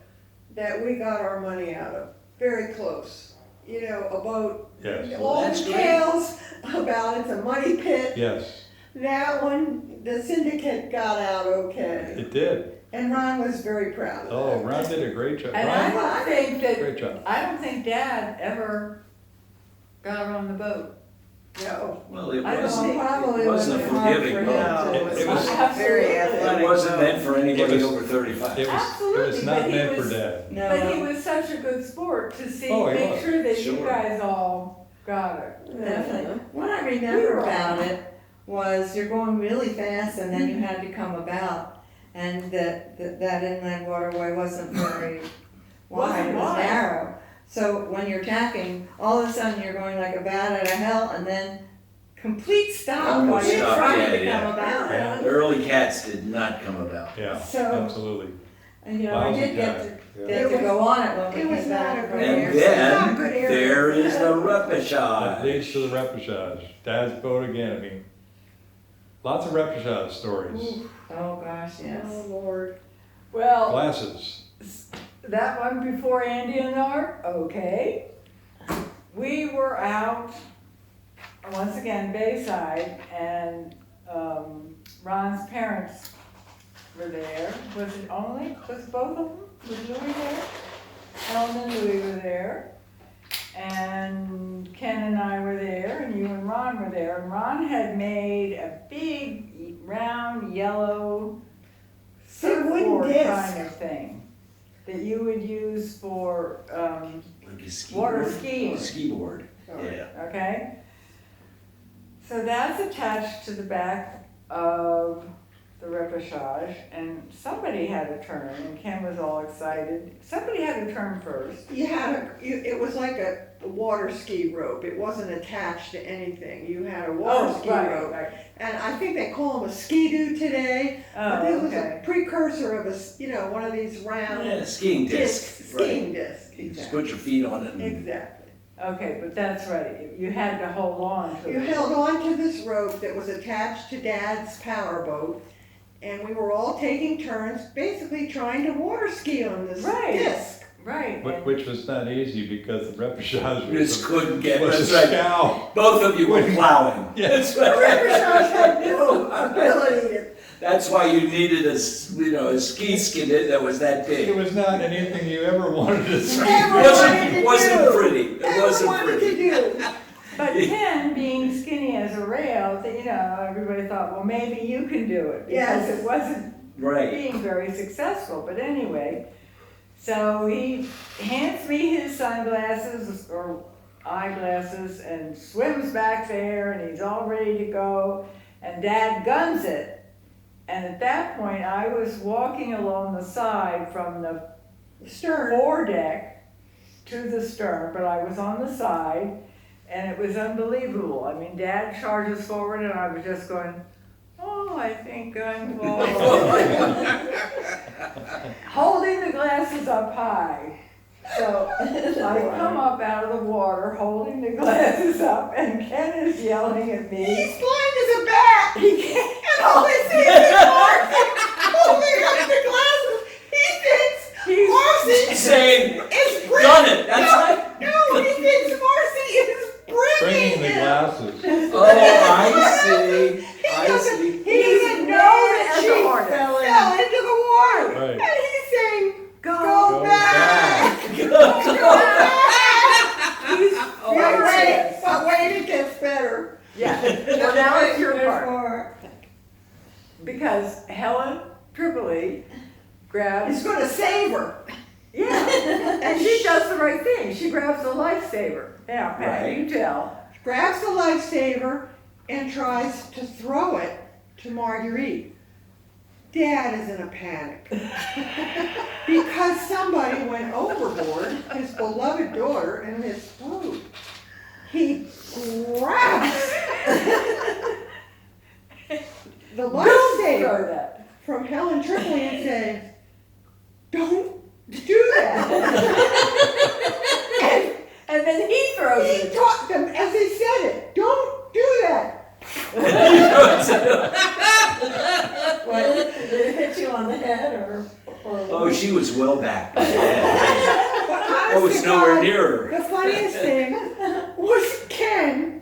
Speaker 6: that we got our money out of, very close. A boat,
Speaker 5: Yes,
Speaker 6: all the
Speaker 1: That's great.
Speaker 6: tales about it's a money pit.
Speaker 5: yes,
Speaker 6: That one, the syndicate got out okay.
Speaker 5: it did.
Speaker 6: And Ron was very proud of that.
Speaker 5: Oh, Ron did a great job.
Speaker 4: And I
Speaker 5: Ron,
Speaker 4: don't think that,
Speaker 5: great job.
Speaker 4: I don't think Dad ever got on the boat.
Speaker 6: No.
Speaker 1: Well, it
Speaker 4: I don't
Speaker 1: wasn't,
Speaker 4: think-
Speaker 6: Probably
Speaker 1: it wasn't a
Speaker 6: would've been hard
Speaker 1: forgiving
Speaker 6: for
Speaker 1: boat.
Speaker 6: him to-
Speaker 5: It was-
Speaker 4: Absolutely.
Speaker 1: It wasn't meant for anybody
Speaker 5: It was-
Speaker 1: over 35.
Speaker 5: It was
Speaker 4: Absolutely,
Speaker 5: not
Speaker 4: but he
Speaker 5: meant for
Speaker 4: was-
Speaker 5: Dad.
Speaker 4: But he
Speaker 8: no,
Speaker 4: was such a good sport to see,
Speaker 5: Oh, he
Speaker 4: make
Speaker 5: was.
Speaker 4: sure that you
Speaker 1: Sure.
Speaker 4: guys all got it.
Speaker 8: definitely. What I remember about it was you're going really fast and then you had to come about. And that inland waterway wasn't very wide, it was
Speaker 4: wide.
Speaker 8: narrow. So when you're tacking, all of a sudden you're going like a bat out of hell and then complete stop while
Speaker 1: Almost
Speaker 8: you're
Speaker 1: stop,
Speaker 8: trying
Speaker 1: yeah,
Speaker 8: to
Speaker 1: yeah.
Speaker 8: come about.
Speaker 5: Yeah.
Speaker 1: The early cats did not come about.
Speaker 5: Yeah,
Speaker 6: So-
Speaker 5: absolutely.
Speaker 8: And you know, I did get
Speaker 5: Yeah.
Speaker 8: to go on it when
Speaker 6: It
Speaker 8: we
Speaker 6: was
Speaker 8: came
Speaker 6: not
Speaker 8: back
Speaker 6: a
Speaker 8: from
Speaker 6: good
Speaker 1: And
Speaker 8: there.
Speaker 6: Not
Speaker 1: then,
Speaker 6: good area.
Speaker 1: there is the
Speaker 5: That
Speaker 1: repechage.
Speaker 5: leads to the repechage. Dad's boat again. I mean, lots of repechage stories.
Speaker 8: Oh, gosh, yes.
Speaker 6: Oh, Lord.
Speaker 4: Well,
Speaker 5: Glasses.
Speaker 4: that one before Andy and Art, okay. We were out, once again, Bayside, and Ron's parents were there. Was it both of them? Was Louis there? Ellen and Louis were there. And Ken and I were there, and you and Ron were there. And Ron had made a big, round, yellow
Speaker 6: Big wooden
Speaker 4: surfboard
Speaker 6: disc.
Speaker 4: kind of thing that you would use for,
Speaker 1: Like a ski
Speaker 4: Water
Speaker 1: board.
Speaker 4: skiing.
Speaker 1: Ski board, yeah.
Speaker 4: okay? So that's attached to the back of the repechage, and somebody had a turn, and Ken was all excited. Somebody had a turn first.
Speaker 6: It was like a water ski rope. It wasn't attached to anything. You had a water ski rope.
Speaker 4: right.
Speaker 6: And I think they call them a ski-doo today. But this
Speaker 4: Oh,
Speaker 6: was a
Speaker 4: okay.
Speaker 6: precursor of one of these round
Speaker 1: Yeah, skiing disc.
Speaker 6: skiing
Speaker 1: Right.
Speaker 6: disc.
Speaker 1: You just
Speaker 6: Exactly.
Speaker 1: put your feet on it and
Speaker 6: Exactly.
Speaker 4: Okay, but that's right. You had to hold on to
Speaker 6: You
Speaker 4: it.
Speaker 6: held on to this rope that was attached to Dad's powerboat, and we were all taking turns, basically trying to water ski on this
Speaker 4: Right.
Speaker 6: disc.
Speaker 4: Right. and-
Speaker 5: Which was not easy because the repechage
Speaker 1: you just
Speaker 5: was
Speaker 1: couldn't get,
Speaker 5: was
Speaker 1: that's
Speaker 5: a
Speaker 1: right.
Speaker 5: scow.
Speaker 1: Both of you were plowing.
Speaker 5: Yeah.
Speaker 1: That's
Speaker 6: The
Speaker 1: right.
Speaker 6: Repechage had no ability to.
Speaker 1: That's why you needed a ski skin that was that
Speaker 5: It
Speaker 1: big.
Speaker 5: was not anything you ever wanted to see.
Speaker 6: Ever
Speaker 1: It wasn't,
Speaker 6: wanted to
Speaker 1: wasn't
Speaker 6: do.
Speaker 1: pretty. It
Speaker 6: Ever
Speaker 1: wasn't
Speaker 6: wanted
Speaker 1: pretty.
Speaker 6: to do.
Speaker 4: But Ken, being skinny as a rail, everybody thought, well, maybe you can do it. Because
Speaker 6: Yes.
Speaker 4: it wasn't
Speaker 1: Right.
Speaker 4: being very successful, but anyway, so he hands me his sunglasses or eyeglasses and swims back there and he's all ready to go and Dad guns it. And at that point, I was walking along the side from the
Speaker 6: Stern.
Speaker 4: foredeck to the stern, but I was on the side and it was unbelievable. I mean, Dad charges forward and I was just going, oh, I think I'm falling. Holding the glasses up high. So I come up out of the water holding the glasses up and Ken is yelling at me.
Speaker 6: He's blind as a bat. He can't. And all he sees is Marcy holding up the glasses. He thinks Marcy
Speaker 1: Saying,
Speaker 6: is
Speaker 1: done it, that's right.
Speaker 6: No, he thinks Marcy is
Speaker 5: Bringing the
Speaker 6: him.
Speaker 5: glasses.
Speaker 1: Oh, I see. I see.
Speaker 6: He didn't know that she
Speaker 4: As a
Speaker 6: fell
Speaker 4: hornet.
Speaker 6: into the water.
Speaker 5: Right.
Speaker 6: And he's saying,
Speaker 4: Go
Speaker 5: Go
Speaker 6: back.
Speaker 1: Go
Speaker 6: But wait, it gets better.
Speaker 4: Yeah, well now it's your part.
Speaker 8: Therefore,
Speaker 4: Because Helen Tripoli grabs,
Speaker 6: He's gonna save her.
Speaker 4: yeah, and she does the right thing. She grabs the lifesaver. Yeah, Pat,
Speaker 1: Right.
Speaker 4: you tell.
Speaker 6: Grabs the lifesaver and tries to throw it to Marguerite. Dad is in a panic. Because somebody went overboard, his beloved daughter and his food. He grabs the
Speaker 4: Throw
Speaker 6: lifesaver
Speaker 4: that.
Speaker 6: from Helen Tripoli and says, don't do that.
Speaker 4: And then he throws
Speaker 6: He
Speaker 4: it.
Speaker 6: taught them as he said it, don't do that.
Speaker 8: what, did it hit you on the head or?
Speaker 1: Oh, she was well back.
Speaker 6: But
Speaker 1: I was
Speaker 6: honest to
Speaker 1: nowhere
Speaker 6: God,
Speaker 1: near her.
Speaker 6: The funniest thing was Ken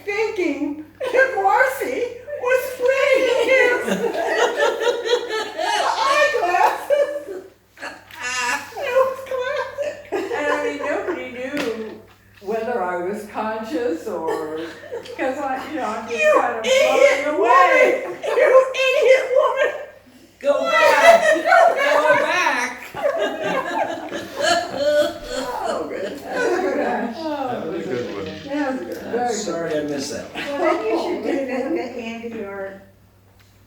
Speaker 6: thinking that Marcy was bringing him the eyeglasses. It was classic.
Speaker 4: And I mean, nobody knew whether I was conscious or, because I'm just
Speaker 6: You
Speaker 4: kind of
Speaker 6: idiot
Speaker 4: floating away.
Speaker 6: woman! You idiot woman!
Speaker 1: Go back! Go back!
Speaker 6: Oh, good. That was a good one.
Speaker 5: That was a good one.
Speaker 6: That was a good one.
Speaker 4: Very good.
Speaker 1: Sorry I missed that.
Speaker 8: Well, then you should do that, Andy, or,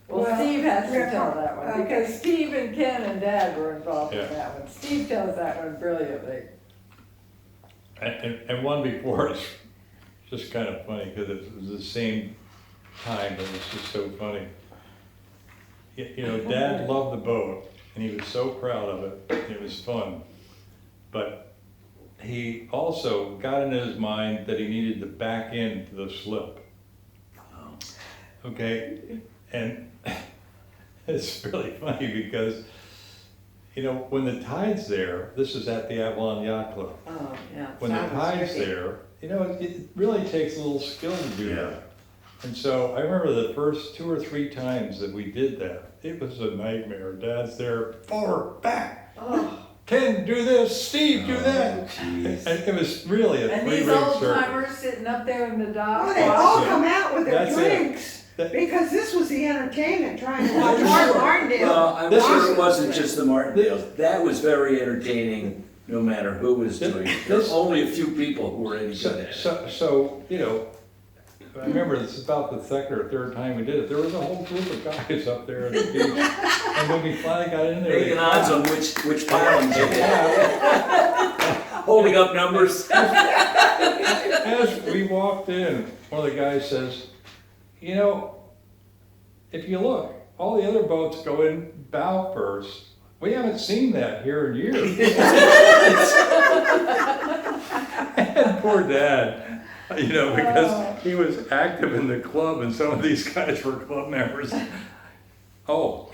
Speaker 4: Well, Steve has to tell that one,
Speaker 8: okay.
Speaker 4: because Steve and Ken and Dad were involved in
Speaker 5: Yeah.
Speaker 4: that one. Steve tells that one brilliantly.
Speaker 5: And one before is just kind of funny because it was the same time, but it's just so funny. You know, Dad loved the boat, and he was so proud of it. It was fun. But he also got in his mind that he needed to back into the slip. Okay, and it's really funny because, you know, when the tide's there, this is at the Avalon Yacht Club.
Speaker 8: Oh, yeah.
Speaker 5: When the
Speaker 8: sounds
Speaker 5: tide's
Speaker 8: tricky.
Speaker 5: there, you know, it really takes a little skill to do that. And so I remember the first 2 or 3 times that we did that, it was a nightmare. Dad's there, forward, back.
Speaker 8: Oh,
Speaker 5: Ken, do this, Steve, do that.
Speaker 1: Jeez.
Speaker 5: And it was really a
Speaker 4: And
Speaker 5: 3-ring
Speaker 4: these
Speaker 5: circle.
Speaker 4: old timers sitting up there in the dock.
Speaker 6: Oh, they all
Speaker 5: it.
Speaker 6: come out with their
Speaker 5: That's it.
Speaker 6: drinks,
Speaker 5: That-
Speaker 6: because this was the entertainment, trying to watch Martindale.
Speaker 1: Well, I'm
Speaker 5: This
Speaker 1: sure
Speaker 5: is-
Speaker 1: it wasn't just the Martindales. That was very entertaining, no matter who was doing it. There were
Speaker 5: This-
Speaker 1: only a few people who were any good at it.
Speaker 5: So, you know, I remember this is about the second or third time we did it. There was a whole group of guys up there at the beach. And when we finally got in there,
Speaker 1: Making odds on which pile you get.
Speaker 5: Yeah.
Speaker 1: Holding up numbers.
Speaker 5: As we walked in, one of the guys says, you know, if you look, all the other boats go in bow first. We haven't seen that here in years. And poor Dad, you know, because he was active in the club and some of these guys were club members. Oh.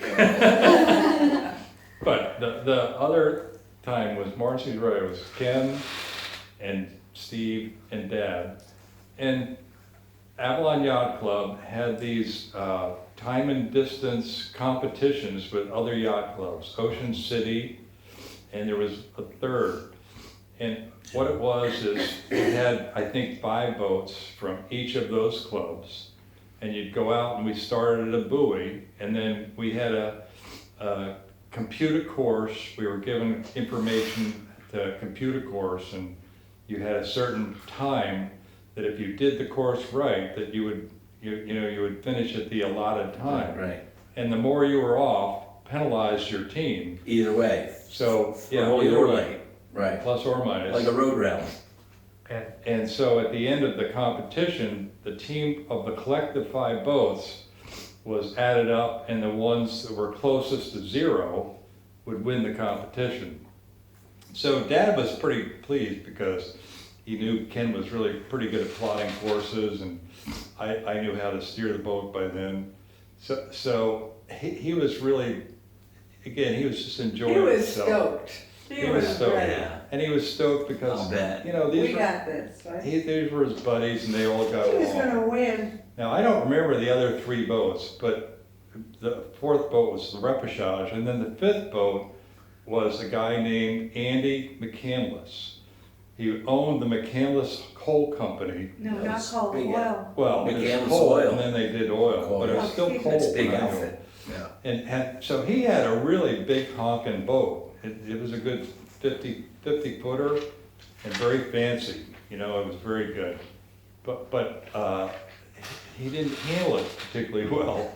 Speaker 5: But the other time was Marcy's right, it was Ken and Steve and Dad. And Avalon Yacht Club had these time and distance competitions with other yacht clubs, Ocean City, and there was a third. And what it was is we had, I think, 5 boats from each of those clubs. And you'd go out and we started at a buoy, and then we had a computer course. We were given information to compute a course, and you had a certain time that if you did the course right, that you would you would finish at the allotted time.
Speaker 1: Right.
Speaker 5: And the more you were off, penalized your team.
Speaker 1: Either way.
Speaker 5: So yeah,
Speaker 1: Early
Speaker 5: either
Speaker 1: or
Speaker 5: way,
Speaker 1: late. Right.
Speaker 5: plus or minus.
Speaker 1: Like a road rally.
Speaker 5: And so at the end of the competition, the team of the collective 5 boats was added up, and the ones that were closest to 0 would win the competition. So Dad was pretty pleased because he knew Ken was really pretty good at plotting courses, and I knew how to steer the boat by then. So he was really, again, he was just enjoying
Speaker 4: He was
Speaker 5: himself.
Speaker 4: stoked.
Speaker 5: He was stoked.
Speaker 1: Yeah.
Speaker 5: And he was stoked because,
Speaker 1: I'll bet.
Speaker 5: you know,
Speaker 8: we
Speaker 5: these were,
Speaker 8: got this, right?
Speaker 5: these were his buddies and they all got
Speaker 6: He was
Speaker 5: along.
Speaker 6: gonna win.
Speaker 5: Now, I don't remember the other 3 boats, but the 4th boat was the Repechage, and then the 5th boat was a guy named Andy McCandless. He owned the McCandless Coal Company.
Speaker 7: No, not
Speaker 1: That's
Speaker 7: coal,
Speaker 1: big,
Speaker 7: oil.
Speaker 5: Well, it
Speaker 1: McCandless
Speaker 5: was coal,
Speaker 1: Oil.
Speaker 5: and then they did oil,
Speaker 1: Coal,
Speaker 5: but it was
Speaker 1: yeah.
Speaker 5: still coal.
Speaker 1: That's a big
Speaker 5: when I knew
Speaker 1: outfit. Yeah.
Speaker 5: And so he had a really big honking boat. It was a good 50 footer and very fancy, you know, it was very good. But he didn't handle it particularly well.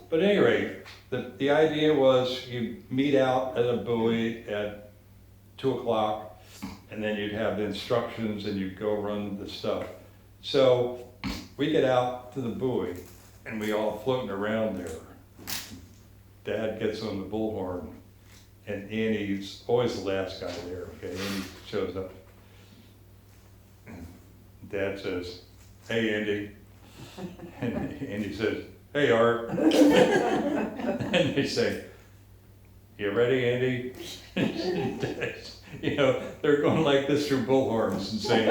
Speaker 5: But at any rate, the idea was you meet out at a buoy at 2 o'clock, and then you'd have the instructions and you'd go run the stuff. So we get out to the buoy and we all floating around there. Dad gets on the bullhorn, and Andy's always the last guy there, okay? Andy shows up. Dad says, "Hey, Andy." And Andy says, "Hey, Art." And they say, "You ready, Andy?" You know, they're going like this through bullhorns and saying,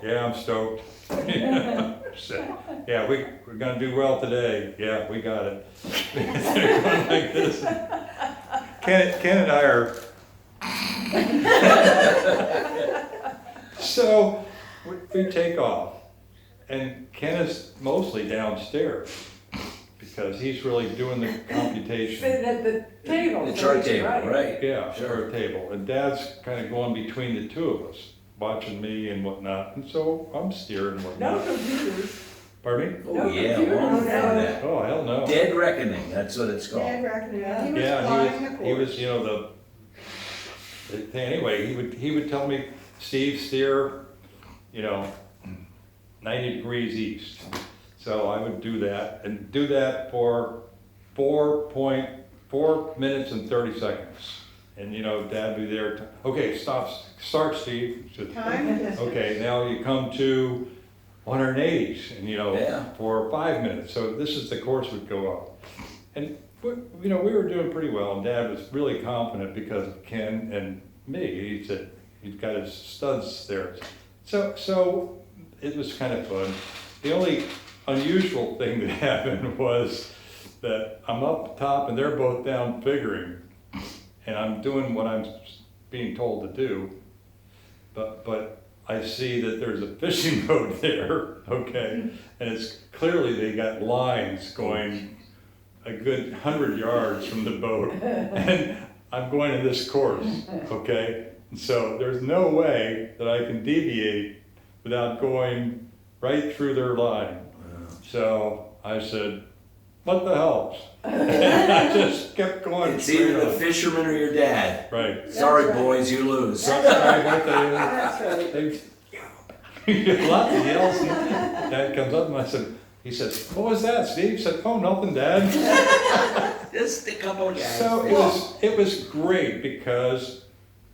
Speaker 5: "Yeah, I'm stoked." You know, so, "Yeah, we're gonna do well today. Yeah, we got it." They're going like this. Ken and I are. So we take off, and Ken is mostly downstairs because he's really doing the computation.
Speaker 4: Sitting at the table.
Speaker 1: The chart table, right.
Speaker 5: Yeah,
Speaker 1: Sure.
Speaker 5: our table, and Dad's kind of going between the 2 of us, watching me and whatnot, and so I'm steering and
Speaker 4: No
Speaker 5: whatnot.
Speaker 4: computers.
Speaker 5: Pardon me?
Speaker 1: Oh, yeah,
Speaker 4: computer,
Speaker 1: long
Speaker 4: no
Speaker 1: before
Speaker 4: doubt.
Speaker 1: that.
Speaker 5: Oh, hell no.
Speaker 1: Dead Reckoning, that's what it's
Speaker 6: Dad
Speaker 1: called.
Speaker 6: reckoned it. He was
Speaker 5: Yeah,
Speaker 6: plotting the
Speaker 5: he was,
Speaker 6: course.
Speaker 5: you know, anyway, he would tell me, "Steve, steer, you know, 90 degrees east." So I would do that, and do that for 4.4 4 minutes and 30 seconds. And you know, Dad would be there, okay, start Steve. He said,
Speaker 6: Time?
Speaker 5: okay, now you come to 180s and you know,
Speaker 1: Yeah.
Speaker 5: for 5 minutes. So this is the course would go up. And you know, we were doing pretty well and Dad was really confident because of Ken and me. He said, he's got his studs there. So it was kind of fun. The only unusual thing that happened was that I'm up top and they're both down figuring. And I'm doing what I'm being told to do. But I see that there's a fishing boat there, okay? And it's clearly they got lines going a good 100 yards from the boat. And I'm going to this course, okay? And so there's no way that I can deviate without going right through their line. So I said, what the hell? And I just kept going.
Speaker 1: It's either the
Speaker 5: straight
Speaker 1: fisherman or your dad.
Speaker 5: on. Right.
Speaker 1: Sorry,
Speaker 6: right.
Speaker 1: boys, you lose.
Speaker 6: That's right.
Speaker 5: Lots of yells. Dad comes up and he says, what was that, Steve? He said, oh, nothing, Dad.
Speaker 1: Just a couple guys.
Speaker 5: So it was great because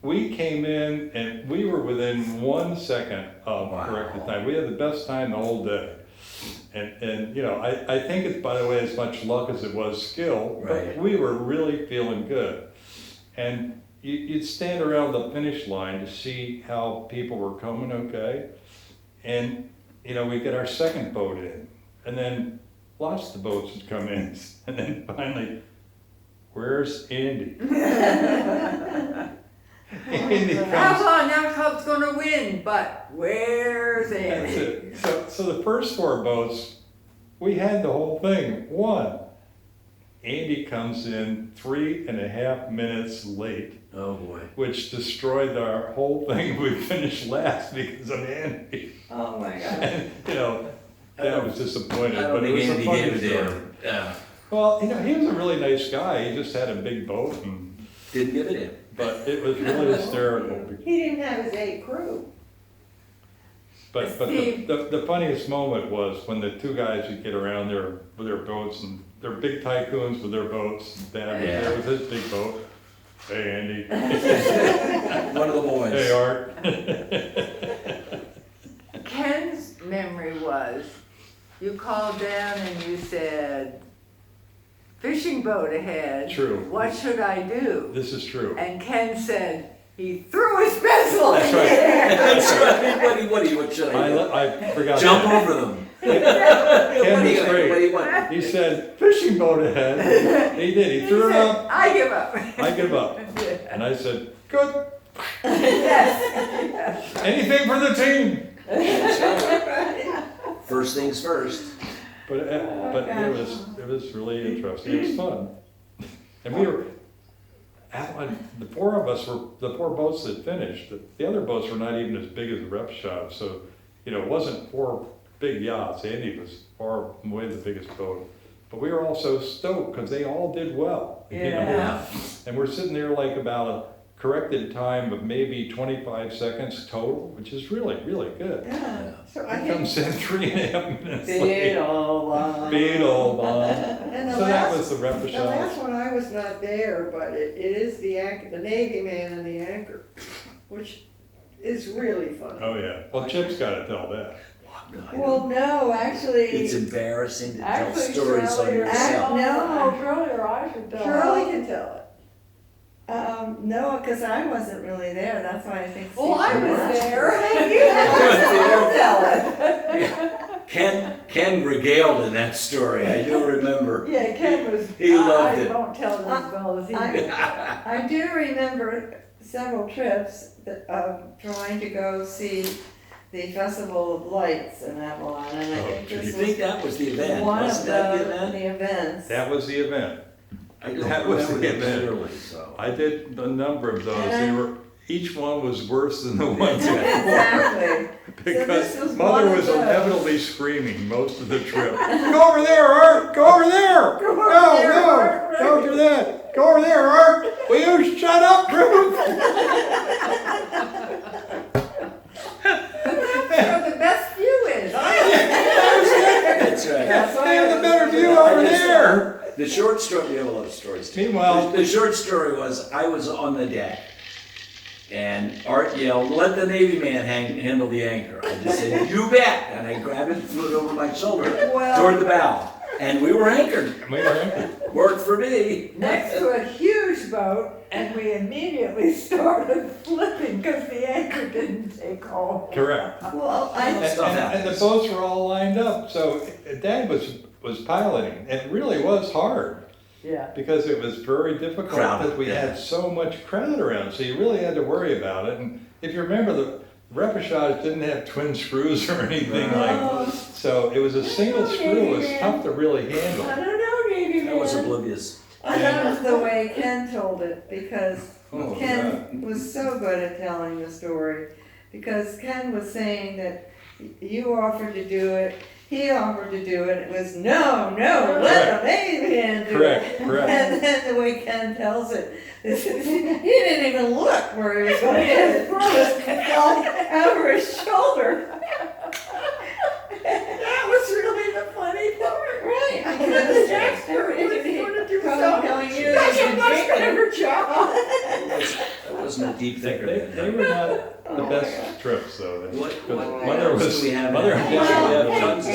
Speaker 5: we came in and we were within 1 second of
Speaker 1: Wow.
Speaker 5: corrected time. We had the best time the whole day. And you know, I think it's, by the way, as much luck as it was skill, but
Speaker 1: Right.
Speaker 5: we were really feeling good. And you'd stand around the finish line to see how people were coming, okay? And, you know, we get our second boat in, and then lots of boats would come in, and then finally, where's Andy? Andy
Speaker 4: How
Speaker 5: comes.
Speaker 4: long that club's gonna win, but where's
Speaker 5: That's
Speaker 4: Andy?
Speaker 5: it. So the first 4 boats, we had the whole thing won. Andy comes in 3.5 minutes late,
Speaker 1: Oh, boy.
Speaker 5: which destroyed our whole thing. We finished last because of Andy.
Speaker 8: Oh my God.
Speaker 5: And, you know, Dad was disappointed,
Speaker 1: I don't
Speaker 5: but it
Speaker 1: think
Speaker 5: was a
Speaker 1: Andy
Speaker 5: funny
Speaker 1: gave a
Speaker 5: story.
Speaker 1: damn. Yeah.
Speaker 5: Well, you know, he was a really nice guy. He just had a big boat,
Speaker 1: Didn't give a damn.
Speaker 5: but it was really hysterical.
Speaker 6: He didn't have his A crew.
Speaker 5: But the funniest moment was when the 2 guys would get around there with their boats, and they're big tycoons with their boats. Dad was there with his big boat. Hey, Andy.
Speaker 1: One of the boys.
Speaker 5: Hey, Art.
Speaker 4: Ken's memory was, you called down and you said, fishing boat ahead.
Speaker 5: True.
Speaker 4: What should I do?
Speaker 5: This is true.
Speaker 4: And Ken said, he threw his pencil in
Speaker 5: That's
Speaker 4: the
Speaker 5: right.
Speaker 4: air.
Speaker 1: That's right. What should I do?
Speaker 5: I forgot.
Speaker 1: Jump
Speaker 5: that.
Speaker 1: over them.
Speaker 5: Ken was
Speaker 1: What do
Speaker 5: great.
Speaker 1: you want?
Speaker 5: He said, fishing boat ahead. He did. He
Speaker 4: He
Speaker 5: threw it
Speaker 4: said,
Speaker 5: up.
Speaker 4: I give up.
Speaker 5: I give up. And I said, good.
Speaker 4: Yes.
Speaker 5: Anything for the team.
Speaker 1: First things first.
Speaker 5: But it was really interesting. It was fun. And we were, the 4 of us were the 4 boats that finished. The other boats were not even as big as the rep shop. So, you know, it wasn't 4 big yachts. Andy was far away the biggest boat. But we were all so stoked because they all did well. you know.
Speaker 4: Yeah.
Speaker 5: And we're sitting there like about a corrected time of maybe 25 seconds total, which is really, really good.
Speaker 6: Yeah. So I
Speaker 5: He
Speaker 6: think,
Speaker 5: comes in 3.5 minutes late.
Speaker 2: Beetle.
Speaker 5: Beetle bomb.
Speaker 6: and the
Speaker 5: So that
Speaker 6: last,
Speaker 5: was the
Speaker 6: the last
Speaker 5: representative.
Speaker 6: one I was not there, but it is the Navy man and the anchor, which is really fun.
Speaker 5: Oh, yeah. Well, Chip's got to tell that.
Speaker 8: Well, no, actually,
Speaker 1: It's embarrassing to tell
Speaker 9: Actually,
Speaker 1: stories on
Speaker 9: Shirley or
Speaker 1: yourself.
Speaker 8: No.
Speaker 9: Shirley or I should tell.
Speaker 6: Shirley can tell it.
Speaker 8: no, because I wasn't really there. That's why I think.
Speaker 9: Well, I
Speaker 8: Steve
Speaker 9: was
Speaker 8: should
Speaker 9: there.
Speaker 1: Ken regaled in that story. I do remember.
Speaker 9: Yeah, Ken was.
Speaker 1: He loved
Speaker 9: I
Speaker 1: it.
Speaker 9: don't tell it as well as he did.
Speaker 8: I do remember several trips trying to go see the Festival of Lights in Avalon, and I think
Speaker 1: Do you
Speaker 8: this
Speaker 1: think
Speaker 8: was
Speaker 1: that was the event?
Speaker 8: one of
Speaker 1: Wasn't that the event?
Speaker 8: the events.
Speaker 5: That was the event.
Speaker 1: I don't
Speaker 5: that was
Speaker 1: remember
Speaker 5: the
Speaker 1: that
Speaker 5: event.
Speaker 1: clearly, so.
Speaker 5: I did a number of those.
Speaker 8: And
Speaker 5: Each one was worse than the one before.
Speaker 8: Exactly.
Speaker 5: Because
Speaker 8: this was
Speaker 5: Mother
Speaker 8: one of
Speaker 5: was
Speaker 8: those.
Speaker 5: inevitably screaming most of the trip. Go over there, Art! Go over there! No, don't do that! Go over there, Art! Will you shut up, Ruth?
Speaker 4: Where the best view is.
Speaker 1: That's right.
Speaker 5: They have the better view over there!
Speaker 1: The short story, we have a lot of stories.
Speaker 5: Meanwhile,
Speaker 1: The short story was, I was on the deck, and Art yelled, "Let the Navy man handle the anchor." I just said, "You bet!" And I grabbed it and threw it over my shoulder toward the bow. And we were anchored.
Speaker 5: we were anchored.
Speaker 1: Worked for me.
Speaker 4: Next to a huge boat, and we immediately started flipping because the anchor didn't take hold.
Speaker 5: Correct.
Speaker 8: Well,
Speaker 5: And,
Speaker 1: Stuff
Speaker 5: and the
Speaker 1: happens.
Speaker 5: boats were all lined up, so Dad was piloting. It really was hard
Speaker 9: Yeah.
Speaker 5: because it was very difficult
Speaker 1: Crowded,
Speaker 5: because we
Speaker 1: yeah.
Speaker 5: had so much crowd around. So you really had to worry about it. And if you remember, the repechage didn't have twin screws or anything like. So it was a single screw. It was tough to really handle.
Speaker 4: I don't know, Navy
Speaker 1: I was
Speaker 4: man.
Speaker 1: oblivious.
Speaker 8: I loved the way Ken told it because
Speaker 5: Oh,
Speaker 8: Ken was so good at telling the story. Because Ken was saying that you offered to do it, he offered to do it. It was no, let a Navy man do
Speaker 5: Correct,
Speaker 8: it.
Speaker 5: correct.
Speaker 8: And then the way Ken tells it, he didn't even look where he was going to hit it. Just fell over his shoulder.
Speaker 4: That was really the funny part.
Speaker 8: Right,
Speaker 4: The
Speaker 8: because
Speaker 4: expert was going to do
Speaker 8: Probably
Speaker 4: something.
Speaker 8: telling you
Speaker 4: That's
Speaker 8: that
Speaker 4: a
Speaker 8: you
Speaker 4: much
Speaker 8: did it.
Speaker 4: better job.
Speaker 1: That wasn't a deep thinker.
Speaker 5: They were not the best trips though.
Speaker 1: What
Speaker 5: Mother
Speaker 1: else
Speaker 5: was
Speaker 1: do we have?
Speaker 5: Mother
Speaker 1: now?
Speaker 5: had
Speaker 1: We have
Speaker 8: Well,
Speaker 1: tons of-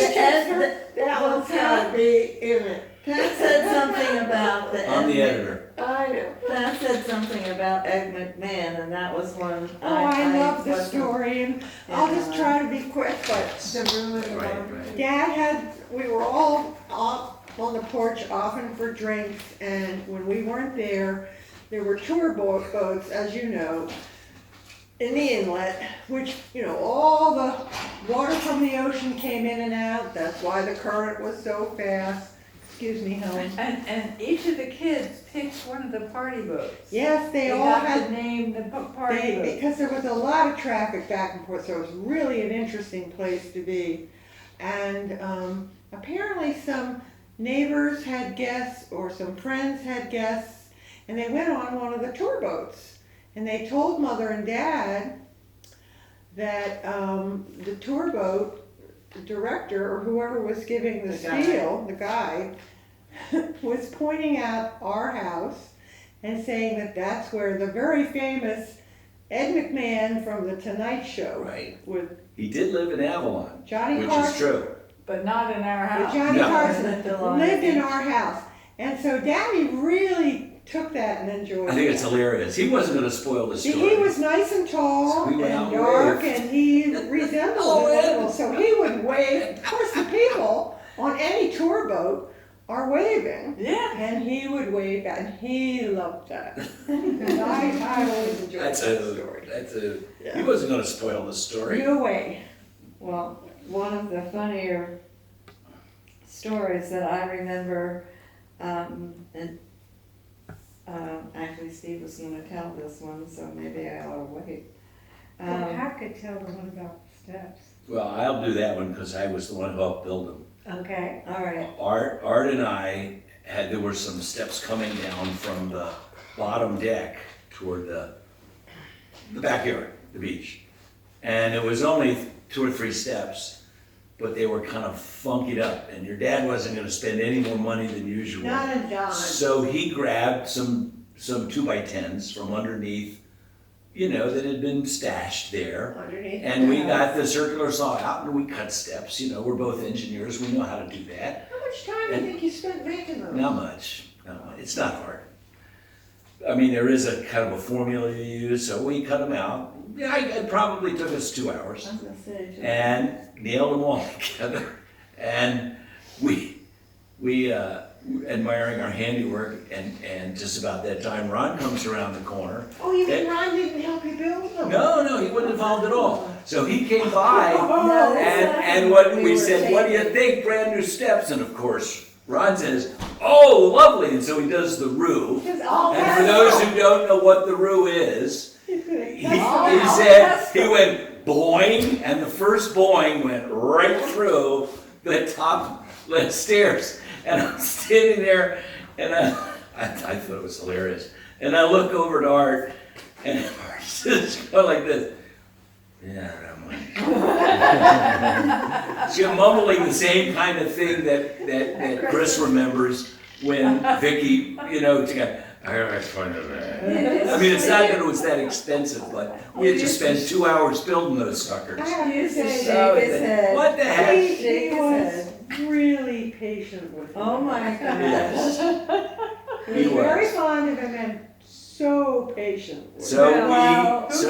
Speaker 4: That one's gotta be in it.
Speaker 8: Pat said something about the.
Speaker 1: I'm the editor.
Speaker 4: I know.
Speaker 8: Pat said something about Egg McMahon, and that was one.
Speaker 6: Oh, I love the
Speaker 8: wasn't-
Speaker 6: story, and I'll just try to be quick, but the ruin
Speaker 1: Right.
Speaker 6: Dad we were all up on the porch often for drinks, and when we weren't there, there were tour boats, as you know, in the inlet, which, all the water from the ocean came in and out. That's why the current was so fast. Excuse me, Helen.
Speaker 4: And each of the kids picked one of the party boats.
Speaker 6: Yes, they all
Speaker 4: got
Speaker 6: had
Speaker 4: to name the party boat.
Speaker 6: because there was a lot of traffic back and forth, so it was really an interesting place to be. And apparently some neighbors had guests or some friends had guests, and they went on one of the tour boats. And they told Mother and Dad that the tour boat director or whoever was giving the spiel, the guide, was pointing out our house and saying that that's where the very famous Ed McMahon from The Tonight Show
Speaker 1: Right.
Speaker 6: with
Speaker 1: He did live in Avalon,
Speaker 6: Johnny
Speaker 1: which is
Speaker 6: Carson.
Speaker 1: true.
Speaker 4: But not in our
Speaker 6: With
Speaker 4: house.
Speaker 6: Johnny
Speaker 1: No.
Speaker 6: Carson
Speaker 8: Lived
Speaker 6: lived in our house. And so Daddy really took that and enjoyed it.
Speaker 1: I think it's hilarious. He wasn't going to spoil the story.
Speaker 6: He was nice and tall
Speaker 1: So we went out
Speaker 6: and
Speaker 1: and
Speaker 6: dark,
Speaker 1: waved.
Speaker 6: and he resembled
Speaker 1: Oh,
Speaker 6: a
Speaker 1: yeah.
Speaker 6: little, so he would wave. Of course, the people on any tour boat are waving,
Speaker 4: Yeah.
Speaker 6: and he would wave back, and he loved that. And I always enjoyed that story.
Speaker 1: He wasn't going to spoil the story.
Speaker 6: No way.
Speaker 8: Well, one of the funnier stories that I remember, and actually Steve was going to tell this one, so maybe I ought to wait.
Speaker 7: Pat could tell the one about the steps.
Speaker 1: Well, I'll do that one because I was the one who helped build them.
Speaker 7: Okay.
Speaker 8: All right.
Speaker 1: Art and I there were some steps coming down from the bottom deck toward the backyard, the beach. And it was only 2 or 3 steps, but they were kind of funkied up, and your dad wasn't gonna spend any more money than usual.
Speaker 6: Not a dime.
Speaker 1: So he grabbed some 2x10s from underneath, that had been stashed there.
Speaker 6: Underneath.
Speaker 1: And we got the circular saw out and we cut steps, we're both engineers, we know how to do that.
Speaker 6: How much time do you think you spent making those?
Speaker 1: Not much, it's not hard. I mean, there is a kind of a formula you use, so we cut them out. Yeah, it probably took us 2 hours
Speaker 8: I was going to say,
Speaker 1: and nailed them all together. And we admiring our handiwork, and just about that time, Ron comes around the corner.
Speaker 6: Oh, you mean Ron didn't help you build them?
Speaker 1: No, he wasn't involved at all. So he came by,
Speaker 8: No, that's
Speaker 1: and
Speaker 8: not-
Speaker 1: what we
Speaker 8: were
Speaker 1: said, what do you
Speaker 8: taking-
Speaker 1: think, brand new steps? And of course, Ron says, oh, lovely, and so he does the roux.
Speaker 6: Just all
Speaker 1: And
Speaker 6: that
Speaker 1: for those
Speaker 6: stuff.
Speaker 1: who don't know what the roux is, he
Speaker 6: Oh,
Speaker 1: said, he went boing, and the first boing went right through the top stairs. And I'm standing there, and I thought it was hilarious. And I look over at Art, and Art's just going like this. Yeah, I'm like, she's mumbling the same kind of thing that Chris remembers when Vicky, you know, to go, it's fun of that. I mean, it's not that it was that expensive, but we had to spend 2 hours building those suckers.
Speaker 8: I have to say,
Speaker 1: So
Speaker 8: shake his
Speaker 1: that-
Speaker 8: head.
Speaker 1: What the heck?
Speaker 8: Shake
Speaker 9: He
Speaker 8: his
Speaker 9: was
Speaker 8: head.
Speaker 9: really patient with me.
Speaker 8: Oh my gosh.
Speaker 1: Yes.
Speaker 9: He was
Speaker 1: He
Speaker 9: very
Speaker 1: was.
Speaker 9: fond of him and so patient with him.
Speaker 1: So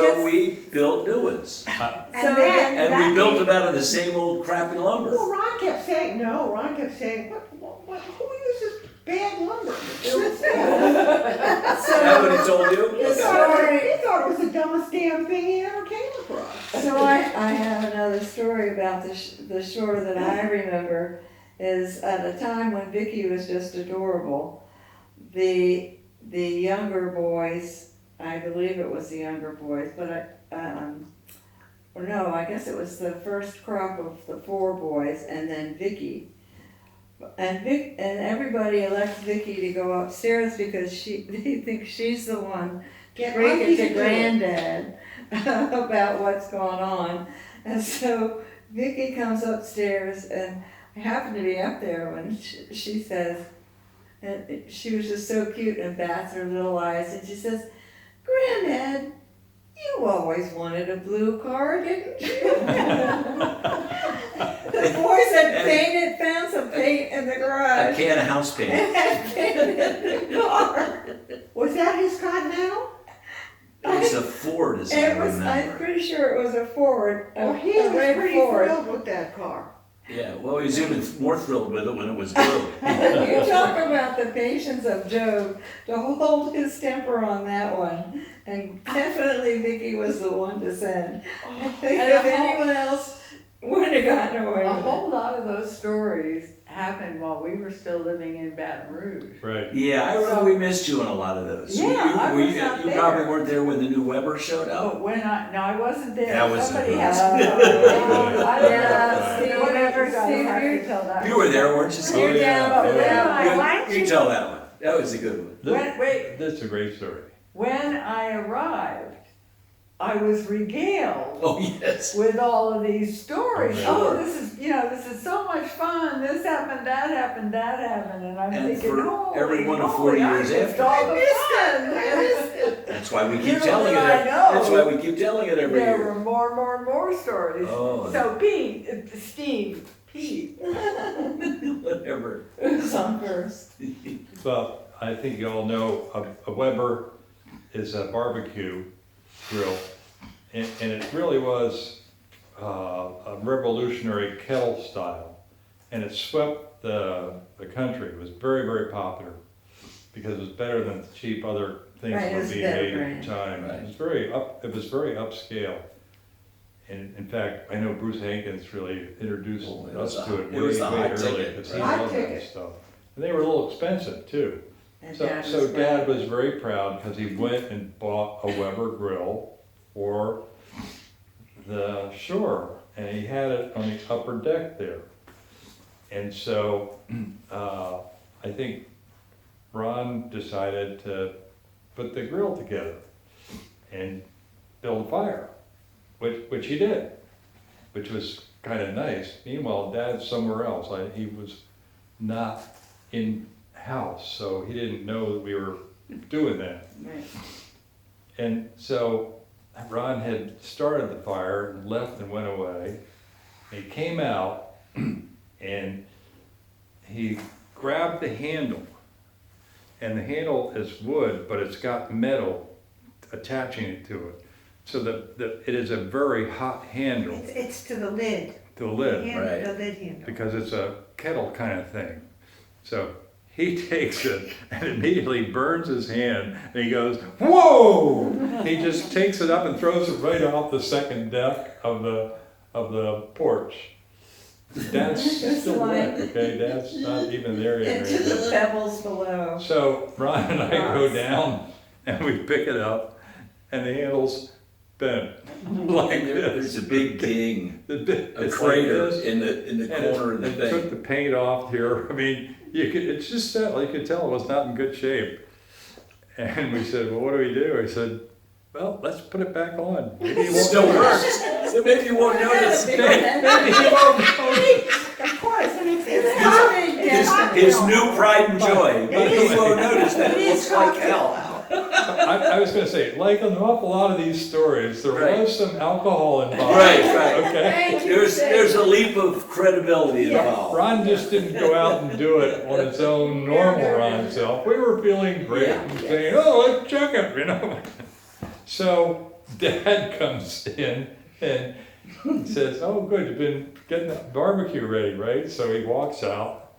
Speaker 8: Well,
Speaker 1: we built new ones.
Speaker 6: And
Speaker 9: So
Speaker 6: then,
Speaker 1: And
Speaker 9: that
Speaker 1: we built
Speaker 9: made-
Speaker 1: them out of the same old crappy lumber.
Speaker 6: well, Ron kept saying, who uses bad lumber?
Speaker 1: Is that what he told you?
Speaker 8: The story,
Speaker 6: He thought it was the dumbest damn thing he ever came across.
Speaker 8: so I have another story about the shore that I remember is at a time when Vicky was just adorable. The younger boys, I believe it was the younger boys, but or no, I guess it was the first crop of the 4 boys and then Vicky. And everybody elects Vicky to go upstairs because they think she's the one
Speaker 6: Get
Speaker 8: break
Speaker 6: monkey
Speaker 8: it to
Speaker 6: to
Speaker 8: granddad about what's going on. And so Vicky comes upstairs and I happen to be up there when she says, and she was just so cute and bats her little eyes and she says, Granddad, you always wanted a blue car, didn't you? The boys had found some paint in the
Speaker 1: A
Speaker 8: garage
Speaker 1: can of house paint.
Speaker 8: and had painted the car.
Speaker 6: Was that his Continental?
Speaker 1: It was a Ford, as I
Speaker 8: I'm
Speaker 1: remember.
Speaker 8: pretty sure it was a Ford,
Speaker 6: Well,
Speaker 8: a
Speaker 6: he was
Speaker 8: red
Speaker 6: pretty
Speaker 8: Ford.
Speaker 6: thrilled with that car.
Speaker 1: Yeah, well, he was even more thrilled with it when it was blue.
Speaker 8: You talk about the patience of Job to hold his temper on that one. And definitely Vicky was the one to send. I think
Speaker 9: And
Speaker 8: if
Speaker 9: a whole-
Speaker 8: anyone else would have gotten away
Speaker 9: A
Speaker 8: with
Speaker 9: whole lot of those stories happened while we were still living in Baton Rouge.
Speaker 5: Right.
Speaker 1: Yeah, I remember we missed you on a lot of those.
Speaker 9: Yeah, I was not
Speaker 1: You
Speaker 9: there.
Speaker 1: probably weren't there when the new Weber showed up.
Speaker 9: But when I wasn't there.
Speaker 1: That was
Speaker 9: Somebody
Speaker 1: the
Speaker 9: had
Speaker 1: best.
Speaker 9: to tell it. I don't
Speaker 8: Yeah,
Speaker 9: know.
Speaker 8: Steve,
Speaker 9: Whatever, I
Speaker 8: Steve,
Speaker 9: have
Speaker 8: you're-
Speaker 9: to tell that.
Speaker 1: You were there, weren't you, Steve?
Speaker 5: Oh, yeah.
Speaker 8: down,
Speaker 5: Oh,
Speaker 8: yeah.
Speaker 1: You tell that one. That was a good one.
Speaker 9: Wait.
Speaker 5: That's a great story.
Speaker 9: When I arrived, I was regaled
Speaker 1: Oh, yes.
Speaker 9: with all of these stories.
Speaker 1: Oh,
Speaker 9: Oh, this is so much fun. This happened, that happened, that happened. And I'm
Speaker 1: And
Speaker 9: thinking,
Speaker 1: for
Speaker 9: holy
Speaker 1: everyone of
Speaker 9: moly,
Speaker 1: 40
Speaker 9: I
Speaker 1: years
Speaker 9: missed
Speaker 1: after.
Speaker 9: all the
Speaker 6: I
Speaker 9: fun.
Speaker 1: That's why we keep
Speaker 9: Little
Speaker 1: telling it.
Speaker 9: did I know.
Speaker 1: That's why we keep telling it every
Speaker 9: There
Speaker 1: year.
Speaker 9: were more stories.
Speaker 1: Oh.
Speaker 9: So Steve, Pete.
Speaker 1: Whatever.
Speaker 8: Who's on first?
Speaker 5: Well, I think you all know a Weber is a barbecue grill, and it really was a revolutionary kettle style, and it swept the country. It was very, very popular because it was better than the cheap other things
Speaker 8: Right,
Speaker 5: that
Speaker 8: it
Speaker 5: were
Speaker 8: was
Speaker 5: being
Speaker 8: better
Speaker 5: made at
Speaker 8: brand.
Speaker 5: the time.
Speaker 1: Right.
Speaker 5: It was very upscale. And in fact, I know Bruce Hankins really introduced
Speaker 1: Oh, it
Speaker 5: us
Speaker 1: was
Speaker 5: to
Speaker 1: a-
Speaker 5: it
Speaker 1: it was
Speaker 5: way,
Speaker 1: the
Speaker 5: way
Speaker 1: hot
Speaker 5: early,
Speaker 1: ticket,
Speaker 5: because he
Speaker 1: right?
Speaker 5: loved
Speaker 6: Hot
Speaker 5: that
Speaker 6: ticket.
Speaker 5: stuff. And they were a little expensive too.
Speaker 8: And
Speaker 5: So,
Speaker 8: Dad
Speaker 5: so
Speaker 8: was
Speaker 5: Dad
Speaker 8: right.
Speaker 5: was very proud because he went and bought a Weber grill for the shore, and he had it on the upper deck there. And so, I think Ron decided to put the grill together and build a fire, which he did, which was kind of nice. Meanwhile, Dad's somewhere else. He was not in house, so he didn't know that we were doing that.
Speaker 8: Right.
Speaker 5: And so Ron had started the fire and left and went away. He came out and he grabbed the handle. And the handle is wood, but it's got metal attaching it to it. So it is a very hot handle
Speaker 6: It's to the lid.
Speaker 5: to the lid,
Speaker 1: Right.
Speaker 6: The lid handle.
Speaker 5: because it's a kettle kind of thing. So he takes it and immediately burns his hand and he goes, whoa! He just takes it up and throws it right off the second deck of the porch. Dad's still wet, okay? Dad's not even there yet. or
Speaker 8: Into the
Speaker 5: anything.
Speaker 8: pebbles below.
Speaker 5: So Ron and I go down and we pick it up and the handle's bent like
Speaker 1: There's
Speaker 5: this.
Speaker 1: a big ding,
Speaker 5: A
Speaker 1: a crater
Speaker 5: this.
Speaker 1: in the
Speaker 5: And
Speaker 1: corner of the
Speaker 5: it took
Speaker 1: thing.
Speaker 5: the paint off here. I mean, it's just that, you could tell it was not in good shape. And we said, well, what do we do? I said, well, let's put it back on. Maybe it
Speaker 1: It
Speaker 5: won't
Speaker 1: still
Speaker 5: notice."
Speaker 1: works. So maybe you won't notice.
Speaker 8: Of course, and it's coming,
Speaker 1: His his new pride and joy.
Speaker 5: By the
Speaker 1: You
Speaker 5: way-
Speaker 1: won't notice that it
Speaker 6: It
Speaker 1: looks
Speaker 6: is
Speaker 1: like
Speaker 6: cocktail
Speaker 1: hell.
Speaker 5: I was gonna say, like an awful lot of these stories, there
Speaker 1: Right.
Speaker 5: was some alcohol involved.
Speaker 1: Right, right.
Speaker 5: Okay?
Speaker 9: Thank you,
Speaker 1: There's a leap of credibility
Speaker 6: Yes.
Speaker 1: involved.
Speaker 5: Ron just didn't go out and do it on his own normal Ron self. We were feeling great
Speaker 1: Yeah.
Speaker 5: and saying, oh, let's check it, you know? So Dad comes in and says, oh, good, you've been getting the barbecue ready, right? So he walks out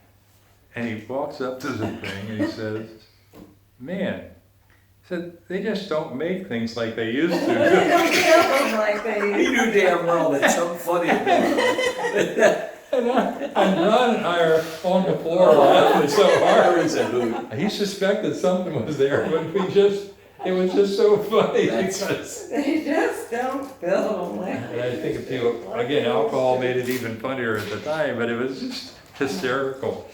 Speaker 5: and he walks up to the thing and he says, man, he said, they just don't make things like they used to.
Speaker 8: They don't kill them like they
Speaker 1: He knew damn well that something funny about it.
Speaker 5: And Ron and I are on the floor laughing so hard.
Speaker 1: It's a hoot.
Speaker 5: He suspected something was there, but it was just so funny
Speaker 1: That's-
Speaker 5: because.
Speaker 6: They just don't build them like
Speaker 5: And I think if you, again, alcohol made it even funnier at the time, but it was just hysterical.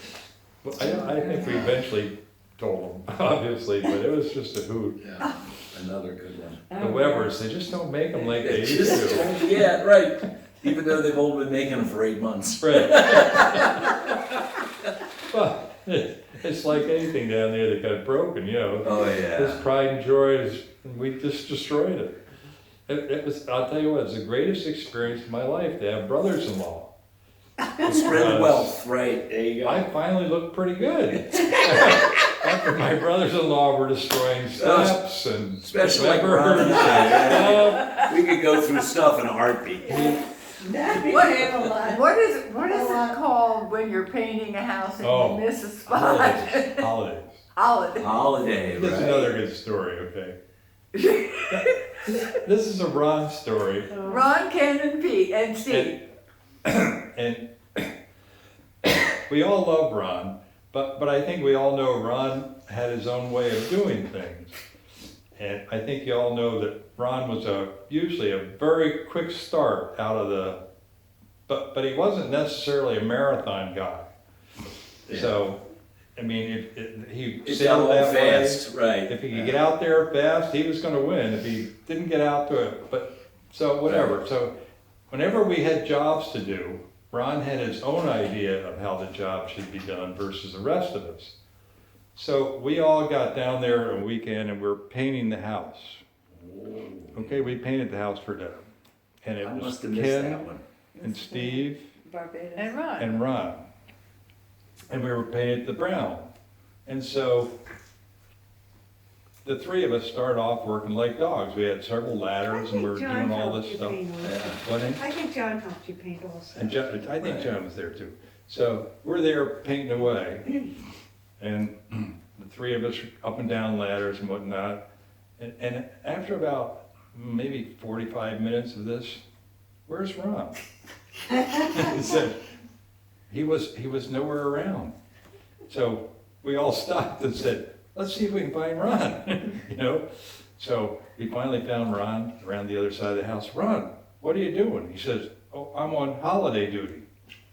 Speaker 5: Well, I think we eventually told them, obviously, but it was just a hoot.
Speaker 1: Yeah, another good one.
Speaker 5: The Webbers, they just don't make them like they
Speaker 1: It's
Speaker 5: used
Speaker 1: just-
Speaker 5: to.
Speaker 1: Yeah, right. Even though they've only been making them for 8 months.
Speaker 5: Right. Well, it's like anything down there that got broken, you know.
Speaker 1: Oh,
Speaker 5: His
Speaker 1: yeah.
Speaker 5: pride and joy is, we just destroyed it. It was, I'll tell you what, it's the greatest experience of my life to have brothers-in-law.
Speaker 1: Spread the wealth, right, there you
Speaker 5: I
Speaker 1: go.
Speaker 5: finally looked pretty good. After my brothers-in-law were destroying steps and.
Speaker 1: Especially like Ron and I. We could go through stuff in a heartbeat.
Speaker 6: that
Speaker 9: What,
Speaker 6: became a lot.
Speaker 9: what is it called when you're painting a house and
Speaker 5: Oh,
Speaker 9: you miss a spot?
Speaker 5: Holidays, holidays.
Speaker 9: Holiday.
Speaker 1: Holiday,
Speaker 5: That's
Speaker 1: right?
Speaker 5: another good story, okay? This is a Ron story.
Speaker 9: Ron, Ken, and Pete, and Steve.
Speaker 5: And we all love Ron, but I think we all know Ron had his own way of doing things. And I think you all know that Ron was usually a very quick start out of but he wasn't necessarily a marathon guy.
Speaker 1: Yeah.
Speaker 5: So, I mean, he
Speaker 1: It's
Speaker 5: sailed
Speaker 1: all
Speaker 5: that way.
Speaker 1: fast, right.
Speaker 5: If he could get out there fast, he was gonna win. If he didn't get out to it, so whatever. So whenever we had jobs to do, Ron had his own idea of how the job should be done versus the rest of us. So we all got down there a weekend and we're painting the house. Okay, we painted the house for Deb. And it
Speaker 1: I
Speaker 5: was
Speaker 1: must have missed that
Speaker 5: Ken
Speaker 1: one.
Speaker 5: and Steve
Speaker 8: Barbados.
Speaker 9: And Ron.
Speaker 5: and Ron. And we were painted the brown. And so the three of us started off working like dogs. We had several ladders and we were doing all this stuff. What, Hank?
Speaker 7: I think John helped you paint also.
Speaker 5: And John, I think John was there too. So we're there painting away. And the three of us are up and down ladders and whatnot. And after about maybe 45 minutes of this, where's Ron? He said, he was nowhere around. So we all stopped and said, let's see if we can find Ron, you know? So we finally found Ron around the other side of the house. Ron, what are you doing? He says, oh, I'm on holiday duty.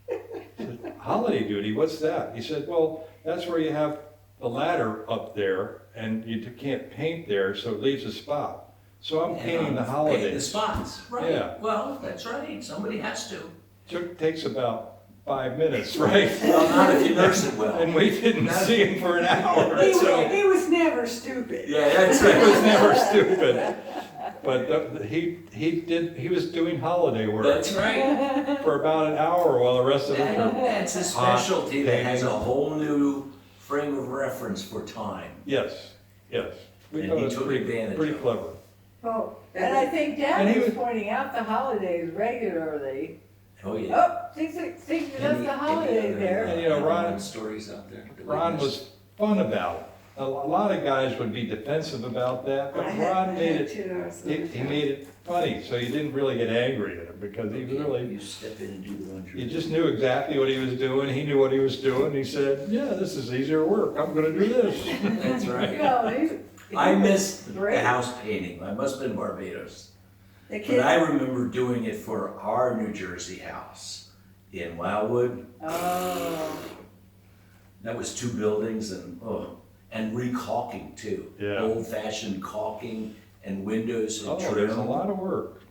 Speaker 5: I said, holiday duty, what's that? He said, well, that's where you have the ladder up there and you can't paint there, so it leaves a spot. So I'm painting the
Speaker 1: Painting the
Speaker 5: holidays.
Speaker 1: spots, right.
Speaker 5: Yeah.
Speaker 1: Well, that's right, somebody has to.
Speaker 5: Takes about 5 minutes, right?
Speaker 1: Well, not if you nurse it well.
Speaker 5: And we didn't see him for an hour, so.
Speaker 6: He was never stupid.
Speaker 1: Yeah, that's
Speaker 5: He was
Speaker 1: right.
Speaker 5: never stupid. But he was doing holiday work
Speaker 1: That's right.
Speaker 5: for about an hour while the rest of us were.
Speaker 1: That's a specialty that has a whole new frame of reference for time.
Speaker 5: Yes. We
Speaker 1: And
Speaker 5: thought
Speaker 1: he
Speaker 5: it was
Speaker 1: took advantage
Speaker 5: pretty
Speaker 1: of it.
Speaker 5: clever.
Speaker 9: Oh, and I think
Speaker 5: And
Speaker 9: Dad
Speaker 5: he
Speaker 9: was
Speaker 5: was-
Speaker 9: pointing out the holidays regularly.
Speaker 1: Oh, yeah.
Speaker 9: Oh, see, that's the holiday there.
Speaker 5: And, you know, Ron-
Speaker 1: Stories out there. that we
Speaker 5: Ron
Speaker 1: missed.
Speaker 5: was fun about it. A lot of guys would be defensive about that, but Ron made it, he made it funny, so you didn't really get angry at him because he was really,
Speaker 1: You step in and do the laundry.
Speaker 5: you just knew exactly what he was doing, he knew what he was doing, he said, yeah, this is easier work, I'm gonna do this.
Speaker 1: That's right.
Speaker 9: No,
Speaker 1: I missed
Speaker 9: Great.
Speaker 1: the house painting. I must have been Barbados.
Speaker 8: The
Speaker 1: But
Speaker 8: kids,
Speaker 1: I remember doing it for our New Jersey house in Wildwood.
Speaker 9: Oh,
Speaker 1: That was 2 buildings and recalking too.
Speaker 5: Yeah.
Speaker 1: Old fashioned caulking and windows and
Speaker 5: Oh,
Speaker 1: trim.
Speaker 5: there's a lot of work.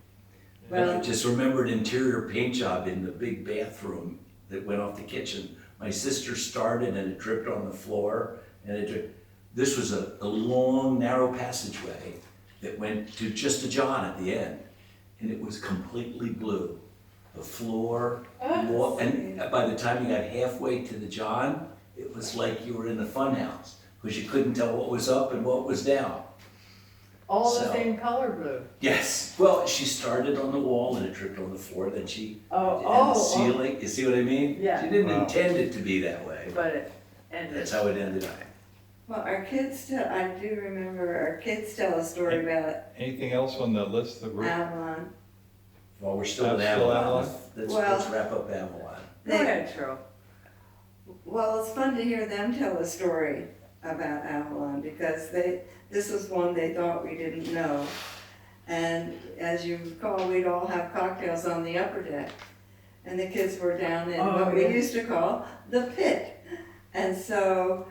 Speaker 1: And I just remembered interior paint job in the big bathroom that went off the kitchen My sister started and it dripped on the floor, and this was a long, narrow passageway that went to just a John at the end, and it was completely blue. The floor, wall, and by the time you got halfway to the John, it was like you were in a fun house, because you couldn't tell what was up and what was down.
Speaker 9: All the
Speaker 1: So-
Speaker 9: same color blue.
Speaker 1: Yes, well, she started on the wall and it dripped on the floor, then she, and the
Speaker 9: Oh,
Speaker 1: ceiling, you see what I mean?
Speaker 9: Yeah.
Speaker 1: She didn't
Speaker 5: Wow.
Speaker 1: intend it to be that way,
Speaker 9: but it ended.
Speaker 1: that's how it ended up.
Speaker 8: Well, our kids tell, I do remember our kids tell a story about
Speaker 5: Anything else on the list that we're,
Speaker 8: Avalon.
Speaker 1: While we're still in
Speaker 5: That's still
Speaker 1: Avalon,
Speaker 5: Avalon?
Speaker 1: let's
Speaker 8: Well-
Speaker 1: wrap up Avalon.
Speaker 9: Go ahead, Cheryl.
Speaker 8: Well, it's fun to hear them tell a story about Avalon because this was one they thought we didn't know. And as you recall, we'd all have cocktails on the upper deck. And the kids were down in what we used to call the pit. And so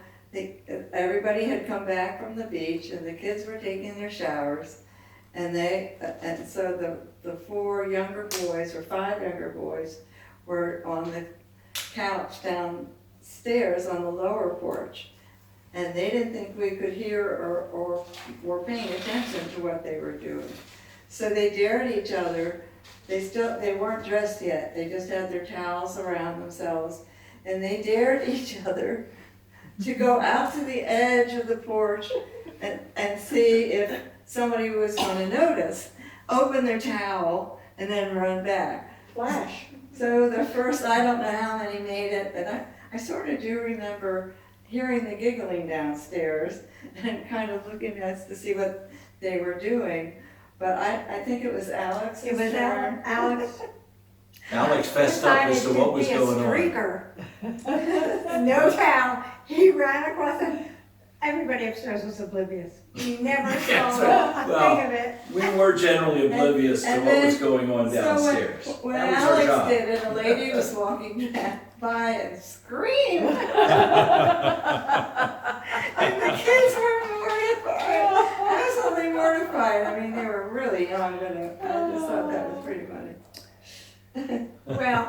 Speaker 8: everybody had come back from the beach and the kids were taking their showers. And so the 4 younger boys, or 5 younger boys, were on the couch downstairs on the lower porch. And they didn't think we could hear or were paying attention to what they were doing. So they dared each other. They weren't dressed yet. They just had their towels around themselves. And they dared each other to go out to the edge of the porch and see if somebody was gonna notice. Open their towel and then run back.
Speaker 6: Flash.
Speaker 8: So the first, I don't know how many made it, but I sort of do remember hearing the giggling downstairs and kind of looking at us to see what they were doing. But I think it was Alex's
Speaker 7: It was
Speaker 8: turn.
Speaker 7: Alex
Speaker 1: Alex fessed up as to what was going on.
Speaker 7: on. No towel. He ran across it. Everybody upstairs was oblivious. He never saw
Speaker 1: That's right.
Speaker 7: a
Speaker 1: Well,
Speaker 7: thing of it.
Speaker 1: We were generally oblivious to
Speaker 8: and
Speaker 1: what was
Speaker 8: then-
Speaker 1: going on downstairs.
Speaker 8: So when
Speaker 1: That was our
Speaker 8: Alex
Speaker 1: job.
Speaker 8: did it, a lady was walking by and screamed. And the kids were mortified, absolutely mortified. I mean, they were really young, but I just thought that was pretty funny.
Speaker 7: Well,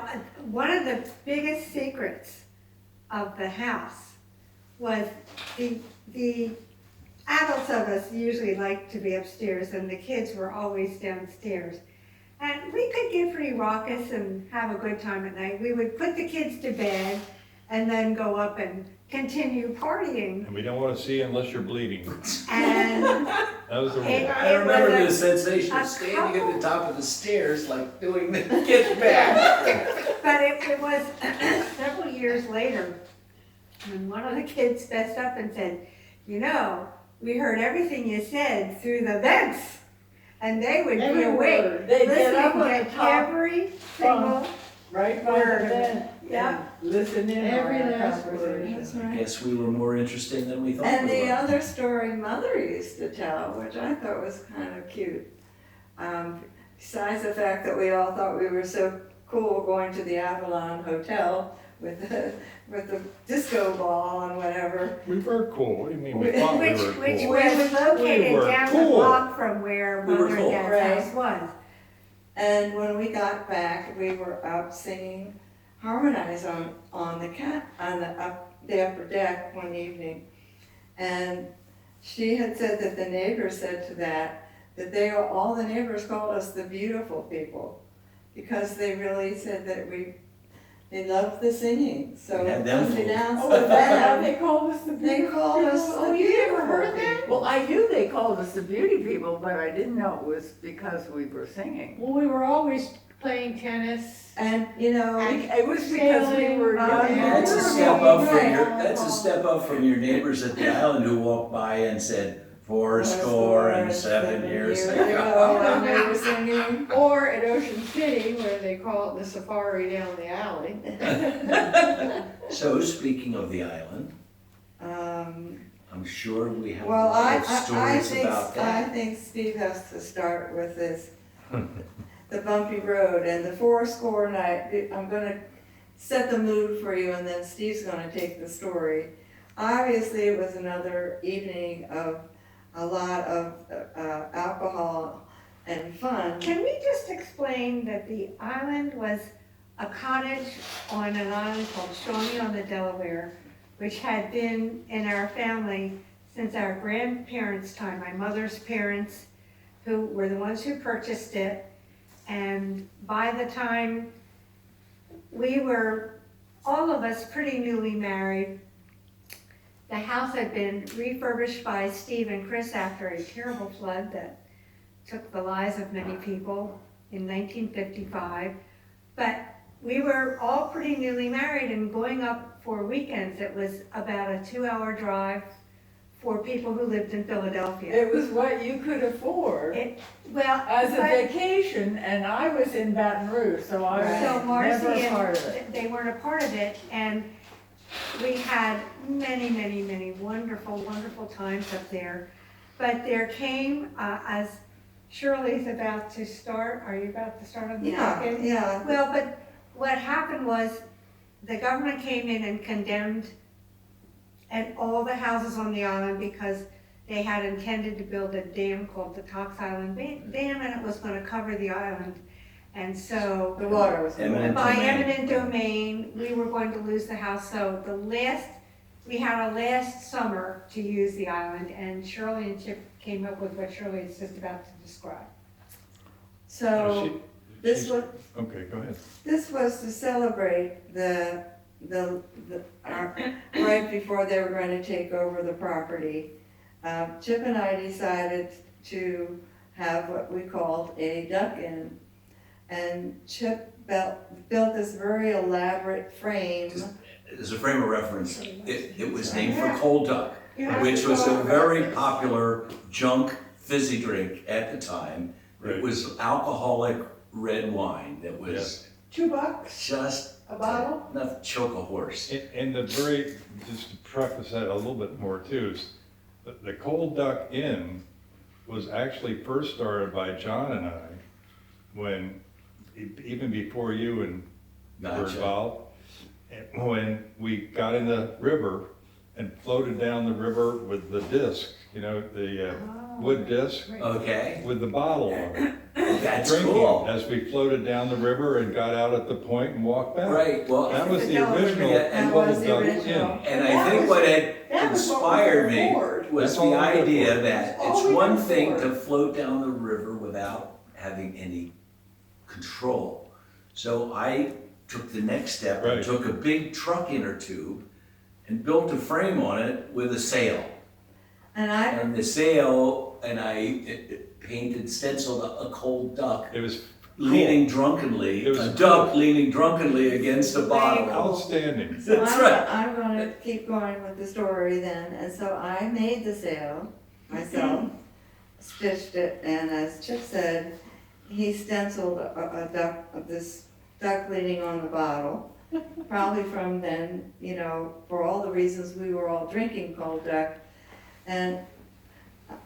Speaker 7: one of the biggest secrets of the house was the adults of us usually liked to be upstairs and the kids were always downstairs. And we could get pretty raucous and have a good time at night. We would put the kids to bed and then go up and continue partying.
Speaker 5: and we don't want to see unless you're bleeding.
Speaker 7: And
Speaker 5: That was the rule.
Speaker 1: I remember the
Speaker 7: was
Speaker 1: sensation
Speaker 7: a
Speaker 1: of standing at the top of the stairs, like doing the get back.
Speaker 7: But it was several years later, when one of the kids fessed up and said, you know, we heard everything you said through the vents. And they would be
Speaker 6: Every
Speaker 7: awake,
Speaker 6: word.
Speaker 9: They get
Speaker 7: listening
Speaker 9: up on
Speaker 7: to
Speaker 9: the top
Speaker 7: every single,
Speaker 9: right by
Speaker 7: Word
Speaker 9: the
Speaker 7: of
Speaker 9: bed.
Speaker 7: yeah.
Speaker 9: Listen in
Speaker 6: Every
Speaker 9: on our
Speaker 6: last word.
Speaker 9: conversation.
Speaker 8: That's
Speaker 1: I
Speaker 8: right.
Speaker 1: guess we were more interesting than we thought
Speaker 8: And
Speaker 1: we
Speaker 8: the
Speaker 1: were.
Speaker 8: other story Mother used to tell, which I thought was kind of cute. Besides the fact that we all thought we were so cool going to the Avalon Hotel with the disco ball and whatever.
Speaker 5: We were cool. What do you mean? We thought we
Speaker 7: which
Speaker 5: were
Speaker 7: was
Speaker 5: cool.
Speaker 7: located
Speaker 5: We were
Speaker 7: down the
Speaker 5: cool.
Speaker 7: block from where
Speaker 1: We were
Speaker 7: Mother
Speaker 1: cool.
Speaker 7: and
Speaker 8: Right.
Speaker 7: Dad's house was.
Speaker 8: And when we got back, we were up singing Harmonize on the upper deck one evening. And she had said that the neighbors said to that all the neighbors called us the beautiful people because they really said that they loved the singing. So
Speaker 1: We had them fooled.
Speaker 8: unbeknownst
Speaker 9: Oh,
Speaker 8: to
Speaker 9: is that how
Speaker 8: them,
Speaker 9: they called us the
Speaker 8: they
Speaker 9: beautiful
Speaker 8: called us
Speaker 9: people?
Speaker 8: the
Speaker 9: Oh, you never
Speaker 8: beautiful
Speaker 9: heard that?
Speaker 8: people.
Speaker 9: Well, I knew they called us the beauty people, but I didn't know it was because we were singing.
Speaker 6: Well, we were always playing tennis.
Speaker 8: And, you know,
Speaker 9: It was because we were young.
Speaker 8: Yeah,
Speaker 1: That's a
Speaker 8: Right.
Speaker 1: step up from
Speaker 8: Right.
Speaker 1: that's a step up from your neighbors at the island who walked by and said, 4 years
Speaker 8: ago, and they were singing.
Speaker 6: Or at Ocean City, where they call it the safari down the alley.
Speaker 1: So speaking of the island,
Speaker 8: Um,
Speaker 1: I'm sure we have a
Speaker 8: Well,
Speaker 1: lot
Speaker 8: I
Speaker 1: of stories about
Speaker 8: I
Speaker 1: that.
Speaker 8: think Steve has to start with this, the bumpy road and the 4 night. I'm gonna set the mood for you and then Steve's gonna take the story. Obviously, it was another evening of a lot of alcohol and fun.
Speaker 7: Can we just explain that the island was a cottage on an island called Shawnee on the Delaware, which had been in our family since our grandparents' time, my mother's parents, who were the ones who purchased it. And by the time we were, all of us, pretty newly married, the house had been refurbished by Steve and Chris after a terrible flood that took the lives of many people in 1955. But we were all pretty newly married and going up for weekends. It was about a 2-hour drive for people who lived in Philadelphia.
Speaker 9: It was what you could afford
Speaker 7: Well,
Speaker 9: as a
Speaker 7: but-
Speaker 9: vacation, and I was in Baton Rouge, so I
Speaker 7: So
Speaker 9: was
Speaker 7: Marcy
Speaker 9: never a part of it.
Speaker 7: and, they weren't a part of it, and we had many, many, many wonderful, wonderful times up there. But there came, as Shirley's about to start, are you about to start on the weekend?
Speaker 8: Yeah.
Speaker 7: Well, but what happened was, the government came in and condemned and all the houses on the island because they had intended to build a dam called the Cox Island Dam, and it was gonna cover the island. And so,
Speaker 6: The water was.
Speaker 1: Eminent
Speaker 7: by
Speaker 1: domain.
Speaker 7: eminent domain, we were going to lose the house. So we had a last summer to use the island, and Shirley and Chip came up with what Shirley is just about to describe.
Speaker 8: So this was,
Speaker 5: Okay, go ahead.
Speaker 8: this was to celebrate right before they were going to take over the property. Chip and I decided to have what we called a duck-in. And Chip built this very elaborate frame.
Speaker 1: As a frame of reference, it was named for cold duck, which was a very popular junk fizzy drink at the time.
Speaker 5: Right.
Speaker 1: It was alcoholic red wine that was
Speaker 6: $2
Speaker 1: just
Speaker 6: a bottle?
Speaker 1: enough to choke a horse.
Speaker 5: And the very, just to preface that a little bit more too, is the Cold Duck Inn was actually first started by John and I, when, even before you and were
Speaker 1: Gotcha.
Speaker 5: involved, and when we got in the river and floated down the river with the disc, the wood disc
Speaker 1: Okay,
Speaker 5: with the bottle on it.
Speaker 1: that's
Speaker 5: Drinking
Speaker 1: cool.
Speaker 5: as we floated down the river and got out at the point and walked back.
Speaker 1: Right, well,
Speaker 5: That was the original
Speaker 1: Yeah, and
Speaker 8: That was
Speaker 5: Cold
Speaker 8: the
Speaker 5: Duck
Speaker 8: original.
Speaker 5: Inn.
Speaker 1: and I think what had
Speaker 6: that was what
Speaker 1: inspired
Speaker 6: was
Speaker 1: me
Speaker 6: on board.
Speaker 1: was
Speaker 5: That's all
Speaker 1: the
Speaker 5: we could
Speaker 1: idea
Speaker 5: afford.
Speaker 1: that
Speaker 6: All
Speaker 1: it's
Speaker 6: we
Speaker 1: one
Speaker 6: could
Speaker 1: thing
Speaker 6: afford.
Speaker 1: to float down the river without having any control. So I took the next step, I
Speaker 5: Right.
Speaker 1: took a big truck inner tube and built a frame on it with a sail.
Speaker 8: And
Speaker 1: And the sail, and I painted, stenciled a cold duck
Speaker 5: It was
Speaker 1: leaning drunkenly,
Speaker 5: It was
Speaker 1: a duck leaning drunkenly against a bottle.
Speaker 5: outstanding.
Speaker 8: So
Speaker 1: That's right.
Speaker 8: I'm gonna keep going with the story then, and so I made the sail myself, stitched it, and as Chip said, he stenciled a duck, this duck leaning on the bottle. Probably from then, for all the reasons we were all drinking cold duck. And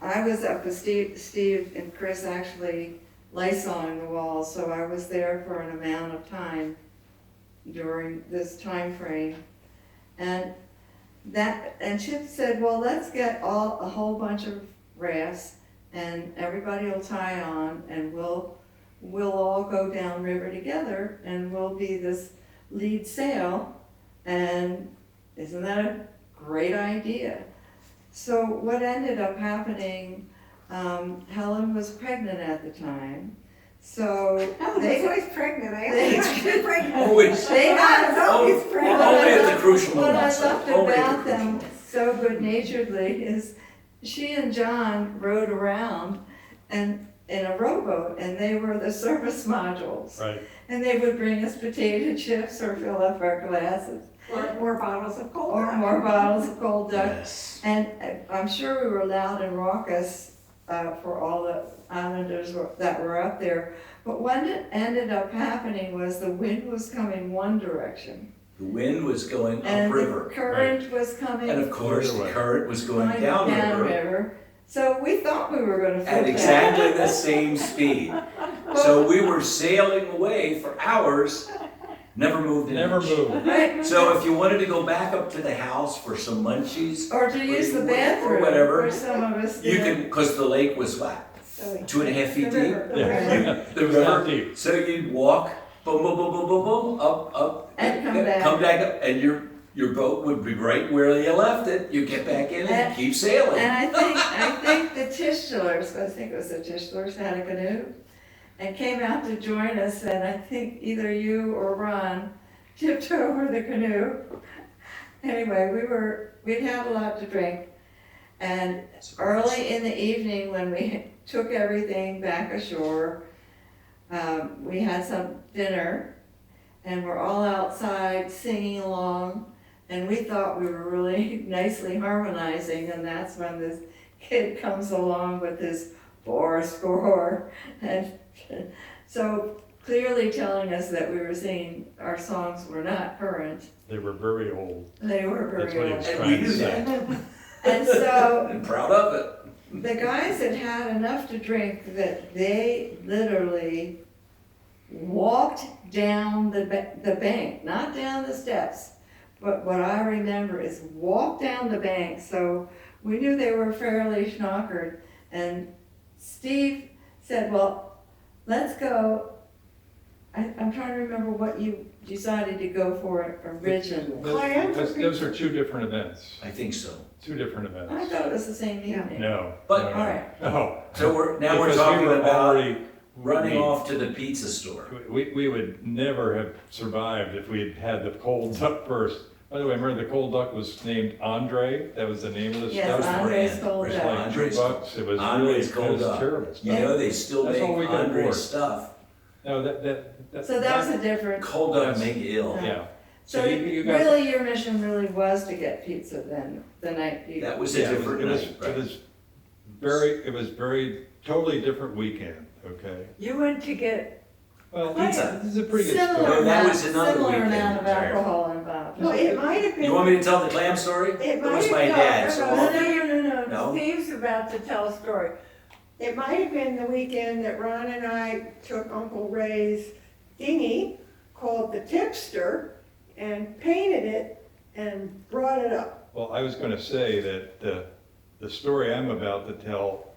Speaker 8: I was up with Steve and Chris actually lysoling the walls, so I was there for an amount of time during this time frame. And Chip said, well, let's get a whole bunch of rafts and everybody will tie on and we'll all go downriver together and we'll be this lead sail. And isn't that a great idea? So what ended up happening, Helen was pregnant at the time. So
Speaker 7: I was
Speaker 8: they,
Speaker 7: always pregnant. I
Speaker 8: they-
Speaker 7: always been pregnant.
Speaker 1: Always,
Speaker 8: they had
Speaker 1: only at the crucial
Speaker 8: What I
Speaker 1: moments.
Speaker 8: loved
Speaker 1: Only at
Speaker 8: about
Speaker 1: the crucial
Speaker 8: them
Speaker 1: moments.
Speaker 8: so good-naturedly is she and John rode around and in a rowboat, and they were the service modules.
Speaker 5: Right.
Speaker 8: And they would bring us potato chips or fill up our glasses,
Speaker 7: Or more bottles of cold
Speaker 8: or
Speaker 7: duck.
Speaker 8: more bottles of cold duck.
Speaker 1: Yes.
Speaker 8: And I'm sure we were loud and raucous for all the islanders that were up there. But what ended up happening was the wind was coming one direction.
Speaker 1: The wind was going
Speaker 8: And the
Speaker 1: upriver.
Speaker 8: current was coming
Speaker 1: And of course, the current was going down the river
Speaker 8: river. So we thought we were gonna
Speaker 1: at
Speaker 8: flip
Speaker 1: exactly the same speed. So we were sailing away for hours, never moved an
Speaker 5: Never
Speaker 1: inch.
Speaker 5: moved.
Speaker 8: Right?
Speaker 1: So if you wanted to go back up to the house for some munchies,
Speaker 8: Or to use the
Speaker 1: or
Speaker 8: bathroom,
Speaker 1: whatever,
Speaker 8: for some of us
Speaker 1: you
Speaker 8: did.
Speaker 1: can, because the lake was what, 2.5 feet deep?
Speaker 8: The river.
Speaker 1: The
Speaker 5: It was not
Speaker 1: river.
Speaker 5: deep.
Speaker 1: So you'd walk boom, boom, boom, boom, boom, boom, up,
Speaker 8: And come back.
Speaker 1: come back up, and your boat would be right where you left it. You get back in it and keep sailing.
Speaker 8: And I think the Tischlers, I think it was the Tischlers, had a canoe and came out to join us, and I think either you or Ron tipped over the canoe. Anyway, we'd had a lot to drink, and early in the evening when we took everything back ashore, we had some dinner, and we're all outside singing along, and we thought we were really nicely harmonizing, and that's when this kid comes along with his score, and so clearly telling us that we were singing, our songs were not current.
Speaker 5: They were very old.
Speaker 8: They were
Speaker 5: That's
Speaker 8: very
Speaker 5: what he was
Speaker 8: old.
Speaker 1: And we
Speaker 5: trying to
Speaker 1: knew
Speaker 5: say.
Speaker 1: that.
Speaker 8: And so
Speaker 1: I'm proud of it.
Speaker 8: the guys had had enough to drink that they literally walked down the bank, not down the steps, but what I remember is walk down the bank. So we knew they were fairly schnockered, and Steve said, well, let's go. I'm trying to remember what you decided to go for originally.
Speaker 5: Those are two different events,
Speaker 1: I think so.
Speaker 5: two different
Speaker 8: I
Speaker 5: events.
Speaker 8: thought it was the same evening.
Speaker 5: No.
Speaker 1: But-
Speaker 5: no,
Speaker 8: All right.
Speaker 5: No.
Speaker 1: So we're
Speaker 5: Because
Speaker 1: talking
Speaker 5: we were
Speaker 1: about
Speaker 5: already-
Speaker 1: running
Speaker 5: we-
Speaker 1: off to the pizza store.
Speaker 5: We would never have survived if we'd had the cold duck first. By the way, remember the cold duck was named Andre? That was the name of the
Speaker 8: Yes,
Speaker 1: That was
Speaker 5: stuff.
Speaker 8: Andres
Speaker 1: brand.
Speaker 8: Cold
Speaker 5: It was
Speaker 1: Right.
Speaker 8: Duck.
Speaker 5: like
Speaker 1: Andres-
Speaker 5: $2. It was
Speaker 1: Andres
Speaker 5: really,
Speaker 1: Cold
Speaker 5: it was
Speaker 1: Duck.
Speaker 5: terrible
Speaker 1: You
Speaker 5: stuff.
Speaker 1: know, they still
Speaker 5: That's
Speaker 1: make
Speaker 5: all we could
Speaker 1: Andres
Speaker 5: afford.
Speaker 1: stuff.
Speaker 5: No,
Speaker 8: So that was a different,
Speaker 1: Cold duck make ill.
Speaker 5: yeah.
Speaker 8: so
Speaker 5: you got-
Speaker 8: really your mission really was to get pizza then, the night you.
Speaker 1: That was a
Speaker 5: Yeah,
Speaker 1: different
Speaker 5: it was,
Speaker 1: night.
Speaker 5: it was very, totally different weekend, okay?
Speaker 4: You went to get,
Speaker 5: Well,
Speaker 1: Pizza.
Speaker 5: this is a pretty good
Speaker 8: Similar
Speaker 5: story.
Speaker 1: No, that
Speaker 8: amount,
Speaker 1: was another
Speaker 8: similar
Speaker 1: weekend
Speaker 8: amount of
Speaker 1: entirely.
Speaker 8: alcohol involved.
Speaker 6: Well, it might have been.
Speaker 1: You want me to tell the clam story?
Speaker 6: It
Speaker 1: was
Speaker 6: might
Speaker 1: my
Speaker 6: have-
Speaker 1: dad's.
Speaker 4: no,
Speaker 1: so
Speaker 4: no,
Speaker 1: I'll-
Speaker 4: no,
Speaker 1: No?
Speaker 4: Steve's about to tell a story.
Speaker 6: It might have been the weekend that Ron and I took Uncle Ray's dinghy called the Tipster and painted it and brought it up.
Speaker 5: Well, I was gonna say that the story I'm about to tell,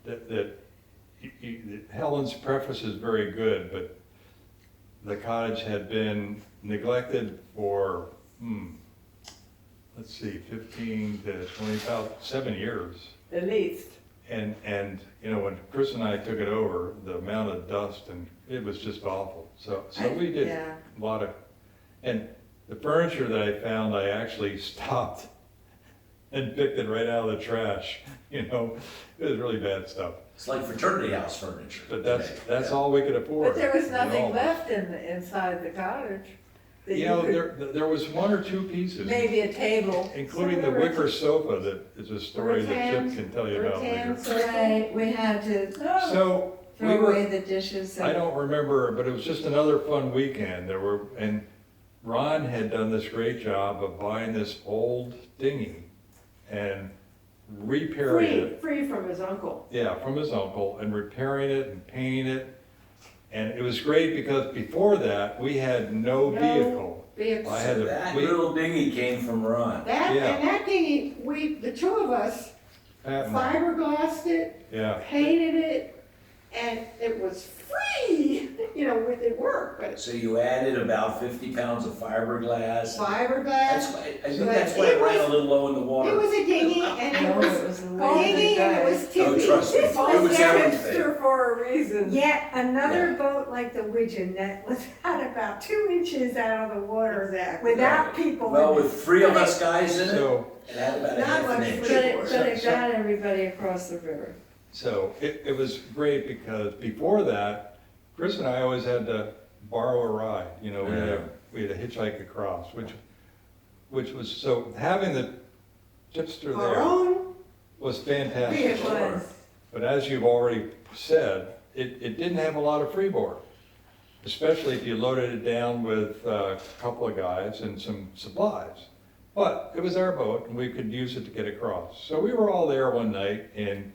Speaker 5: that Helen's preface is very good, but the cottage had been neglected for, let's see, 15 to 7 years.
Speaker 4: At least.
Speaker 5: And, you know, when Chris and I took it over, the amount of dust and it was just awful. So we did
Speaker 8: Yeah.
Speaker 5: a lot of, and the furniture that I found, I actually stopped and picked it right out of the trash, you know? It was really bad stuff.
Speaker 1: It's like fraternity house furniture.
Speaker 5: But that's
Speaker 1: today.
Speaker 5: all we could afford.
Speaker 4: But there was
Speaker 5: you know?
Speaker 4: nothing left inside the cottage. that
Speaker 5: You know,
Speaker 4: could-
Speaker 5: there was one or two pieces,
Speaker 4: Maybe a table.
Speaker 5: including the wicker sofa that is a story that Chip can tell you about later.
Speaker 8: Right, we had to
Speaker 4: Oh,
Speaker 5: So, we
Speaker 8: throw
Speaker 5: were,
Speaker 8: away the dishes.
Speaker 5: I don't remember, but it was just another fun weekend. And Ron had done this great job of buying this old dinghy and repairing it.
Speaker 4: free from his uncle.
Speaker 5: Yeah, from his uncle, and repairing it and painting it. And it was great because before that, we had no
Speaker 6: No.
Speaker 5: vehicle.
Speaker 8: Vehicle.
Speaker 5: I had
Speaker 1: So
Speaker 5: to,
Speaker 1: that
Speaker 5: we,
Speaker 1: little dinghy came from Ron.
Speaker 6: That,
Speaker 5: Yeah.
Speaker 6: and that dinghy, the two of us
Speaker 5: Pat and-
Speaker 6: fiberglassed it,
Speaker 5: yeah,
Speaker 6: painted it, and it was free, with it work, but
Speaker 1: So you added about 50 pounds of fiberglass. That's
Speaker 6: fiberglass.
Speaker 1: why, I think
Speaker 6: But
Speaker 1: that's why
Speaker 6: it
Speaker 1: it ran
Speaker 6: was-
Speaker 1: a little low in the
Speaker 6: It
Speaker 1: water.
Speaker 6: was a dinghy and it
Speaker 8: No,
Speaker 6: was
Speaker 8: it was the way
Speaker 6: dinghy
Speaker 8: the
Speaker 6: and it
Speaker 8: guy.
Speaker 6: was tippy.
Speaker 1: Oh, trust me,
Speaker 6: This
Speaker 1: it
Speaker 6: was
Speaker 1: was everything.
Speaker 4: Hipster for a reason.
Speaker 7: Yet another
Speaker 1: Yeah.
Speaker 7: boat like the Widgeon that was at about 2 inches out of the water
Speaker 6: Exactly.
Speaker 7: without people
Speaker 1: Well,
Speaker 7: in it.
Speaker 1: with 3 of us guys in it,
Speaker 5: so,
Speaker 1: it had about a
Speaker 6: Not
Speaker 1: half an
Speaker 6: much
Speaker 1: inch.
Speaker 8: But it
Speaker 5: So-
Speaker 8: got everybody across the river.
Speaker 5: so it was great because before that, Chris and I always had to borrow a ride, we had to hitchhike across, which was, so having the tipster
Speaker 6: Our
Speaker 5: there
Speaker 6: own
Speaker 5: was fantastic.
Speaker 6: vehicle.
Speaker 1: Sure.
Speaker 5: But as you've already said, it didn't have a lot of freeboard, especially if you loaded it down with a couple of guys and some supplies. But it was our boat and we could use it to get across. So we were all there one night and,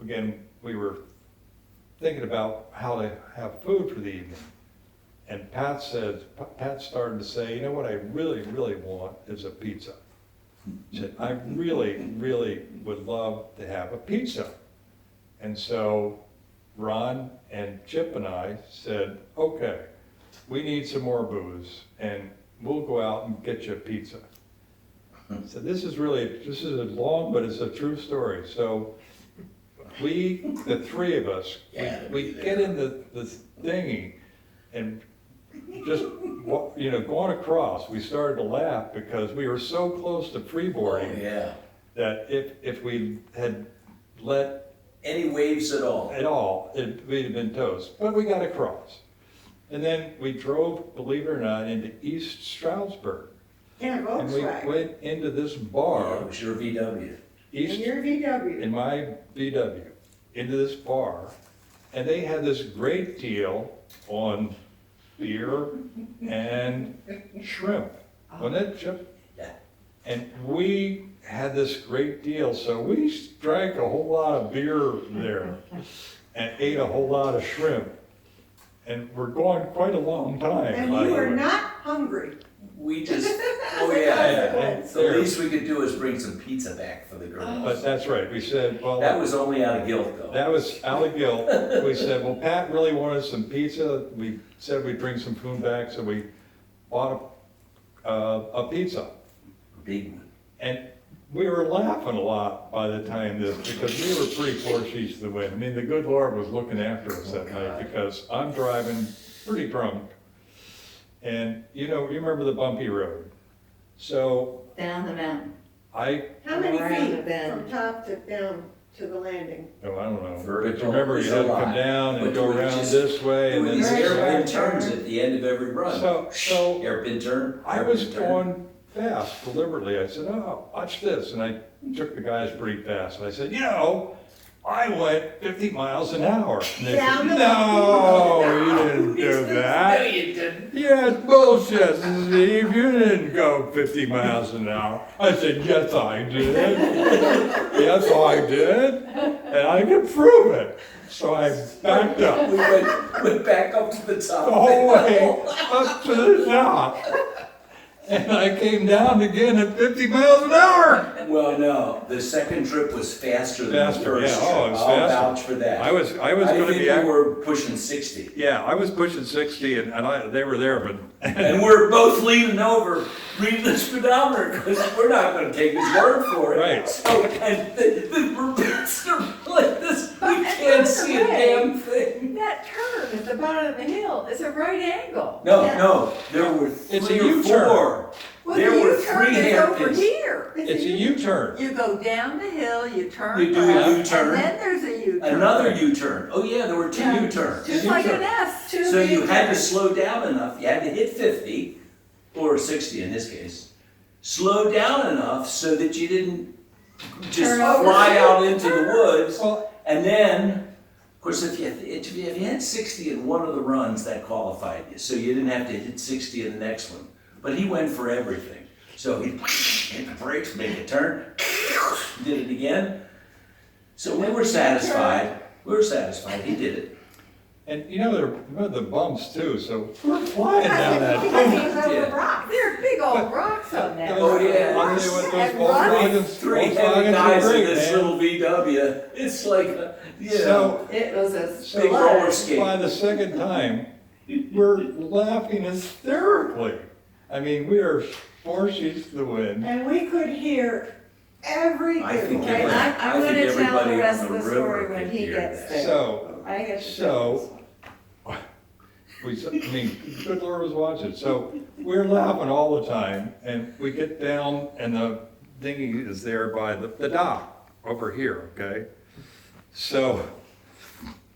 Speaker 5: again, we were thinking about how to have food for the evening. And Pat started to say, you know what I really, really want is a pizza. He said, I really, really would love to have a pizza. And so Ron and Chip and I said, okay, we need some more booze and we'll go out and get you a pizza. So this is a long, but it's a true story. So the three of us, we get in the dinghy and just, going across, we started to laugh because we were so close to freeboarding.
Speaker 1: Oh, yeah.
Speaker 5: That if we had let
Speaker 1: Any waves at all?
Speaker 5: we'd have been toast. But we got across. And then we drove, believe it or not, into East Stroudsburg.
Speaker 6: In a
Speaker 5: And we
Speaker 6: Volkswagen,
Speaker 5: went into this
Speaker 1: Yeah,
Speaker 5: bar,
Speaker 1: it was your VW.
Speaker 6: in
Speaker 5: East,
Speaker 6: your VW.
Speaker 5: in my VW, into this bar. And they had this great deal on beer and shrimp. Wasn't it, Chip?
Speaker 1: Yeah.
Speaker 5: And we had this great deal, so we drank a whole lot of beer there and ate a whole lot of shrimp. And we're going quite a long time.
Speaker 6: And you were not hungry.
Speaker 1: We just, oh
Speaker 6: As a
Speaker 1: yeah,
Speaker 6: consequence.
Speaker 1: the least we could do is bring some pizza back for the girls.
Speaker 5: But that's right, we said, well.
Speaker 1: That was only out of guilt though.
Speaker 5: That was out of guilt. We said, well, Pat really wanted some pizza. We said we'd bring some food back, so we bought a pizza.
Speaker 1: Big one.
Speaker 5: And we were laughing a lot by the time because we were pretty four sheets to the wind. I mean, the good Lord was looking after us that night because I'm driving pretty drunk. And, you remember the bumpy road. So
Speaker 8: Down the mountain.
Speaker 5: I
Speaker 6: How many
Speaker 8: Around the
Speaker 6: feet
Speaker 8: bend.
Speaker 6: from top to down to the landing?
Speaker 5: I don't know. But
Speaker 1: Vertical
Speaker 5: you remember
Speaker 1: is
Speaker 5: you
Speaker 1: a
Speaker 5: had to come
Speaker 1: lot.
Speaker 5: down and
Speaker 1: But
Speaker 5: go
Speaker 1: we
Speaker 5: around
Speaker 1: just-
Speaker 5: this way
Speaker 1: There
Speaker 5: and
Speaker 1: were
Speaker 5: then
Speaker 1: these
Speaker 5: this way.
Speaker 1: hairpin turns at the end of every run.
Speaker 5: So
Speaker 1: Hairpin turn.
Speaker 5: I was
Speaker 1: hairpin turn.
Speaker 5: going fast deliberately. I said, oh, watch this. And I took the guys pretty fast. And I said, I went 50 miles an hour. And they
Speaker 6: Down
Speaker 5: said,
Speaker 6: the
Speaker 5: no, you didn't do
Speaker 1: No,
Speaker 5: that.
Speaker 1: you didn't.
Speaker 5: Yeah, it's bullshit, Steve. You didn't go 50 miles an hour. I said, yes, I did. Yes, I did. And I can prove it. So I backed up
Speaker 1: We went back up to the top.
Speaker 5: the whole way up to the top. And I came down again at 50 miles an hour.
Speaker 1: Well, no, the second trip was faster than the
Speaker 5: Faster,
Speaker 1: first
Speaker 5: yeah.
Speaker 1: trip.
Speaker 5: Oh, it was
Speaker 1: I'll
Speaker 5: faster.
Speaker 1: vouch for that.
Speaker 5: I was
Speaker 1: I
Speaker 5: going to
Speaker 1: think
Speaker 5: be,
Speaker 1: we were pushing 60.
Speaker 5: yeah, I was pushing 60 and they were there, but
Speaker 1: And we're both leaning over, reading the speedometer, because we're not gonna take his word for it.
Speaker 5: Right.
Speaker 1: So, and the roommates are like this, we can't see a damn thing.
Speaker 9: That turn at the bottom of the hill is a right angle.
Speaker 1: No, there were
Speaker 5: It's
Speaker 1: three
Speaker 5: a
Speaker 1: or
Speaker 5: U-turn.
Speaker 1: four.
Speaker 9: Well,
Speaker 1: There
Speaker 9: the
Speaker 1: were
Speaker 9: U-turn
Speaker 1: three
Speaker 9: is over
Speaker 1: hairpins.
Speaker 9: here.
Speaker 5: it's a U-turn.
Speaker 9: You go down the hill, you turn
Speaker 1: You do a
Speaker 9: left,
Speaker 1: U-turn.
Speaker 9: and then there's a U-turn.
Speaker 1: Another U-turn. Oh yeah, there were two
Speaker 9: Yeah.
Speaker 1: U-turns.
Speaker 9: Just like an S. Two
Speaker 1: So you had to
Speaker 9: U-turns.
Speaker 1: slow down enough, you had to hit 50, or 60 in this case. Slow down enough so that you didn't just
Speaker 9: Turn over.
Speaker 1: fly out into the woods.
Speaker 5: Well,
Speaker 1: And then, of course, if you had 60 in one of the runs, that qualified you. So you didn't have to hit 60 in the next one. But he went for everything. So he hit the brakes, made a turn, did it again. So we were satisfied. He did it.
Speaker 5: and there were the bumps too, so we're flying down that.
Speaker 1: Yeah.
Speaker 9: There are big old rocks on that.
Speaker 1: Oh, yeah.
Speaker 5: I'll tell you what,
Speaker 9: And
Speaker 5: those Volkswagens,
Speaker 1: Three heavy
Speaker 5: Volkswagens
Speaker 1: guys
Speaker 5: are
Speaker 1: in
Speaker 5: great,
Speaker 1: this
Speaker 5: man.
Speaker 1: little VW. It's like,
Speaker 5: So,
Speaker 9: It was a
Speaker 1: big roller
Speaker 9: splash.
Speaker 1: skate.
Speaker 5: by the second time, we're laughing hysterically. I mean, we are four sheets to the wind.
Speaker 6: And we could hear every
Speaker 1: I think
Speaker 6: good
Speaker 1: it
Speaker 6: one.
Speaker 1: was-
Speaker 8: I'm
Speaker 1: I
Speaker 8: gonna
Speaker 1: think
Speaker 8: tell the
Speaker 1: everybody
Speaker 8: rest
Speaker 1: on
Speaker 8: of the
Speaker 1: the
Speaker 8: story
Speaker 1: river
Speaker 8: when
Speaker 1: could
Speaker 8: he
Speaker 1: hear
Speaker 8: gets
Speaker 1: that.
Speaker 8: there.
Speaker 5: So,
Speaker 8: I get to
Speaker 5: So, good Lord was watching. So we're laughing all the time, and we get down, and the dinghy is there by the dock over here. Okay, so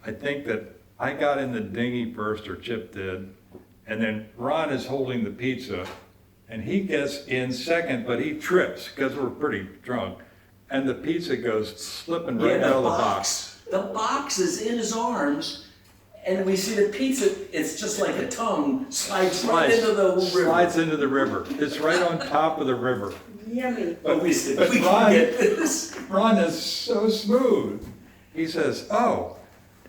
Speaker 5: I think that I got in the dinghy first, or Chip did, and then Ron is holding the pizza, and he gets in second, but he trips because we're pretty drunk, and the pizza goes slipping right out of the box.
Speaker 1: The box is in his arms, and we see the pizza, it's just like a tongue, slides right into the river.
Speaker 5: Slides into the river. It's right on top of the river.
Speaker 6: Yummy.
Speaker 1: But we said,
Speaker 5: But
Speaker 1: we
Speaker 5: Ron-
Speaker 1: can get this.
Speaker 5: Ron is so smooth. He says, oh,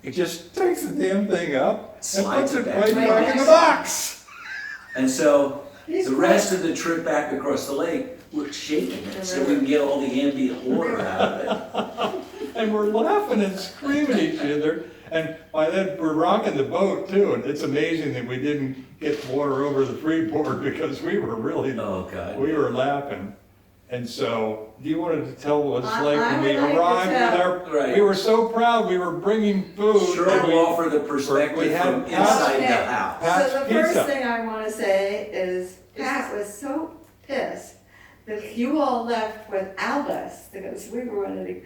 Speaker 5: he just takes the damn thing up and
Speaker 1: Slides
Speaker 5: puts it
Speaker 1: it
Speaker 5: right
Speaker 1: back.
Speaker 5: back in the box.
Speaker 1: And so,
Speaker 6: He's
Speaker 1: the rest of the trip back across the lake, we're shaking it so we can get all the ambient water out of it.
Speaker 5: and we're laughing and screaming at each other. And by then, we're rocking the boat too, and it's amazing that we didn't get water over the freeboard because we were really,
Speaker 1: Oh, God.
Speaker 5: we were laughing. And so, do you wanted to tell what it's
Speaker 8: I-
Speaker 5: like
Speaker 8: I
Speaker 5: when we
Speaker 8: would like to
Speaker 5: arrived with
Speaker 8: tell.
Speaker 5: our,
Speaker 1: Right.
Speaker 5: we were so proud, we were bringing food.
Speaker 1: Sure,
Speaker 5: and
Speaker 1: we'll offer the perspective
Speaker 5: we had
Speaker 1: from
Speaker 5: Pat's-
Speaker 1: inside the
Speaker 8: Okay.
Speaker 1: house.
Speaker 5: Pat's
Speaker 8: So the first
Speaker 5: Pizza.
Speaker 8: thing I wanna say is Pat was so pissed that you all left without us, because we were wanting to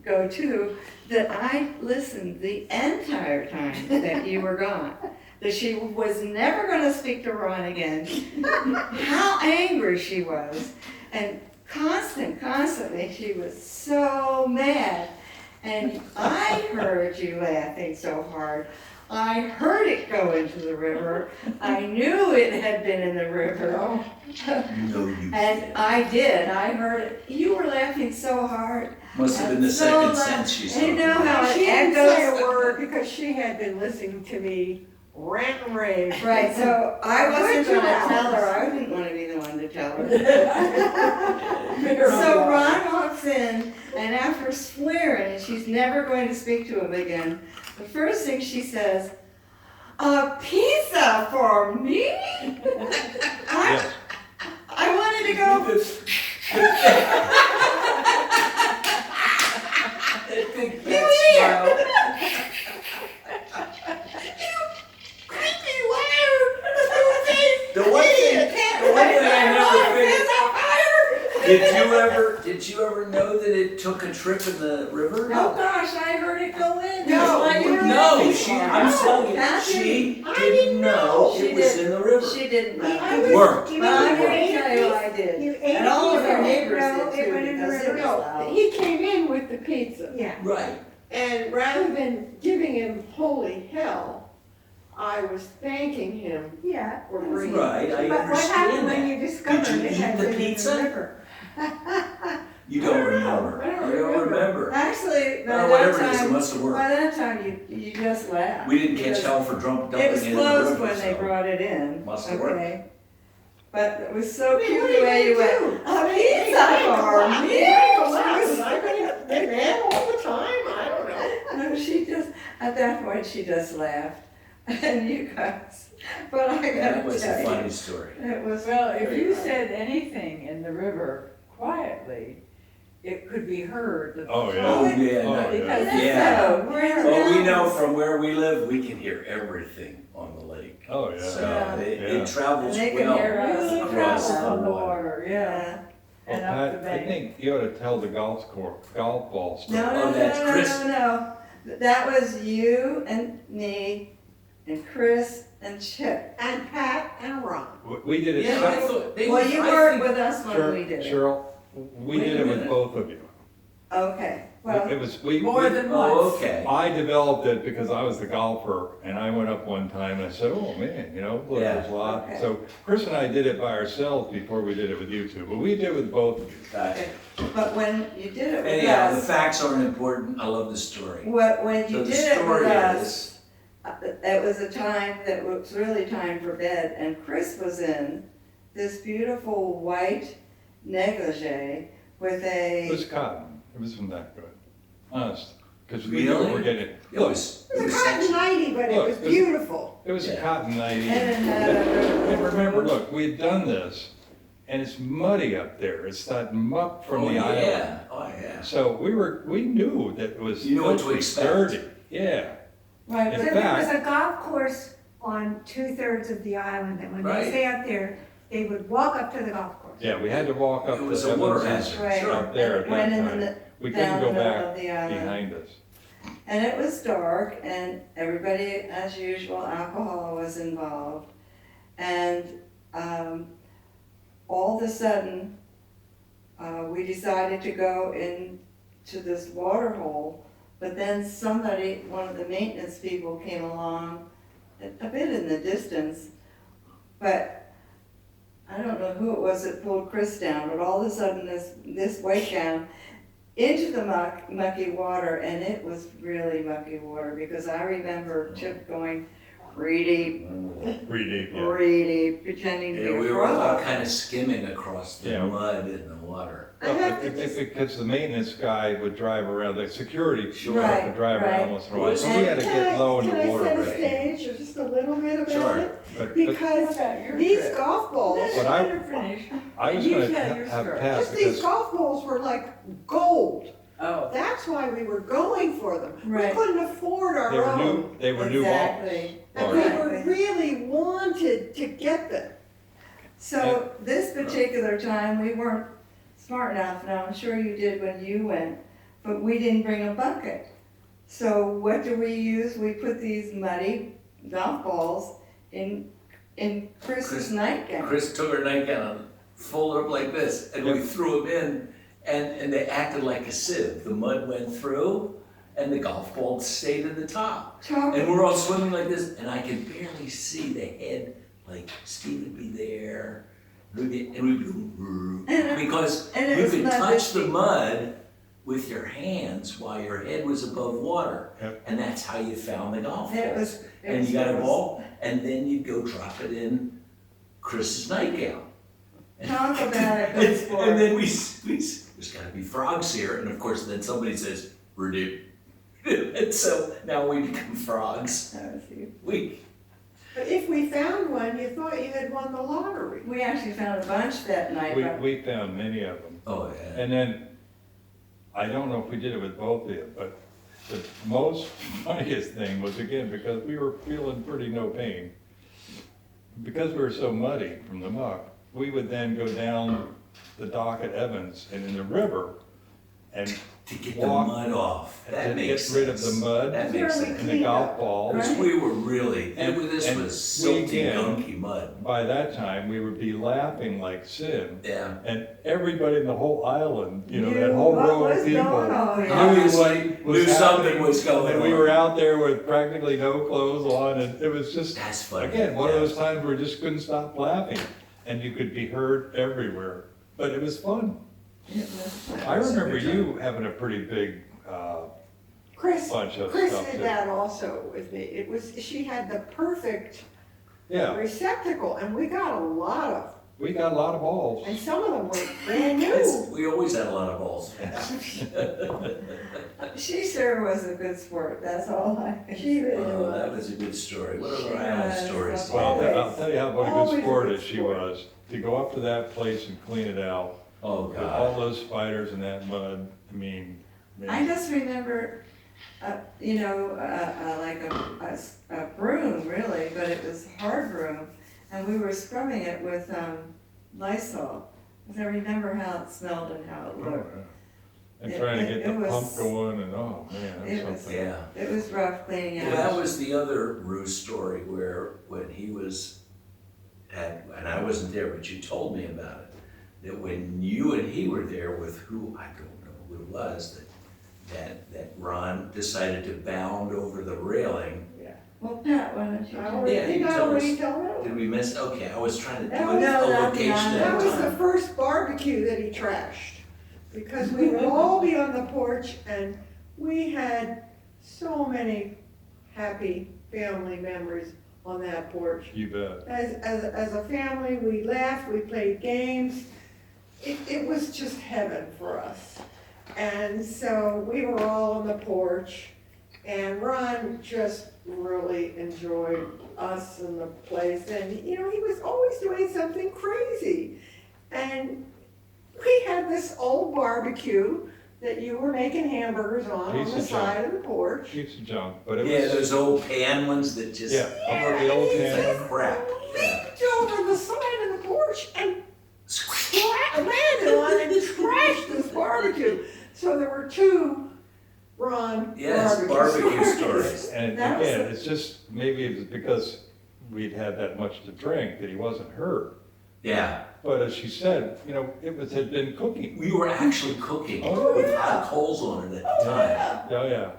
Speaker 8: go too, that I listened the entire time that you were gone. That she was never gonna speak to Ron again. How angry she was. And constantly, she was so mad. And I heard you laughing so hard. I heard it go into the river. I knew it had been in the river.
Speaker 1: No, you
Speaker 8: And
Speaker 1: can't.
Speaker 8: I did, I heard it. You were laughing so hard.
Speaker 1: Must have been the
Speaker 8: and so
Speaker 1: second
Speaker 8: loud.
Speaker 1: sentence she
Speaker 8: And
Speaker 1: said.
Speaker 8: you know how it
Speaker 6: She didn't say a
Speaker 8: echoes.
Speaker 6: word because she had been listening to me rant and rave.
Speaker 8: Right, so I wasn't
Speaker 6: Good
Speaker 8: gonna
Speaker 6: job.
Speaker 8: tell her, I didn't wanna be the one to tell her. So Ron walks in, and after swearing, she's never going to speak to him again, the first thing she says, "A pizza for me?"
Speaker 5: Yes.
Speaker 8: I wanted to go,
Speaker 1: Big
Speaker 8: "You
Speaker 1: fat
Speaker 8: here!"
Speaker 1: smile.
Speaker 8: Creepy liar!
Speaker 1: The one thing- the one thing I never figured- Did you ever know that it took a trip in the river?
Speaker 8: Oh gosh, I heard it go in. That's
Speaker 1: No,
Speaker 8: why you were
Speaker 1: no,
Speaker 8: laughing
Speaker 1: she,
Speaker 8: for it.
Speaker 1: I'm telling you,
Speaker 8: That
Speaker 1: she
Speaker 6: I
Speaker 1: didn't
Speaker 6: didn't
Speaker 1: know
Speaker 6: know.
Speaker 1: it was in the river.
Speaker 8: She didn't know.
Speaker 6: I was-
Speaker 1: Weren't.
Speaker 6: you
Speaker 8: But
Speaker 6: know,
Speaker 8: I'm
Speaker 6: you
Speaker 8: gonna
Speaker 6: ate a
Speaker 8: tell you
Speaker 6: piece-
Speaker 8: I did.
Speaker 7: You ate
Speaker 8: And
Speaker 7: a
Speaker 8: all of
Speaker 7: piece
Speaker 8: our
Speaker 7: of it.
Speaker 8: neighbors
Speaker 7: No,
Speaker 8: did
Speaker 7: it
Speaker 8: too,
Speaker 7: went in the
Speaker 8: because it
Speaker 7: river.
Speaker 8: was
Speaker 6: No,
Speaker 8: loud.
Speaker 6: he came in with the pizza.
Speaker 7: Yeah.
Speaker 1: Right.
Speaker 6: And rather than giving him holy hell, I was thanking him
Speaker 7: Yeah.
Speaker 6: for bringing.
Speaker 1: Right, I
Speaker 7: But what happened
Speaker 1: understand
Speaker 7: when
Speaker 1: that.
Speaker 7: you discovered
Speaker 1: Did you
Speaker 7: it
Speaker 1: eat
Speaker 7: had
Speaker 1: the
Speaker 7: been in
Speaker 1: pizza?
Speaker 7: the river?
Speaker 1: You don't remember.
Speaker 6: I don't
Speaker 1: You don't
Speaker 6: remember.
Speaker 1: remember.
Speaker 8: Actually, by
Speaker 1: Oh, whatever
Speaker 8: that
Speaker 1: it is, it
Speaker 8: time,
Speaker 1: must have worked.
Speaker 8: by that time, you just laughed.
Speaker 1: We didn't catch
Speaker 8: Because
Speaker 1: hell for drunk
Speaker 8: It
Speaker 1: dumping
Speaker 8: was
Speaker 1: it in the
Speaker 8: closed
Speaker 1: river,
Speaker 8: when they
Speaker 1: so.
Speaker 8: brought it in.
Speaker 1: Must have worked.
Speaker 8: Okay. But it was so
Speaker 6: What
Speaker 8: cute
Speaker 6: are
Speaker 8: the
Speaker 6: you
Speaker 8: way you
Speaker 6: gonna
Speaker 8: went,
Speaker 6: do?
Speaker 8: "A
Speaker 6: They
Speaker 8: pizza
Speaker 6: drank a
Speaker 8: for
Speaker 6: lot.
Speaker 8: me."
Speaker 6: They drank a lot. Was I gonna, they mad all the time? I don't know.
Speaker 8: No, she just, at that point, she just laughed. And you guys, but I gotta
Speaker 1: That was a
Speaker 8: tell you,
Speaker 1: funny story.
Speaker 8: it was.
Speaker 9: Well, if
Speaker 8: very
Speaker 9: you
Speaker 8: funny.
Speaker 9: said anything in the river quietly, it could be heard. that the
Speaker 5: Oh, yeah.
Speaker 1: Oh,
Speaker 9: flood-
Speaker 1: yeah,
Speaker 5: Oh,
Speaker 1: no.
Speaker 9: Because
Speaker 8: That's
Speaker 1: Yeah.
Speaker 8: so, we're in the
Speaker 1: Well, we know
Speaker 8: mountains.
Speaker 1: from where we live, we can hear everything on the lake.
Speaker 5: Oh, yeah.
Speaker 1: So
Speaker 8: Yeah.
Speaker 1: it
Speaker 5: Yeah.
Speaker 1: travels
Speaker 8: And they can
Speaker 1: well
Speaker 8: hear us
Speaker 9: Really
Speaker 1: across
Speaker 9: travels
Speaker 1: the
Speaker 9: on the
Speaker 1: water.
Speaker 9: water, yeah,
Speaker 8: Yeah.
Speaker 5: Well,
Speaker 9: and up the
Speaker 5: Pat, I
Speaker 9: bank.
Speaker 5: think you ought to tell the golf ball story.
Speaker 8: No,
Speaker 1: Oh,
Speaker 8: no, no,
Speaker 1: that's
Speaker 8: no,
Speaker 1: Chris.
Speaker 8: no. That was you and me and Chris and Chip.
Speaker 6: And Pat and Ron.
Speaker 5: We did it.
Speaker 1: Yeah, I thought, they
Speaker 8: Well,
Speaker 1: was-
Speaker 8: you
Speaker 1: I
Speaker 8: weren't
Speaker 1: think-
Speaker 8: with us when we did it.
Speaker 5: Cheryl, we
Speaker 1: Wait
Speaker 5: did
Speaker 1: a
Speaker 5: it with
Speaker 1: minute.
Speaker 5: both of you.
Speaker 8: Okay, well,
Speaker 5: It was, we.
Speaker 9: More
Speaker 5: we-
Speaker 9: than
Speaker 1: Oh,
Speaker 9: once.
Speaker 1: okay.
Speaker 5: I developed it because I was the golfer, and I went up one time and I said, "Oh man, look, there's a lot."
Speaker 8: Okay.
Speaker 5: So Chris and I did it by ourselves before we did it with you two, but we did it with both of you.
Speaker 1: Gotcha.
Speaker 8: but when you did it with
Speaker 1: Anyhow, the
Speaker 8: us,
Speaker 1: facts aren't important. I love the story.
Speaker 8: when
Speaker 1: So
Speaker 8: you
Speaker 1: the
Speaker 8: did it with
Speaker 1: story
Speaker 8: us,
Speaker 1: is,
Speaker 8: it was a time that was really time for bed, and Chris was in this beautiful white negligee with
Speaker 5: It was
Speaker 8: a,
Speaker 5: cotton. It wasn't that good, honest, because we knew we
Speaker 1: Really?
Speaker 5: were getting.
Speaker 1: it
Speaker 5: Look,
Speaker 1: was,
Speaker 6: It was a cotton nighty, but it
Speaker 5: Look,
Speaker 6: was
Speaker 5: this-
Speaker 6: beautiful.
Speaker 5: it was a
Speaker 1: Yeah.
Speaker 5: cotton nightie.
Speaker 8: and it had a.
Speaker 5: And remember, look, we had done this, and it's muddy up there. It's that muck from
Speaker 1: oh
Speaker 5: the island.
Speaker 1: yeah, oh yeah.
Speaker 5: So we knew that it was
Speaker 1: You knew what to
Speaker 5: filthy,
Speaker 1: expect.
Speaker 5: dirty. Yeah.
Speaker 8: Right,
Speaker 5: In
Speaker 7: So
Speaker 8: but
Speaker 7: there was
Speaker 5: fact-
Speaker 7: a golf course on 2/3 of the island, and when
Speaker 1: Right.
Speaker 7: they stay up there, they would walk up to the golf course.
Speaker 5: Yeah, we had to walk up
Speaker 1: It
Speaker 5: to
Speaker 1: was a water
Speaker 5: Evans's
Speaker 1: hazard,
Speaker 8: Right.
Speaker 1: sure.
Speaker 5: up there at
Speaker 8: It went
Speaker 5: that
Speaker 8: in
Speaker 5: time.
Speaker 8: the-
Speaker 5: We
Speaker 8: down
Speaker 5: couldn't
Speaker 8: the
Speaker 5: go
Speaker 8: middle
Speaker 5: back
Speaker 8: of the island.
Speaker 5: behind us.
Speaker 8: And it was dark, and everybody, as usual, alcohol was involved. And all of a sudden, we decided to go into this water hole, but then somebody, one of the maintenance people came along, a bit in the distance, but I don't know who it was that pulled Chris down, but all of a sudden this went down into the mucky water, and it was really mucky water, because I remember Chip going pretty
Speaker 5: Pretty deep, yeah.
Speaker 8: pretending to
Speaker 1: Yeah,
Speaker 8: be a
Speaker 1: we were all
Speaker 8: frog.
Speaker 1: kind of skimming across the
Speaker 5: Yeah.
Speaker 1: mud and the water.
Speaker 6: I have to
Speaker 5: If because the maintenance guy would drive around, the security would
Speaker 8: Right,
Speaker 5: drive
Speaker 8: right.
Speaker 5: around once in a while, so we had to get low in the water.
Speaker 6: Can I set a
Speaker 5: rate.
Speaker 6: stage or just a little bit about
Speaker 1: Sure.
Speaker 6: it?
Speaker 5: But
Speaker 6: Because
Speaker 4: About your
Speaker 6: these
Speaker 4: trip.
Speaker 6: golf balls,
Speaker 5: But I-
Speaker 4: Let her finish.
Speaker 5: I was
Speaker 4: You
Speaker 5: gonna
Speaker 4: tell your
Speaker 5: have
Speaker 4: story.
Speaker 5: Pat,
Speaker 6: just these
Speaker 5: because
Speaker 6: golf balls were like gold.
Speaker 4: Oh,
Speaker 6: That's why we were going for them. We
Speaker 8: Right.
Speaker 6: couldn't afford our
Speaker 5: they were
Speaker 6: own.
Speaker 5: new, they were new balls.
Speaker 8: Exactly.
Speaker 6: And we
Speaker 8: Exactly.
Speaker 6: really wanted to get them.
Speaker 8: So this particular time, we weren't smart enough, and I'm sure you did when you went, but we didn't bring a bucket. So what do we use? We put these muddy golf balls in Chris's nightgown.
Speaker 1: Chris took her nightgown, folded up like this, and we threw them in, and they acted like a sieve. The mud went through, and the golf ball stayed at the top. And we're all swimming like this, and I could barely see the head, like Steve would be there, and we'd be, because
Speaker 8: and it
Speaker 1: you
Speaker 8: was
Speaker 1: could
Speaker 8: mud
Speaker 1: touch the
Speaker 8: that-
Speaker 1: mud with your hands while your head was above water.
Speaker 5: Yep.
Speaker 1: And that's how you found the golf
Speaker 8: It
Speaker 1: balls.
Speaker 8: was- it
Speaker 1: And
Speaker 8: was-
Speaker 1: you got
Speaker 8: it
Speaker 1: a
Speaker 8: was-
Speaker 1: ball, and then you'd go drop it in Chris's nightgown.
Speaker 8: Talk about a good sport.
Speaker 1: And then there's gotta be frogs here, and of course then somebody says, Renew. And so now we become frogs.
Speaker 8: That was you.
Speaker 6: But if we found one, you thought you had won the lottery.
Speaker 8: We actually found a bunch that night, but
Speaker 5: We found many of them.
Speaker 1: Oh, yeah.
Speaker 5: And then, I don't know if we did it with both of you, but the most funniest thing was, again, because we were feeling pretty no pain, because we were so muddy from the muck, we would then go down the dock at Evans and in the river and
Speaker 1: To get the
Speaker 5: walk
Speaker 1: mud off. That
Speaker 5: and
Speaker 1: makes
Speaker 5: get rid of
Speaker 1: sense.
Speaker 5: the mud
Speaker 1: That makes
Speaker 6: Really
Speaker 1: sense.
Speaker 5: and the golf ball.
Speaker 1: Because we were really,
Speaker 5: And-
Speaker 1: this
Speaker 5: and
Speaker 1: was
Speaker 5: we
Speaker 1: silty,
Speaker 5: again-
Speaker 1: gunky mud.
Speaker 5: By that time, we would be laughing like sin.
Speaker 1: Yeah.
Speaker 5: And everybody in the whole island, that
Speaker 6: Knew
Speaker 5: whole
Speaker 6: what
Speaker 5: row
Speaker 6: was
Speaker 5: of people.
Speaker 6: going on.
Speaker 5: Knew
Speaker 1: Obviously,
Speaker 5: what was
Speaker 1: knew something
Speaker 5: happening,
Speaker 1: was going
Speaker 5: and we
Speaker 1: on.
Speaker 5: were out there with practically no clothes on, and it was just,
Speaker 1: That's funny.
Speaker 5: again, one of
Speaker 1: Yeah.
Speaker 5: those times where we just couldn't stop laughing, and you could be heard everywhere. But it was fun. I
Speaker 1: was a
Speaker 5: remember
Speaker 1: good time.
Speaker 5: you having a pretty big
Speaker 6: Chris
Speaker 5: bunch of
Speaker 6: Chris
Speaker 5: stuff
Speaker 6: did
Speaker 5: too.
Speaker 6: that also with me. She had the perfect
Speaker 5: Yeah,
Speaker 6: receptacle, and we got a lot of,
Speaker 5: we got a lot of balls.
Speaker 6: and some of them were brand
Speaker 1: It's-
Speaker 6: new.
Speaker 1: We always had a lot of balls.
Speaker 8: she sure was a good sport, that's all I can
Speaker 6: She
Speaker 8: say.
Speaker 6: really
Speaker 1: Oh,
Speaker 6: was.
Speaker 1: that was a good story. What other
Speaker 8: She
Speaker 1: island
Speaker 8: was.
Speaker 1: stories? do you
Speaker 5: Well,
Speaker 1: have?
Speaker 5: I'll tell you what a
Speaker 6: Always
Speaker 5: good
Speaker 6: a
Speaker 5: sport
Speaker 6: good
Speaker 5: as she
Speaker 6: sport.
Speaker 5: was, to go up to that place and clean it out.
Speaker 1: Oh,
Speaker 5: With all
Speaker 1: God.
Speaker 5: those spiders and that mud, I mean,
Speaker 8: I just remember, like a broom, really, but it was hard broom, and we were scrubbing it with Lysol, because I remember how it smelled and how it
Speaker 5: oh,
Speaker 8: looked.
Speaker 5: yeah. And trying to get
Speaker 8: It
Speaker 5: the pump
Speaker 8: was-
Speaker 5: going and, oh, man,
Speaker 8: it
Speaker 5: that's
Speaker 8: was-
Speaker 5: something.
Speaker 1: Yeah.
Speaker 8: It was rough cleaning it
Speaker 1: Well, that
Speaker 8: out.
Speaker 1: was the other Ruth story where when he and I wasn't there, but you told me about it. That when you and he were there with who, I don't know who it was, that Ron decided to bound over the railing.
Speaker 8: Well, Pat, why don't you?
Speaker 6: I
Speaker 8: tell
Speaker 6: already,
Speaker 1: Yeah,
Speaker 6: did
Speaker 1: you
Speaker 6: I
Speaker 1: tell
Speaker 6: already
Speaker 1: us.
Speaker 6: tell that?
Speaker 1: Did we miss? Okay, I was trying to do
Speaker 6: That
Speaker 1: a
Speaker 6: was-
Speaker 8: No, that's
Speaker 1: location
Speaker 8: not-
Speaker 1: at
Speaker 6: That
Speaker 1: the
Speaker 6: was the
Speaker 1: time.
Speaker 6: first barbecue that he trashed, because we would all be on the porch, and we had so many happy family memories on that porch.
Speaker 5: You bet.
Speaker 6: As a family, we laughed, we played games. It was just heaven for us. And so we were all on the porch, and Ron just really enjoyed us and the place. And, he was always doing something crazy. And we had this old barbecue that you were making hamburgers on
Speaker 5: Piece
Speaker 6: the
Speaker 5: of junk.
Speaker 6: side of the porch.
Speaker 5: Piece of junk, but it
Speaker 1: Yeah,
Speaker 5: was,
Speaker 1: those old pan ones that just,
Speaker 5: yeah, over the old
Speaker 6: and he
Speaker 5: pan.
Speaker 6: just
Speaker 1: crap. Yeah.
Speaker 6: leaped over the side of the porch and landed on and trashed this barbecue. So there were two Ron
Speaker 1: Yes, barbecue stories.
Speaker 5: And
Speaker 8: That was
Speaker 5: again,
Speaker 8: the-
Speaker 5: it's just, maybe it was because we'd had that much to drink that he wasn't hurt.
Speaker 1: Yeah,
Speaker 5: But as she said, had been cooking.
Speaker 1: we were actually cooking
Speaker 5: Oh,
Speaker 1: with
Speaker 6: yeah.
Speaker 1: hot coals on it at the time.
Speaker 5: Oh, yeah.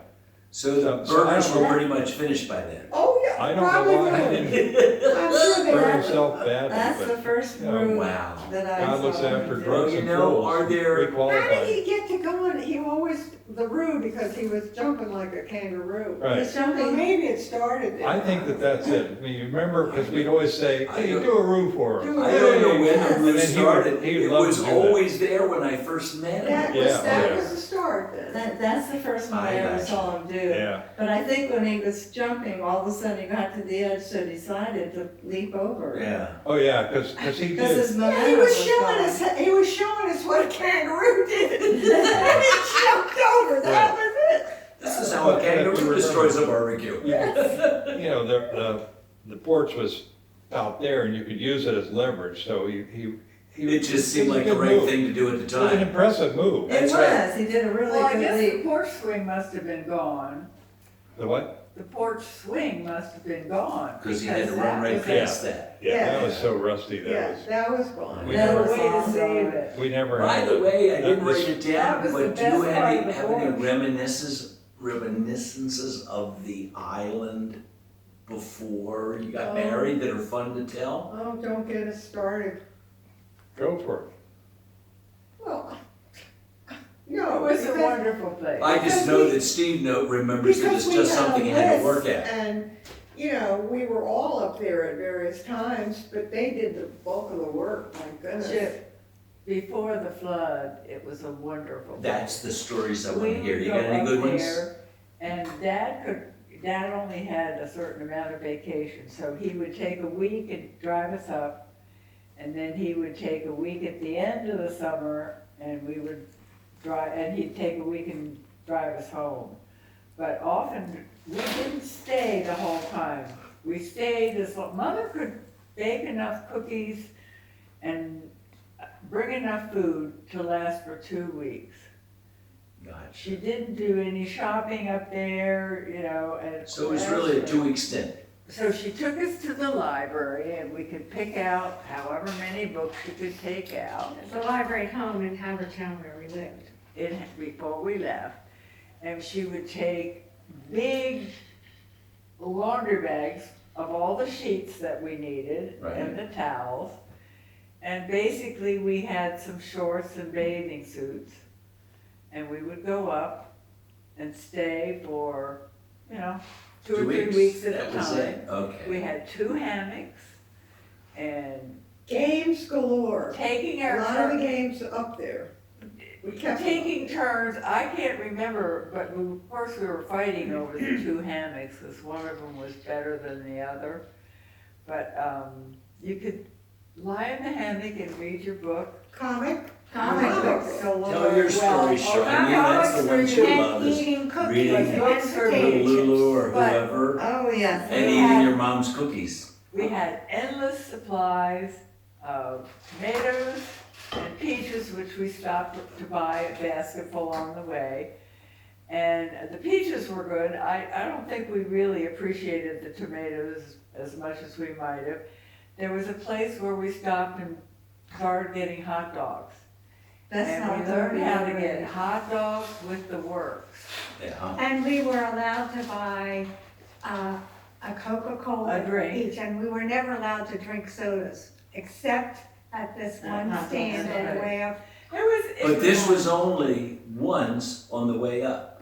Speaker 1: So the
Speaker 5: So I
Speaker 1: burgers
Speaker 5: don't
Speaker 1: were
Speaker 5: know.
Speaker 1: pretty much finished by then.
Speaker 6: Oh, yeah,
Speaker 5: I don't know
Speaker 6: probably
Speaker 5: why he
Speaker 6: would.
Speaker 5: didn't
Speaker 6: I'm sure they
Speaker 5: hurt
Speaker 6: were.
Speaker 5: himself badly,
Speaker 8: That's the
Speaker 5: but
Speaker 8: first
Speaker 5: you know,
Speaker 8: route
Speaker 1: wow.
Speaker 8: that I saw.
Speaker 5: God looks after
Speaker 8: him do.
Speaker 5: drugs
Speaker 1: You
Speaker 5: and
Speaker 1: know,
Speaker 5: trolls.
Speaker 1: are there-
Speaker 6: How did
Speaker 5: Requalified.
Speaker 6: he get to going? He always, the roo, because he was jumping like a kangaroo.
Speaker 5: Right.
Speaker 8: He's
Speaker 6: Well,
Speaker 8: jumping,
Speaker 6: maybe it started there.
Speaker 5: I think that that's it. I mean, you remember, because we'd always say, hey, do a roo for him.
Speaker 6: Do
Speaker 1: I don't know when the
Speaker 5: And
Speaker 1: roof
Speaker 5: then
Speaker 1: started.
Speaker 5: he would
Speaker 1: It
Speaker 5: love
Speaker 1: was
Speaker 5: to do that.
Speaker 1: always there when I first met him.
Speaker 6: That
Speaker 5: Yeah,
Speaker 6: was,
Speaker 5: oh,
Speaker 6: that
Speaker 5: yeah.
Speaker 6: was the start then.
Speaker 8: that's the first one I ever
Speaker 1: gotcha.
Speaker 8: saw him do.
Speaker 5: Yeah.
Speaker 8: But I think when he was jumping, all of a sudden he got to the edge, so decided to leap over.
Speaker 1: Yeah.
Speaker 5: Oh, yeah, because he
Speaker 8: Because
Speaker 5: did.
Speaker 8: his
Speaker 6: Yeah,
Speaker 8: momentum
Speaker 6: he was
Speaker 8: was
Speaker 6: showing
Speaker 8: gone.
Speaker 6: us, he was showing us what a kangaroo did. And he jumped over, that was it.
Speaker 1: This is how a kangaroo destroys a barbecue.
Speaker 5: You know, the porch was out there and you could use it as leverage, so he.
Speaker 1: It just seemed like the
Speaker 5: good
Speaker 1: right
Speaker 5: move.
Speaker 1: thing to do at the
Speaker 5: It was an
Speaker 1: time.
Speaker 5: impressive move.
Speaker 8: It
Speaker 1: That's right.
Speaker 8: was, he did a really
Speaker 9: Well, I
Speaker 8: good
Speaker 9: guess the
Speaker 8: leap.
Speaker 9: porch swing must have been gone.
Speaker 5: The what?
Speaker 9: The porch swing must have been gone.
Speaker 1: Because he had to run
Speaker 9: that
Speaker 1: right
Speaker 9: was
Speaker 1: past that.
Speaker 5: Yeah, that was so rusty,
Speaker 6: Yeah,
Speaker 5: that was,
Speaker 6: that was gone.
Speaker 5: We
Speaker 9: That
Speaker 5: never-
Speaker 9: was a way to save it.
Speaker 5: we never
Speaker 1: By
Speaker 5: had.
Speaker 1: the way, I didn't
Speaker 5: this-
Speaker 1: write it
Speaker 9: That
Speaker 1: down,
Speaker 9: was the
Speaker 1: but do you
Speaker 9: best part
Speaker 1: have
Speaker 9: of the
Speaker 1: have any
Speaker 9: porch.
Speaker 1: reminiscences of the island before you got
Speaker 6: Oh.
Speaker 1: married that are fun to tell?
Speaker 6: Oh, don't get us started.
Speaker 5: Go for it.
Speaker 6: Well,
Speaker 9: It
Speaker 6: no,
Speaker 9: was a
Speaker 6: because,
Speaker 9: wonderful place.
Speaker 1: I just know that Steve remembers that
Speaker 6: because
Speaker 1: it's
Speaker 6: we
Speaker 1: just
Speaker 6: had
Speaker 1: something
Speaker 6: a
Speaker 1: you had to
Speaker 6: list,
Speaker 1: work at.
Speaker 6: and, you know, we were all up there at various times, but they did the bulk of the work, my goodness.
Speaker 9: Chip, before the flood, it was a wonderful place.
Speaker 1: That's the stories I
Speaker 9: We
Speaker 1: want to hear.
Speaker 9: would
Speaker 1: You
Speaker 9: go
Speaker 1: got any
Speaker 9: up
Speaker 1: good ones?
Speaker 9: there, and Dad only had a certain amount of vacation, so he would take a week and drive us up, and then he would take a week at the end of the summer, and we would drive, and he'd take a week and drive us home. But often, we didn't stay the whole time. We stayed as long, Mother could bake enough cookies and bring enough food to last for 2 weeks.
Speaker 1: Gotcha.
Speaker 9: She didn't do any shopping up there, you know, and.
Speaker 1: So it was really a 2-week stint.
Speaker 9: So she took us to the library and we could pick out however many books she could take out
Speaker 7: The library home in Havertown where we lived.
Speaker 9: before we left. And she would take big laundry bags of all the sheets that we needed and the towels. And basically we had some shorts and bathing suits. And we would go up and stay for, you know, 2 or 3 weeks at a
Speaker 1: That was
Speaker 9: time.
Speaker 1: it? Okay.
Speaker 9: We had 2 hammocks and
Speaker 6: Games galore.
Speaker 9: taking
Speaker 6: A
Speaker 9: our
Speaker 6: lot of the
Speaker 9: turn,
Speaker 6: games up there. We kept them.
Speaker 9: taking turns, I can't remember, but of course we were fighting over the 2 hammocks, because one of them was better than the other. But, you could lie in the hammock and read your book.
Speaker 6: Comic.
Speaker 8: Comics.
Speaker 1: Tell your story,
Speaker 9: Well,
Speaker 1: Charlene. That's the one she
Speaker 7: And
Speaker 1: loves.
Speaker 7: eating cookies
Speaker 1: reading
Speaker 7: and
Speaker 9: books or
Speaker 1: Little
Speaker 7: potato
Speaker 1: Lulu or
Speaker 9: But-
Speaker 1: whoever,
Speaker 8: Oh, yes.
Speaker 1: and
Speaker 9: we
Speaker 1: eating
Speaker 9: had-
Speaker 1: your mom's cookies.
Speaker 9: We had endless supplies of tomatoes and peaches, which we stopped to buy a basketful on the way. And the peaches were good. I don't think we really appreciated the tomatoes as much as we might have. There was a place where we stopped and started getting hot dogs.
Speaker 8: That
Speaker 9: And
Speaker 8: sounds
Speaker 9: we learned how to
Speaker 8: really
Speaker 9: get
Speaker 8: good.
Speaker 9: hot dogs with the works.
Speaker 1: Yeah.
Speaker 7: And we were allowed to buy a Coca-Cola
Speaker 9: A drink.
Speaker 7: each, and we were never allowed to drink sodas, except at this one
Speaker 8: Uh-huh.
Speaker 7: stand on the way up.
Speaker 1: But this was only once on the way up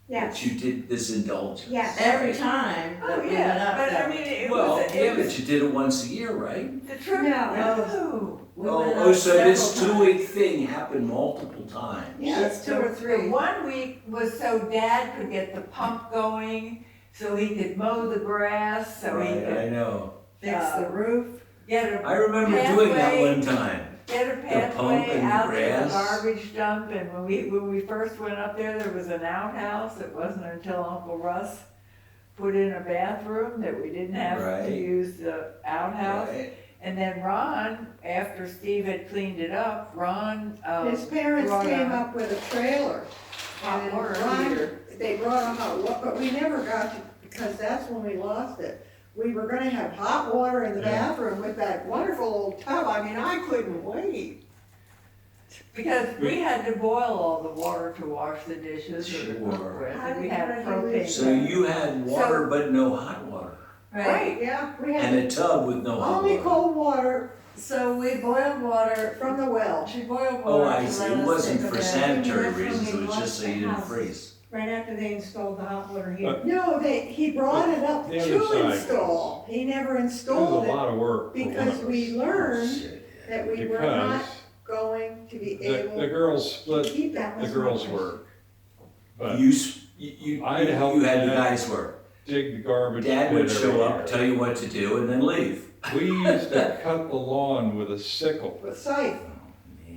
Speaker 7: Yes,
Speaker 1: that you did this indulgence.
Speaker 7: yes.
Speaker 8: Every time
Speaker 9: Oh,
Speaker 8: that we went
Speaker 9: yeah,
Speaker 8: up
Speaker 9: but I
Speaker 8: there.
Speaker 9: mean, it
Speaker 1: Well,
Speaker 9: was,
Speaker 1: yeah,
Speaker 9: it
Speaker 1: but
Speaker 9: was,
Speaker 1: you did it once a year, right?
Speaker 9: the trip,
Speaker 7: No.
Speaker 9: no.
Speaker 8: We went
Speaker 1: Oh,
Speaker 8: up
Speaker 1: so this
Speaker 8: several
Speaker 1: 2-week thing happened multiple times.
Speaker 8: Yeah, it's 2 or
Speaker 9: The
Speaker 8: 3.
Speaker 9: 1 week was so Dad could get the pump going, so he could mow the grass, so he
Speaker 1: Right, I
Speaker 9: could
Speaker 1: know.
Speaker 8: Fix the roof.
Speaker 9: get
Speaker 1: I
Speaker 9: a
Speaker 1: remember doing that
Speaker 9: pathway.
Speaker 1: one time.
Speaker 9: Get a
Speaker 1: pump
Speaker 9: pathway
Speaker 1: and
Speaker 9: out to the
Speaker 1: grass.
Speaker 9: garbage dump, and when we first went up there was an outhouse. It wasn't until Uncle Russ put in a bathroom that we didn't have
Speaker 1: Right.
Speaker 9: to use the outhouse.
Speaker 1: Right.
Speaker 9: And then Ron, after Steve had cleaned it up, Ron,
Speaker 6: His parents
Speaker 9: brought
Speaker 6: came
Speaker 9: a
Speaker 6: up with a trailer.
Speaker 9: hot
Speaker 6: And
Speaker 9: water
Speaker 6: Ron-
Speaker 9: heater.
Speaker 6: They brought a hot water, but we never got to, because that's when we lost it. We were gonna have hot water in the
Speaker 5: Yeah.
Speaker 6: bathroom with that wonderful old tub. I mean, I couldn't wait.
Speaker 4: Because we had to boil all the water to wash the dishes or to cook
Speaker 1: Sure.
Speaker 4: with,
Speaker 7: How
Speaker 4: and we
Speaker 7: did
Speaker 4: had
Speaker 7: you
Speaker 4: propane.
Speaker 1: So you had water but no hot water,
Speaker 4: Right,
Speaker 6: Yeah, we
Speaker 1: and
Speaker 6: had
Speaker 1: a tub with no hot
Speaker 6: only
Speaker 1: water.
Speaker 6: cold water
Speaker 8: So we boiled water,
Speaker 6: from the well.
Speaker 8: she boiled water.
Speaker 1: Oh, I
Speaker 8: to
Speaker 1: see,
Speaker 8: let
Speaker 1: it
Speaker 8: us
Speaker 1: wasn't
Speaker 8: take a
Speaker 1: for
Speaker 8: bath.
Speaker 1: sanitary
Speaker 7: That's when
Speaker 1: reasons,
Speaker 7: they
Speaker 1: it was just so you didn't
Speaker 7: washed the
Speaker 1: freeze.
Speaker 7: Right after they installed the hot water heater.
Speaker 6: No, he brought it up
Speaker 5: The other
Speaker 6: to
Speaker 5: side.
Speaker 6: install. He never
Speaker 5: It was
Speaker 6: installed
Speaker 5: a
Speaker 6: it
Speaker 5: lot of work for one
Speaker 6: because
Speaker 5: of
Speaker 6: we
Speaker 5: us.
Speaker 6: learned
Speaker 1: Shit, yeah.
Speaker 6: that we were not
Speaker 5: Because
Speaker 6: going to be
Speaker 5: the
Speaker 6: able
Speaker 5: girls
Speaker 6: to
Speaker 5: split
Speaker 6: keep that.
Speaker 5: the girls' work. But
Speaker 1: You
Speaker 5: I'd help
Speaker 1: you had the
Speaker 5: Dad.
Speaker 1: guys work.
Speaker 5: dig the garbage
Speaker 1: Dad
Speaker 5: pit
Speaker 1: would
Speaker 5: every
Speaker 1: show up,
Speaker 5: year.
Speaker 1: tell you what to do, and then leave.
Speaker 5: We used to cut the lawn with a sickle.
Speaker 6: With scythe,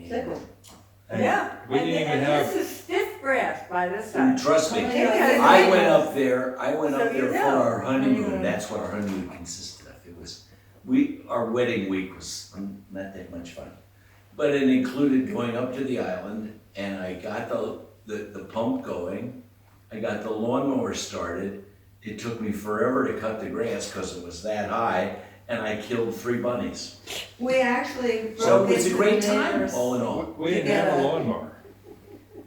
Speaker 6: sickle.
Speaker 4: yeah,
Speaker 5: We
Speaker 4: and,
Speaker 5: didn't even
Speaker 4: and
Speaker 5: have-
Speaker 4: this is stiff grass by this time.
Speaker 1: Trust me,
Speaker 4: Because-
Speaker 1: I went up there
Speaker 4: So you
Speaker 1: for
Speaker 4: know.
Speaker 1: our honeymoon, that's what our honeymoon consisted of. It was, our wedding week was not that much fun. But it included going up to the island, and I got the pump going, I got the lawnmower started. It took me forever to cut the grass because it was that high, and I killed 3 bunnies.
Speaker 8: We actually
Speaker 1: So
Speaker 8: broke
Speaker 1: it was a
Speaker 8: into
Speaker 1: great
Speaker 8: the
Speaker 1: time,
Speaker 8: neighbors.
Speaker 1: all in all.
Speaker 5: We didn't have a lawnmower.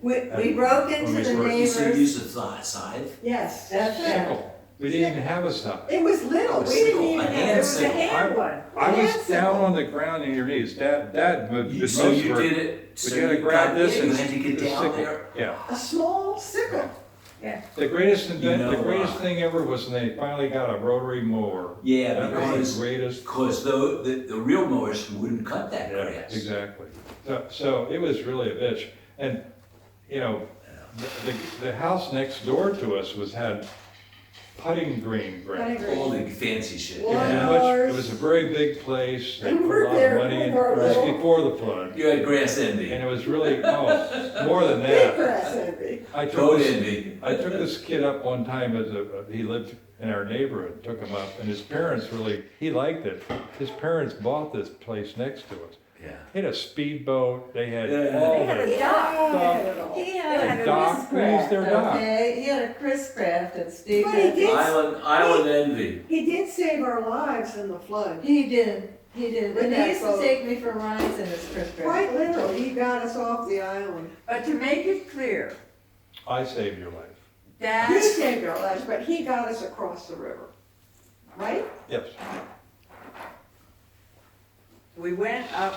Speaker 8: We broke into
Speaker 5: we
Speaker 8: the
Speaker 5: were-
Speaker 1: You said
Speaker 8: neighbors.
Speaker 1: use a scythe?
Speaker 6: Yes,
Speaker 8: That's it.
Speaker 5: Sickle. We didn't even have a stop.
Speaker 6: it was little, we didn't
Speaker 1: Sickle,
Speaker 6: even
Speaker 1: a
Speaker 6: have.
Speaker 1: hand
Speaker 4: It was a
Speaker 1: sickle.
Speaker 4: hand one.
Speaker 5: I was
Speaker 6: Hand
Speaker 5: down
Speaker 6: sickle.
Speaker 5: on the ground in your knees. Dad moved did
Speaker 1: So
Speaker 5: most
Speaker 1: you
Speaker 5: work.
Speaker 1: did it,
Speaker 5: But
Speaker 1: so
Speaker 5: you had to
Speaker 1: you
Speaker 5: grab
Speaker 1: got
Speaker 5: this
Speaker 1: in,
Speaker 5: and
Speaker 1: you had to get
Speaker 5: the
Speaker 1: down
Speaker 5: sickle.
Speaker 1: there.
Speaker 5: Yeah.
Speaker 6: A small sickle.
Speaker 5: The greatest
Speaker 1: You know,
Speaker 5: the greatest thing ever was when they finally got a rotary mower.
Speaker 1: Yeah,
Speaker 5: That was
Speaker 1: because,
Speaker 5: the greatest.
Speaker 1: because the real mowers wouldn't cut that
Speaker 5: Yeah,
Speaker 1: grass.
Speaker 5: exactly. So it was really a bitch. And, you know, the house next door to us had putting green grass.
Speaker 6: Putting green.
Speaker 1: All the fancy shit.
Speaker 5: It was it was a very big place. They
Speaker 6: We
Speaker 5: put
Speaker 6: were
Speaker 5: a lot
Speaker 6: there
Speaker 5: of money in. It
Speaker 6: with our
Speaker 5: was
Speaker 6: little-
Speaker 5: before the flood.
Speaker 1: You had grass envy.
Speaker 5: And it was really, more than
Speaker 6: Big
Speaker 5: that.
Speaker 6: grass envy.
Speaker 5: I took
Speaker 1: Goat
Speaker 5: this-
Speaker 1: envy.
Speaker 5: I took this kid up one time he lived in our neighborhood, took him up, and his parents he liked it. His parents bought this place next to us.
Speaker 1: Yeah.
Speaker 5: They had a speedboat, they had
Speaker 1: Yeah.
Speaker 5: all
Speaker 4: They had
Speaker 5: the
Speaker 4: a dock.
Speaker 8: He
Speaker 5: They
Speaker 8: had
Speaker 5: had
Speaker 8: a
Speaker 5: dock, we used their
Speaker 8: Chris
Speaker 5: dock.
Speaker 8: okay? He had a Chris craft and Steve
Speaker 6: But he
Speaker 8: had.
Speaker 6: did.
Speaker 1: Island envy.
Speaker 6: He did save our lives in the flood.
Speaker 8: He did.
Speaker 6: With
Speaker 8: And he
Speaker 6: that
Speaker 8: used to
Speaker 6: boat.
Speaker 8: take me for rides in his Chris craft.
Speaker 6: Quite literally, he got us off the island.
Speaker 4: But to make it clear,
Speaker 5: I saved your life.
Speaker 6: He
Speaker 4: Dad,
Speaker 6: saved our lives, but he got us across the river. Right?
Speaker 5: Yes.
Speaker 4: we went up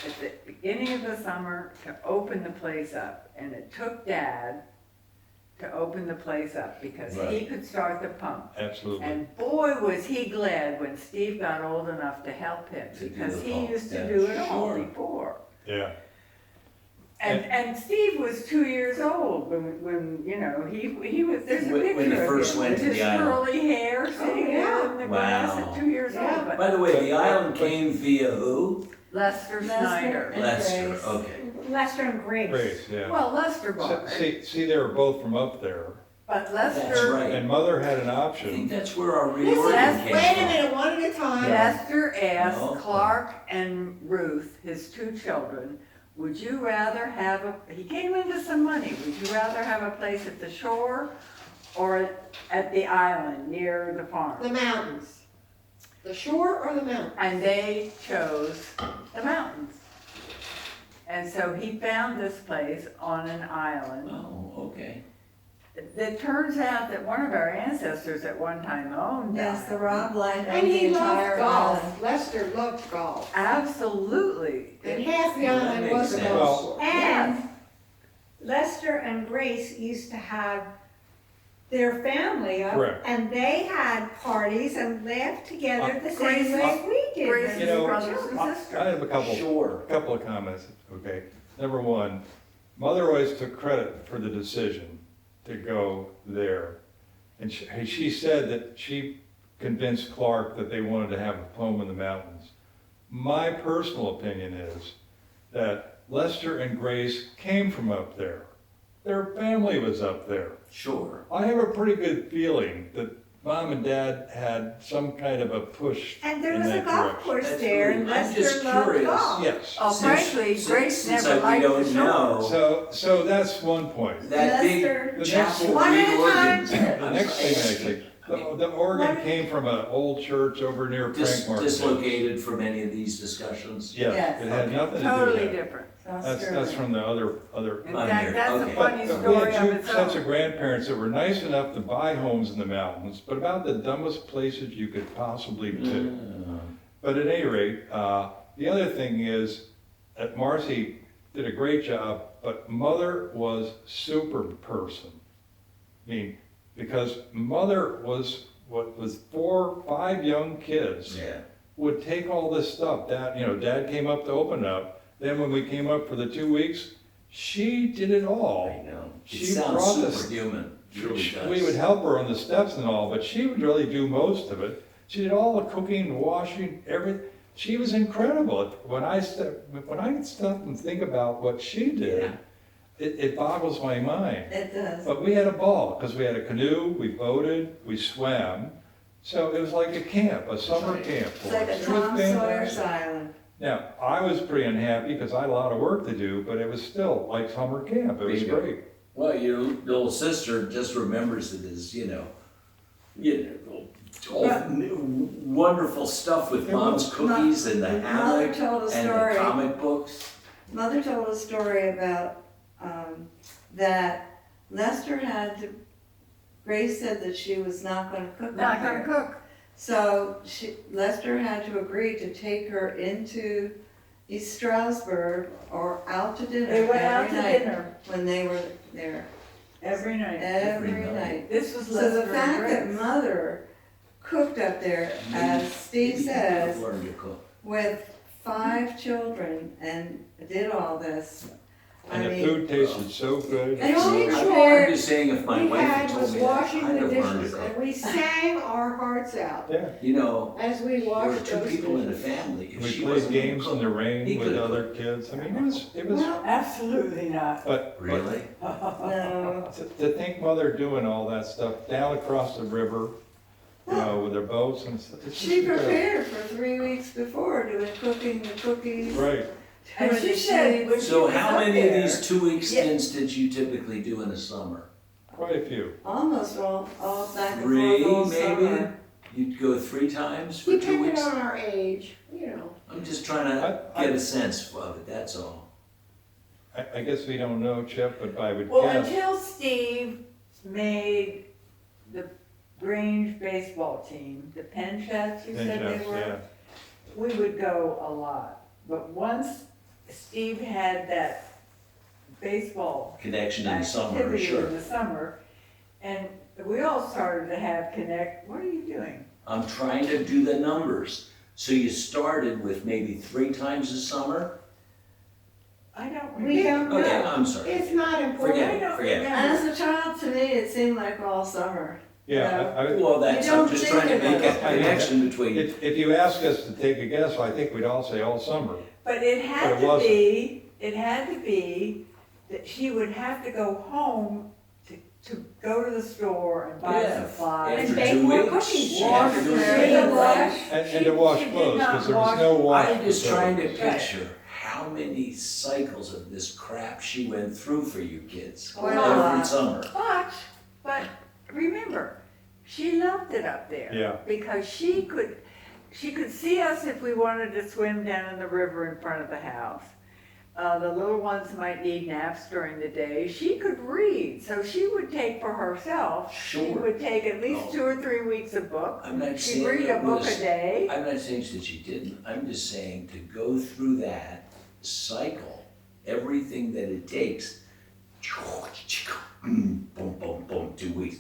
Speaker 4: at the beginning of the summer to open the place up, and it took Dad to open the place up because he
Speaker 1: Right.
Speaker 4: could start the pump.
Speaker 5: Absolutely.
Speaker 4: And boy, was he glad when Steve got old enough to help him,
Speaker 1: To do
Speaker 4: because
Speaker 1: the
Speaker 4: he
Speaker 1: pump,
Speaker 4: used to
Speaker 1: yeah,
Speaker 4: do it all
Speaker 1: sure.
Speaker 4: before.
Speaker 5: Yeah.
Speaker 4: And Steve was 2 years old when you know, he was, there's a
Speaker 1: When-
Speaker 4: picture
Speaker 1: when he
Speaker 4: of
Speaker 1: first
Speaker 4: him
Speaker 1: went
Speaker 4: with
Speaker 1: to
Speaker 4: his
Speaker 1: the island.
Speaker 4: curly hair sitting
Speaker 6: yeah.
Speaker 4: there in the grass
Speaker 1: Wow.
Speaker 4: at 2 years
Speaker 6: Yeah.
Speaker 4: old. But
Speaker 1: By the way, the island came via who?
Speaker 4: Lester Snyder.
Speaker 8: and
Speaker 1: Lester,
Speaker 8: Grace.
Speaker 1: okay.
Speaker 7: Lester and Grace.
Speaker 5: Grace, yeah.
Speaker 4: Well, Lester
Speaker 5: So-
Speaker 4: bought it,
Speaker 5: See, they were both from up there,
Speaker 4: but
Speaker 1: That's
Speaker 4: Lester,
Speaker 1: right.
Speaker 5: and Mother had an
Speaker 1: I think
Speaker 5: option.
Speaker 1: that's where our
Speaker 6: Listen,
Speaker 1: reorgan came
Speaker 6: wait a
Speaker 1: from.
Speaker 6: minute, one at a time.
Speaker 4: Lester asked
Speaker 1: No.
Speaker 4: Clark and Ruth, his 2 children, would you rather have he came into some money, would you rather have a place at the shore or at the island near the farm?
Speaker 6: The mountains. The shore or the mountains?
Speaker 4: And they chose the mountains. And so he found this place on an island.
Speaker 1: Oh, okay.
Speaker 4: It turns out that one of our ancestors at one time owned
Speaker 8: Yes,
Speaker 4: that.
Speaker 8: the Rob Light
Speaker 6: And
Speaker 8: owned the
Speaker 6: he
Speaker 8: entire
Speaker 6: loved
Speaker 8: island.
Speaker 6: golf. Lester loved golf.
Speaker 4: Absolutely.
Speaker 6: And half the
Speaker 1: Well, that
Speaker 6: island
Speaker 1: makes
Speaker 6: was a
Speaker 1: sense.
Speaker 6: golf
Speaker 5: Well,
Speaker 6: course.
Speaker 7: And Lester and Grace used to have their family up.
Speaker 5: Correct.
Speaker 7: And they had parties and laughed together the
Speaker 4: Grace-
Speaker 7: same way we did.
Speaker 4: Grace's
Speaker 5: You know,
Speaker 4: brothers and
Speaker 5: I
Speaker 4: sisters.
Speaker 5: have a couple of comments, okay? Number one, Mother always took credit for the decision to go there. And she said that she convinced Clark that they wanted to have a home in the mountains. My personal opinion is that Lester and Grace came from up there. Their family was up there.
Speaker 1: Sure.
Speaker 5: I have a pretty good feeling that Mom and Dad had some kind of a push
Speaker 7: And there
Speaker 5: in
Speaker 7: was a
Speaker 5: that
Speaker 7: golf
Speaker 5: direction.
Speaker 7: course
Speaker 1: That's
Speaker 7: there
Speaker 1: really-
Speaker 7: and
Speaker 1: I'm just
Speaker 7: Lester loved
Speaker 1: curious.
Speaker 7: golf.
Speaker 5: Yes.
Speaker 4: Oh, frankly, Grace
Speaker 1: Since
Speaker 4: never
Speaker 1: we
Speaker 4: liked
Speaker 1: don't
Speaker 4: the shore.
Speaker 1: know,
Speaker 5: So that's one point.
Speaker 1: that big
Speaker 8: Lester-
Speaker 5: The
Speaker 1: chapel
Speaker 5: next-
Speaker 7: One at a
Speaker 1: reorgan.
Speaker 5: The next thing I think, the organ came from an old church over near Frank Martindale.
Speaker 1: Dislocated from any of these discussions.
Speaker 5: Yes,
Speaker 8: Yes.
Speaker 5: it had nothing to do with
Speaker 4: Totally
Speaker 5: that.
Speaker 4: different.
Speaker 5: That's from the other.
Speaker 4: In
Speaker 1: On
Speaker 4: fact,
Speaker 1: here,
Speaker 4: that's a
Speaker 1: okay.
Speaker 4: funny
Speaker 5: But we
Speaker 4: story
Speaker 5: had
Speaker 4: of
Speaker 5: two
Speaker 4: its
Speaker 5: sets of
Speaker 4: own.
Speaker 5: grandparents that were nice enough to buy homes in the mountains, but about the dumbest places you could possibly pick. But at any rate, the other thing is that Marcy did a great job, but Mother was super person. I mean, because Mother was 4, 5 young kids.
Speaker 1: Yeah.
Speaker 5: Would take all this stuff. Dad came up to open it up. Then when we came up for the 2 weeks, she did it all.
Speaker 1: I know. It
Speaker 5: She
Speaker 1: sounds
Speaker 5: brought this-
Speaker 1: superhuman. It really does.
Speaker 5: We would help her on the steps and all, but she would really do most of it. She did all the cooking, washing, everything. She was incredible. When I stop and think about what she did, it boggles my mind.
Speaker 8: It does.
Speaker 5: But we had a ball, because we had a canoe, we boated, we swam. So it was like a camp, a summer camp.
Speaker 8: It's like a
Speaker 5: It was
Speaker 8: Tom Sawyer's
Speaker 5: fantastic.
Speaker 8: Island.
Speaker 5: Now, I was pretty unhappy because I had a lot of work to do, but it was still like summer camp. It was
Speaker 1: Bingo.
Speaker 5: great.
Speaker 1: Well, your little sister just remembers it as, all wonderful stuff with mom's cookies and the
Speaker 8: Mother
Speaker 1: hammock
Speaker 8: told a
Speaker 1: and the
Speaker 8: story.
Speaker 1: comic books.
Speaker 8: Mother told a story about that Lester Grace said that she was not going to cook.
Speaker 4: Not
Speaker 8: up
Speaker 4: gonna
Speaker 8: there.
Speaker 4: cook.
Speaker 8: So Lester had to agree to take her into East Stroudsburg or out to dinner
Speaker 4: They went out
Speaker 8: every
Speaker 4: to
Speaker 8: night
Speaker 4: dinner
Speaker 8: when they were there.
Speaker 4: every night.
Speaker 8: Every
Speaker 1: Every night.
Speaker 8: night.
Speaker 4: This was
Speaker 8: So the
Speaker 4: Lester and
Speaker 8: fact that
Speaker 4: Grace.
Speaker 8: Mother cooked up there, as Steve
Speaker 1: Maybe you
Speaker 8: says,
Speaker 1: could learn to cook.
Speaker 8: with 5 children and did all this.
Speaker 5: And
Speaker 8: I
Speaker 5: the
Speaker 8: mean,
Speaker 5: food tasted so good.
Speaker 6: The only
Speaker 1: I'm
Speaker 6: chore
Speaker 1: just saying, if my
Speaker 6: we
Speaker 1: wife had
Speaker 6: had
Speaker 1: told
Speaker 6: was
Speaker 1: me that, I'd
Speaker 6: washing the
Speaker 1: have learned to
Speaker 6: dishes, and
Speaker 1: cook.
Speaker 6: we sang our hearts out
Speaker 5: Yeah.
Speaker 1: You know,
Speaker 6: as we
Speaker 1: there were
Speaker 6: washed
Speaker 1: 2
Speaker 6: those
Speaker 1: people in the
Speaker 6: dishes.
Speaker 1: family. If
Speaker 5: We
Speaker 1: she
Speaker 5: played
Speaker 1: wasn't gonna
Speaker 5: games in
Speaker 1: cook,
Speaker 5: the
Speaker 1: he
Speaker 5: rain with
Speaker 1: could've
Speaker 5: other
Speaker 1: cooked.
Speaker 5: kids. I mean, it was,
Speaker 4: Absolutely not.
Speaker 5: but
Speaker 1: Really?
Speaker 8: no.
Speaker 5: to think Mother doing all that stuff down across the river, with their boats and stuff. it's
Speaker 8: She
Speaker 5: just incredible.
Speaker 8: prepared for 3 weeks before, doing cooking the cookies.
Speaker 5: Right.
Speaker 4: And
Speaker 8: doing
Speaker 4: she
Speaker 8: the
Speaker 4: said, when
Speaker 8: sheets.
Speaker 4: she
Speaker 1: So
Speaker 4: was
Speaker 1: how
Speaker 4: up
Speaker 1: many of
Speaker 4: there-
Speaker 1: these 2-week
Speaker 8: Yeah.
Speaker 1: stints did you typically do in the summer?
Speaker 5: Quite a few.
Speaker 8: Almost all back and
Speaker 1: 3,
Speaker 8: forth all
Speaker 1: maybe?
Speaker 8: summer.
Speaker 1: You'd go 3 times for 2
Speaker 6: Depending
Speaker 1: weeks?
Speaker 6: on our age,
Speaker 1: I'm just trying to
Speaker 5: I-
Speaker 1: get a sense of it, that's all.
Speaker 5: I guess we don't know, Chip, but I would
Speaker 4: Well,
Speaker 5: guess.
Speaker 4: until Steve made the Grange baseball team, the Penchats, you said they
Speaker 5: Pinchas,
Speaker 4: were,
Speaker 5: yeah.
Speaker 4: we would go a lot. But once Steve had that baseball
Speaker 1: Connection in the summer,
Speaker 4: activity
Speaker 1: sure.
Speaker 4: in the summer, and we all started to have what are you doing?
Speaker 1: I'm trying to do the numbers. So you started with maybe 3 times a summer?
Speaker 4: I don't
Speaker 6: We
Speaker 4: remember.
Speaker 6: don't
Speaker 1: Okay,
Speaker 6: know.
Speaker 1: I'm sorry.
Speaker 6: It's not important.
Speaker 1: Forget
Speaker 4: I
Speaker 1: it,
Speaker 4: don't
Speaker 1: forget it.
Speaker 4: remember.
Speaker 8: As a child, to me, it seemed like all summer.
Speaker 5: Yeah,
Speaker 1: Well, that's,
Speaker 8: You
Speaker 1: I'm
Speaker 8: don't
Speaker 1: just
Speaker 8: think
Speaker 1: trying to make
Speaker 8: about
Speaker 1: a
Speaker 5: it.
Speaker 1: connection between,
Speaker 5: if you ask us to take a guess, I think we'd all say all summer.
Speaker 4: But it had
Speaker 5: But it
Speaker 4: to
Speaker 5: wasn't.
Speaker 4: be that she would have to go home to go to the store and buy
Speaker 1: Yeah,
Speaker 4: supplies.
Speaker 1: after
Speaker 6: bake
Speaker 1: 2
Speaker 6: more
Speaker 1: weeks.
Speaker 6: cookies.
Speaker 1: she had to do
Speaker 8: Wash
Speaker 1: it.
Speaker 8: the wash.
Speaker 5: And to wash
Speaker 4: she did
Speaker 5: clothes,
Speaker 4: not
Speaker 5: because there was
Speaker 4: wash-
Speaker 5: no wash.
Speaker 1: I'm just trying to
Speaker 5: facilities.
Speaker 1: picture how many cycles of this crap she went through for you kids
Speaker 8: Quite a
Speaker 1: every
Speaker 8: lot.
Speaker 1: summer.
Speaker 4: But remember, she loved it up there.
Speaker 5: Yeah.
Speaker 4: Because she could see us if we wanted to swim down in the river in front of the house. The little ones might need naps during the day. She could read, so she would take for herself. She
Speaker 1: Sure.
Speaker 4: would take at least
Speaker 1: Oh.
Speaker 4: 2 or 3 weeks a book.
Speaker 1: I'm not
Speaker 4: She'd
Speaker 1: saying
Speaker 4: read a
Speaker 1: it
Speaker 4: book
Speaker 1: was,
Speaker 4: a day.
Speaker 1: I'm not saying that she didn't, I'm just saying to go through that cycle, everything that it takes. Boom, boom, boom, 2 weeks.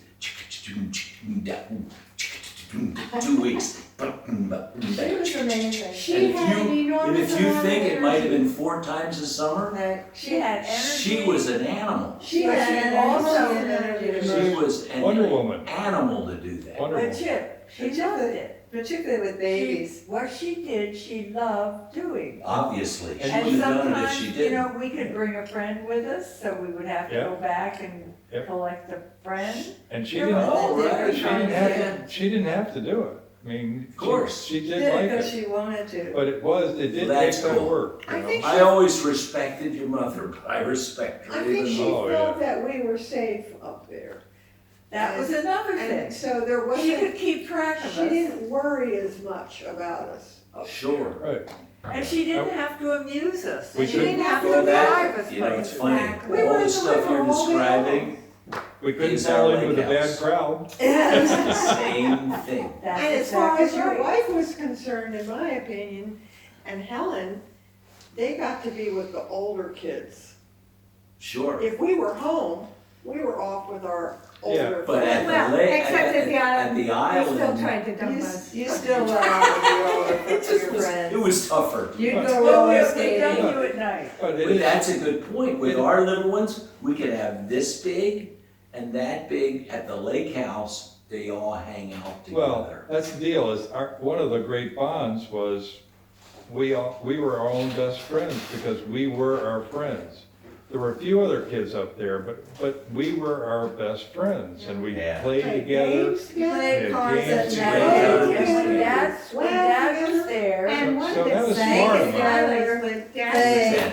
Speaker 1: 2 weeks.
Speaker 6: She was amazing.
Speaker 1: And
Speaker 6: She had an
Speaker 1: and
Speaker 6: enormous
Speaker 1: if you
Speaker 6: amount of
Speaker 1: think it might have
Speaker 6: energy.
Speaker 1: been 4 times a summer,
Speaker 8: Like,
Speaker 4: She had energy.
Speaker 1: she was an animal.
Speaker 6: She
Speaker 8: But
Speaker 6: had
Speaker 8: she
Speaker 6: an
Speaker 8: also
Speaker 6: also
Speaker 8: had energy to
Speaker 1: She
Speaker 8: move,
Speaker 1: was an
Speaker 5: Wonder Woman.
Speaker 1: animal to do that.
Speaker 5: Wonder
Speaker 4: But
Speaker 5: Woman.
Speaker 4: Chip, she
Speaker 8: But
Speaker 4: loved
Speaker 8: Chip-
Speaker 4: it.
Speaker 8: particularly with babies.
Speaker 4: What she did, she loved doing.
Speaker 1: Obviously, she
Speaker 4: And
Speaker 1: wouldn't have done it if
Speaker 4: sometimes,
Speaker 1: she
Speaker 4: you
Speaker 1: didn't.
Speaker 4: know, we could bring a friend with us, so we would have to
Speaker 5: Yeah.
Speaker 4: go back and
Speaker 5: Yeah.
Speaker 4: collect a friend.
Speaker 5: And she
Speaker 4: You're
Speaker 5: didn't,
Speaker 1: Oh, right.
Speaker 5: she didn't have to do it. I mean,
Speaker 1: Of course.
Speaker 5: she
Speaker 8: She
Speaker 5: did
Speaker 8: did
Speaker 5: like
Speaker 8: it because
Speaker 5: it,
Speaker 8: she wanted to.
Speaker 5: but it did
Speaker 1: Well,
Speaker 5: take
Speaker 1: that's
Speaker 5: some
Speaker 1: cool.
Speaker 5: work. you
Speaker 6: I
Speaker 5: know?
Speaker 6: think
Speaker 1: I always respected your mother, but I respect
Speaker 6: I
Speaker 1: her
Speaker 6: think
Speaker 1: even
Speaker 6: she
Speaker 1: more.
Speaker 5: Oh, yeah.
Speaker 6: felt that we were safe up there.
Speaker 4: That was another
Speaker 6: And
Speaker 4: thing.
Speaker 6: so there
Speaker 4: She
Speaker 6: wasn't,
Speaker 4: could keep track of
Speaker 6: she
Speaker 4: us.
Speaker 6: didn't worry as much about us. up
Speaker 1: Sure.
Speaker 5: Right.
Speaker 9: And she didn't have to amuse us.
Speaker 5: We
Speaker 9: She didn't
Speaker 5: couldn't-
Speaker 9: have to
Speaker 1: Well,
Speaker 9: drive
Speaker 1: that,
Speaker 9: us
Speaker 1: you know, it's
Speaker 9: places.
Speaker 1: funny,
Speaker 7: Exactly.
Speaker 1: all the stuff you're describing,
Speaker 5: We couldn't
Speaker 1: Is
Speaker 5: fall
Speaker 1: our
Speaker 5: in with a
Speaker 1: lake
Speaker 5: bad
Speaker 1: house.
Speaker 5: crowd.
Speaker 1: it's the same thing.
Speaker 9: That's
Speaker 6: And as far as
Speaker 9: exactly
Speaker 6: your
Speaker 9: right.
Speaker 6: wife was concerned, in my opinion, and Helen, they got to be with the older kids.
Speaker 1: Sure.
Speaker 6: If we were home, we were off with our older.
Speaker 1: But at
Speaker 7: Well,
Speaker 1: the lake,
Speaker 7: except at the island,
Speaker 1: the
Speaker 7: they still
Speaker 1: island,
Speaker 7: tried to dump us.
Speaker 8: You still went out with your older
Speaker 1: it
Speaker 8: with your
Speaker 1: was
Speaker 8: friends.
Speaker 1: tougher.
Speaker 8: You'd go
Speaker 9: Oh,
Speaker 8: roller
Speaker 9: we done
Speaker 8: skating.
Speaker 9: you at night.
Speaker 5: But it
Speaker 1: But
Speaker 5: is,
Speaker 1: that's a good point. With our little ones, we could have this big and that big at the lake house. They all hang out
Speaker 5: well,
Speaker 1: together.
Speaker 5: that's the deal, is one of the great bonds was we were our own best friends because we were our friends. There were a few other kids up there, but we were our best friends and we
Speaker 1: Yeah.
Speaker 5: played together.
Speaker 6: Games
Speaker 8: You
Speaker 6: together.
Speaker 8: played
Speaker 5: Yeah,
Speaker 8: cards at
Speaker 5: games
Speaker 8: night.
Speaker 5: together.
Speaker 9: And when dad was there,
Speaker 7: And one
Speaker 5: So
Speaker 7: of
Speaker 5: that
Speaker 7: the
Speaker 5: was
Speaker 8: sang
Speaker 5: smart of
Speaker 7: things
Speaker 5: them.
Speaker 7: together with Dad.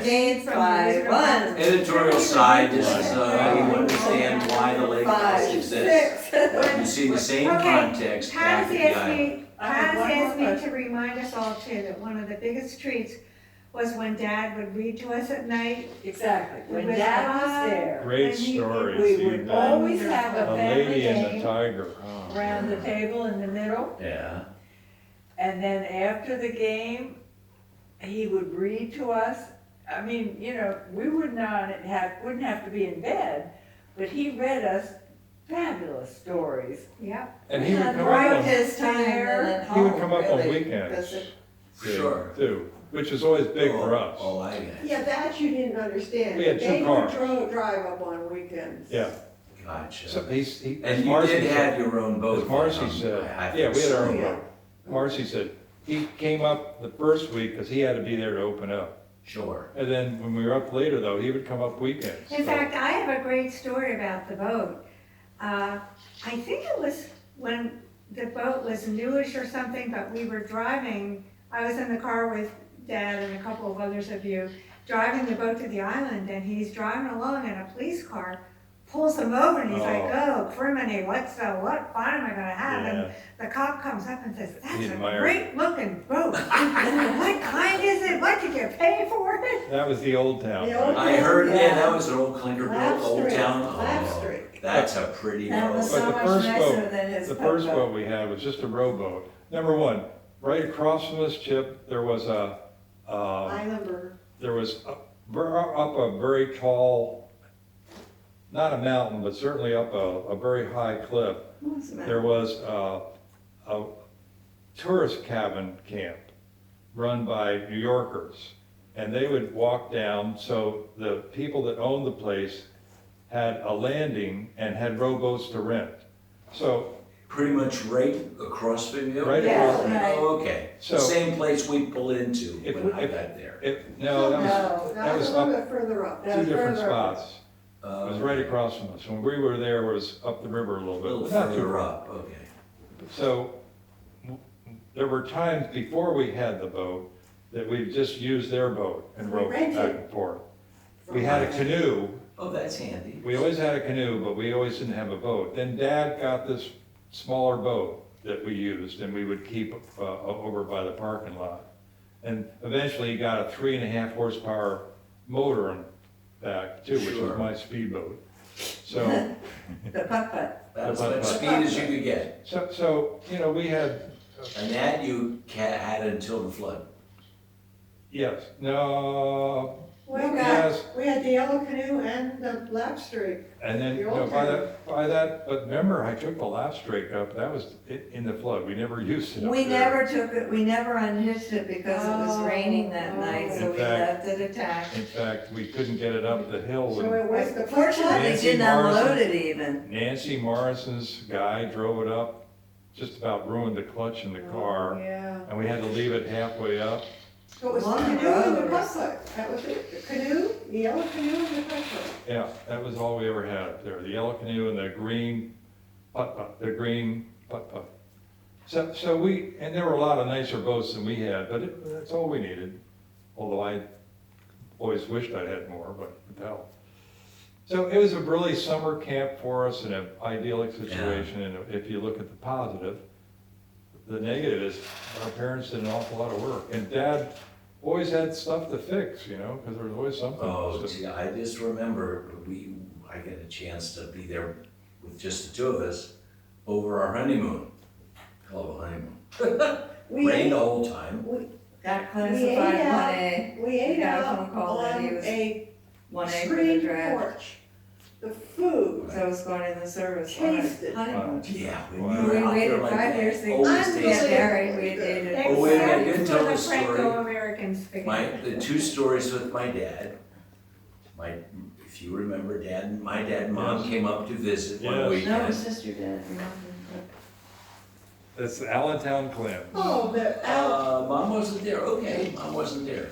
Speaker 8: Play games by one.
Speaker 1: Editorial side, this is, you understand why the lake house
Speaker 8: Five,
Speaker 1: exists.
Speaker 8: six.
Speaker 1: You see the same
Speaker 7: Okay,
Speaker 1: context
Speaker 7: Pat
Speaker 1: back at
Speaker 7: has
Speaker 1: the
Speaker 7: asked
Speaker 1: island.
Speaker 7: me,
Speaker 9: I have
Speaker 7: Pat
Speaker 9: one
Speaker 7: has
Speaker 9: more
Speaker 7: asked me to
Speaker 9: question.
Speaker 7: remind us all too, that one of the biggest treats was when Dad would read to us at night.
Speaker 9: exactly, when
Speaker 7: With
Speaker 9: dad
Speaker 7: Bob.
Speaker 9: was there,
Speaker 5: Great
Speaker 7: And he-
Speaker 5: stories.
Speaker 9: we
Speaker 5: you
Speaker 9: would
Speaker 5: bet.
Speaker 9: always have a
Speaker 5: The
Speaker 9: family
Speaker 5: lady and the
Speaker 9: game
Speaker 5: tiger. Oh,
Speaker 9: around the table in the middle.
Speaker 1: Yeah.
Speaker 9: And then after the game, he would read to us. I mean, you know, we wouldn't have to be in bed, but he read us fabulous stories.
Speaker 7: Yep.
Speaker 5: And he would come
Speaker 8: Right
Speaker 5: up
Speaker 8: his time and at
Speaker 5: on, he would
Speaker 8: home,
Speaker 5: come up on
Speaker 8: really,
Speaker 5: weekends.
Speaker 8: 'cause it-
Speaker 1: Sure.
Speaker 5: Too, which is always big for us.
Speaker 1: Oh, I get it.
Speaker 6: Yeah, that you didn't understand.
Speaker 5: We had two
Speaker 6: They
Speaker 5: cars.
Speaker 6: would drive up on weekends.
Speaker 5: Yeah,
Speaker 1: Gotcha.
Speaker 5: so he,
Speaker 1: And you
Speaker 5: Marcy
Speaker 1: did
Speaker 5: said-
Speaker 1: have your own boat.
Speaker 5: as Marcy
Speaker 1: then,
Speaker 5: said,
Speaker 1: I
Speaker 5: yeah, we had our own
Speaker 6: Yeah.
Speaker 5: boat. Marcy said, he came up the first week because he had to be there to open up.
Speaker 1: Sure.
Speaker 5: And then when we were up later though, he would come up weekends.
Speaker 7: In
Speaker 5: So-
Speaker 7: fact, I have a great story about the boat. I think it was when the boat was newish or something, but we were driving, I was in the car with Dad and a couple of others of you, driving the boat to the island, and he's driving along in a police car, pulls him over, and he's like, oh, criminy, what fine am I gonna have?
Speaker 5: Yeah.
Speaker 7: And the cop comes up and says, that's
Speaker 5: He
Speaker 7: a
Speaker 5: admired
Speaker 7: great looking boat. What kind is it? What did you pay for it?
Speaker 5: That was the old town.
Speaker 6: The old-
Speaker 1: I heard, yeah,
Speaker 6: Yeah.
Speaker 1: that was an old clinker boat, old
Speaker 6: Lapstreak,
Speaker 1: town.
Speaker 6: Lapstreak.
Speaker 1: That's a pretty
Speaker 8: That was
Speaker 1: boat.
Speaker 8: so
Speaker 5: But the
Speaker 8: much
Speaker 5: first
Speaker 8: nicer
Speaker 5: boat-
Speaker 8: than his
Speaker 5: The first
Speaker 8: boat.
Speaker 5: boat we had was just a rowboat. Number one, right across from this, Chip, there was
Speaker 6: Islandburg.
Speaker 5: there was up a very tall, not a mountain, but certainly up a very high cliff.
Speaker 8: What's the matter?
Speaker 5: There was a tourist cabin camp run by New Yorkers. And they would walk down, so the people that owned the place had a landing and had rowboats to rent. So,
Speaker 1: Pretty much right across from you?
Speaker 5: right
Speaker 8: Yeah,
Speaker 5: across,
Speaker 8: right.
Speaker 1: Oh, okay.
Speaker 5: So-
Speaker 1: Same place we pull into
Speaker 5: If-
Speaker 1: when I
Speaker 5: if-
Speaker 1: got there.
Speaker 5: no, that was,
Speaker 8: No,
Speaker 5: that was
Speaker 6: a little
Speaker 5: up
Speaker 6: bit further up.
Speaker 8: That
Speaker 5: two
Speaker 8: was
Speaker 5: different
Speaker 8: further up.
Speaker 5: spots. It was right across from us. When we were there, it was up the river a
Speaker 1: A
Speaker 5: little
Speaker 1: little
Speaker 5: bit, not too
Speaker 1: further
Speaker 5: far.
Speaker 1: up, okay.
Speaker 5: So, there were times before we had the boat that we just used their boat and
Speaker 6: We
Speaker 5: rowed back
Speaker 6: rented.
Speaker 5: and forth. We had a canoe.
Speaker 1: Oh, that's handy.
Speaker 5: We always had a canoe, but we always didn't have a boat. Then Dad got this smaller boat that we used and we would keep over by the parking lot. And eventually he got a 3.5 horsepower motor in back too, which was
Speaker 1: Sure.
Speaker 5: my speedboat. So,
Speaker 8: The putt-putt.
Speaker 1: That's
Speaker 5: But-
Speaker 1: as speed as you could get.
Speaker 5: so, you know, we had,
Speaker 1: And that you had until the flood.
Speaker 5: yes, no,
Speaker 6: We
Speaker 5: yes.
Speaker 6: had the yellow canoe and the lapstreak.
Speaker 5: And then, you
Speaker 6: The
Speaker 5: know,
Speaker 6: old
Speaker 5: by that, but remember, I took the last straight up, that was in the flood, we never used it up
Speaker 8: We
Speaker 5: there.
Speaker 8: never took it, we never unhitched it because it was raining that
Speaker 6: Oh.
Speaker 8: night, so
Speaker 5: In
Speaker 8: we
Speaker 5: fact-
Speaker 8: left it attached.
Speaker 5: In fact, we couldn't get it up the hill.
Speaker 6: So
Speaker 5: when
Speaker 6: it was the
Speaker 8: Fortunately, we
Speaker 5: Nancy
Speaker 8: didn't unload
Speaker 5: Morrison.
Speaker 8: it even.
Speaker 5: Nancy Morrison's guy drove it up, just about ruined the clutch in the car,
Speaker 6: Yeah.
Speaker 5: and we had to leave it halfway up.
Speaker 6: So it was the
Speaker 8: Long
Speaker 6: canoe and the
Speaker 8: road.
Speaker 6: putt-putt. That was it. The canoe, the yellow canoe and the putt-putt.
Speaker 5: Yeah, that was all we ever had up there, the yellow canoe and the green putt-putt, So we, and there were a lot of nicer boats than we had, but that's all we needed. Although I always wished I had more, but hell. So it was a really summer camp for us and an idyllic situation, and if you look at the positive, the negative is our parents did an awful lot of work. And Dad always had stuff to fix, you know, because there was always something.
Speaker 1: Oh, gee, I just remember I got a chance to be there with just the two of us over our honeymoon. Hell of a honeymoon.
Speaker 6: We
Speaker 1: Rained
Speaker 6: ate-
Speaker 1: the whole time.
Speaker 8: Got
Speaker 6: We
Speaker 8: classified
Speaker 6: ate out,
Speaker 8: 1A.
Speaker 6: we ate
Speaker 8: got a
Speaker 6: out
Speaker 8: phone call that he
Speaker 6: on
Speaker 8: was
Speaker 6: a
Speaker 8: 1A for the
Speaker 6: screen
Speaker 8: draft.
Speaker 6: porch. The food,
Speaker 8: So I was going in the service on a
Speaker 6: Tasted.
Speaker 8: honeymoon.
Speaker 1: Yeah, when
Speaker 5: Wow.
Speaker 1: you were
Speaker 8: We
Speaker 1: out there
Speaker 8: waited
Speaker 1: like
Speaker 8: 5
Speaker 1: that,
Speaker 8: years to
Speaker 1: always
Speaker 6: I'm
Speaker 8: get
Speaker 1: tasted.
Speaker 8: married, we dated.
Speaker 1: Oh, wait a minute, I didn't
Speaker 7: Except
Speaker 1: tell
Speaker 7: for
Speaker 1: the
Speaker 7: the
Speaker 1: story.
Speaker 7: Franco-American spaghetti.
Speaker 1: The two stories with my dad. If you remember, my dad and mom
Speaker 5: Yes.
Speaker 1: came up to visit one
Speaker 5: Yes.
Speaker 8: No,
Speaker 1: weekend.
Speaker 8: it's just your dad.
Speaker 5: That's the Allentown Clam.
Speaker 6: oh, the
Speaker 1: Mom wasn't there, okay, mom wasn't there.